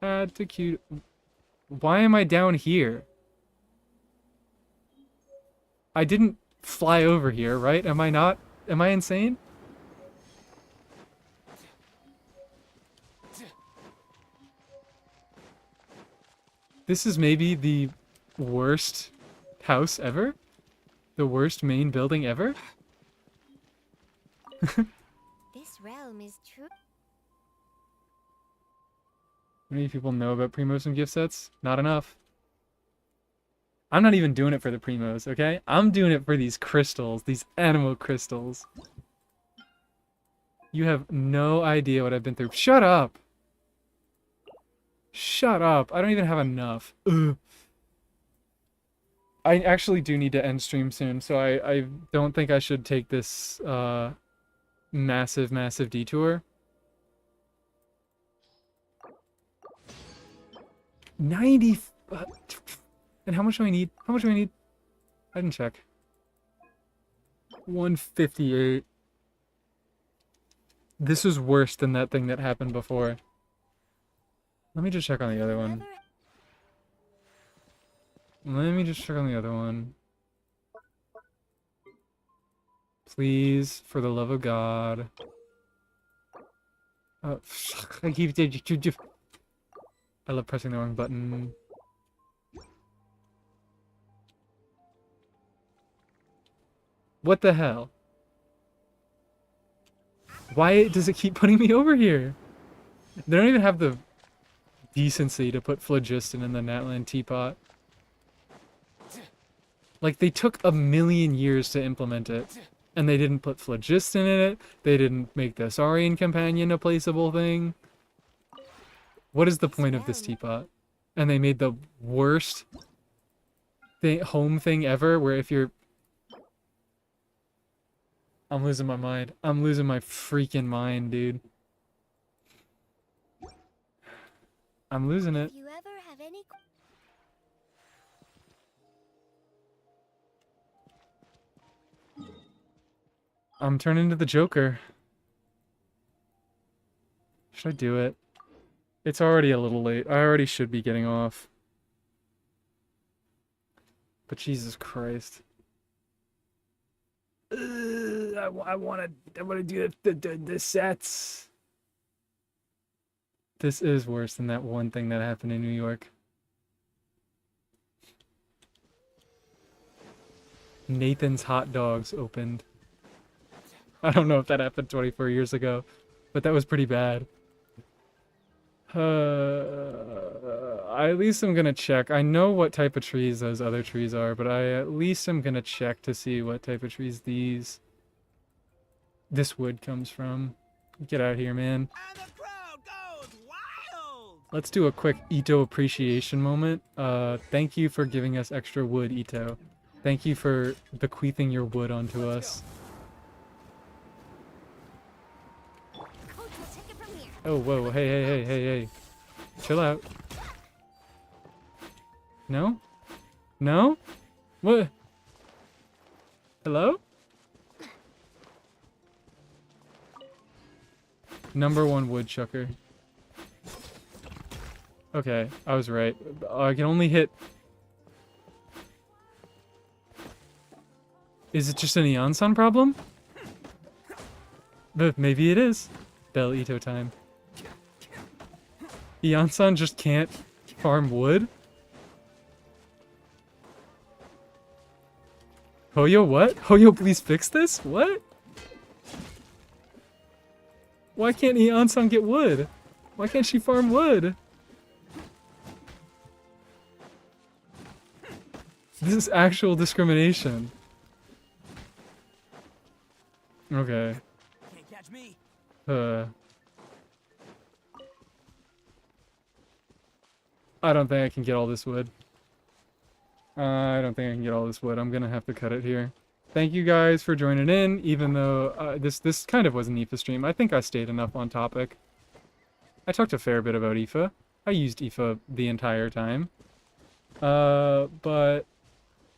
Add to queue. Why am I down here? I didn't fly over here, right? Am I not? Am I insane? This is maybe the worst house ever? The worst main building ever? This realm is true. How many people know about Primos and gift sets? Not enough. I'm not even doing it for the Primos, okay? I'm doing it for these crystals, these animal crystals. You have no idea what I've been through. Shut up! Shut up. I don't even have enough. Ugh. I actually do need to end stream soon, so I don't think I should take this massive detour. 90... and how much do I need? How much do I need? I didn't check. 158. This is worse than that thing that happened before. Let me just check on the other one. Let me just check on the other one. Please, for the love of God. I keep... I love pressing the wrong button. What the hell? Why does it keep putting me over here? They don't even have the decency to put phlogiston in the Natlan teapot. Like, they took a million years to implement it, and they didn't put phlogiston in it. They didn't make the Saurian companion a placeable thing. What is the point of this teapot? And they made the worst home thing ever, where if you're... I'm losing my mind. I'm losing my freaking mind, dude. I'm losing it. If you ever have any I'm turning into the Joker. Should I do it? It's already a little late. I already should be getting off. But Jesus Christ. I want to do the sets. This is worse than that one thing that happened in New York. Nathan's Hot Dogs opened. I don't know if that happened 24 years ago, but that was pretty bad. At least I'm gonna check. I know what type of trees those other trees are, but I at least am gonna check to see what type of trees this wood comes from. Get out of here, man. And the crowd goes wild. Let's do a quick Ito appreciation moment. Thank you for giving us extra wood, Ito. Thank you for bequeathing your wood onto us. coach will take it from here. Oh, whoa, hey. Chill out. No? No? What? Hello? Number 1 woodchucker. Okay, I was right. I can only hit... Is it just an Eon-san problem? But maybe it is. Bell Ito time. Eon-san just can't farm wood? Hoyo, what? Hoyo, please fix this? What? Why can't Eon-san get wood? Why can't she farm wood? This is actual discrimination. Okay. Can't catch me. I don't think I can get all this wood. I don't think I can get all this wood. I'm gonna have to cut it here. Thank you guys for joining in, even though this kind of was an IFA stream. I think I stayed enough on topic. I talked a fair bit about IFA. I used IFA the entire time. But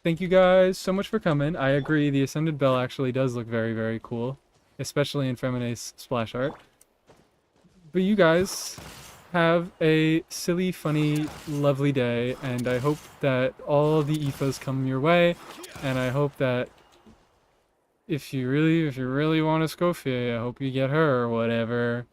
thank you guys so much for coming. I agree, the Ascended Bell actually does look very, very cool, especially in Femine's splash art. But you guys have a silly, funny, lovely day, and I hope that all the IFAs come your way, and I hope that if you really want to Scofier, I hope you get her or whatever.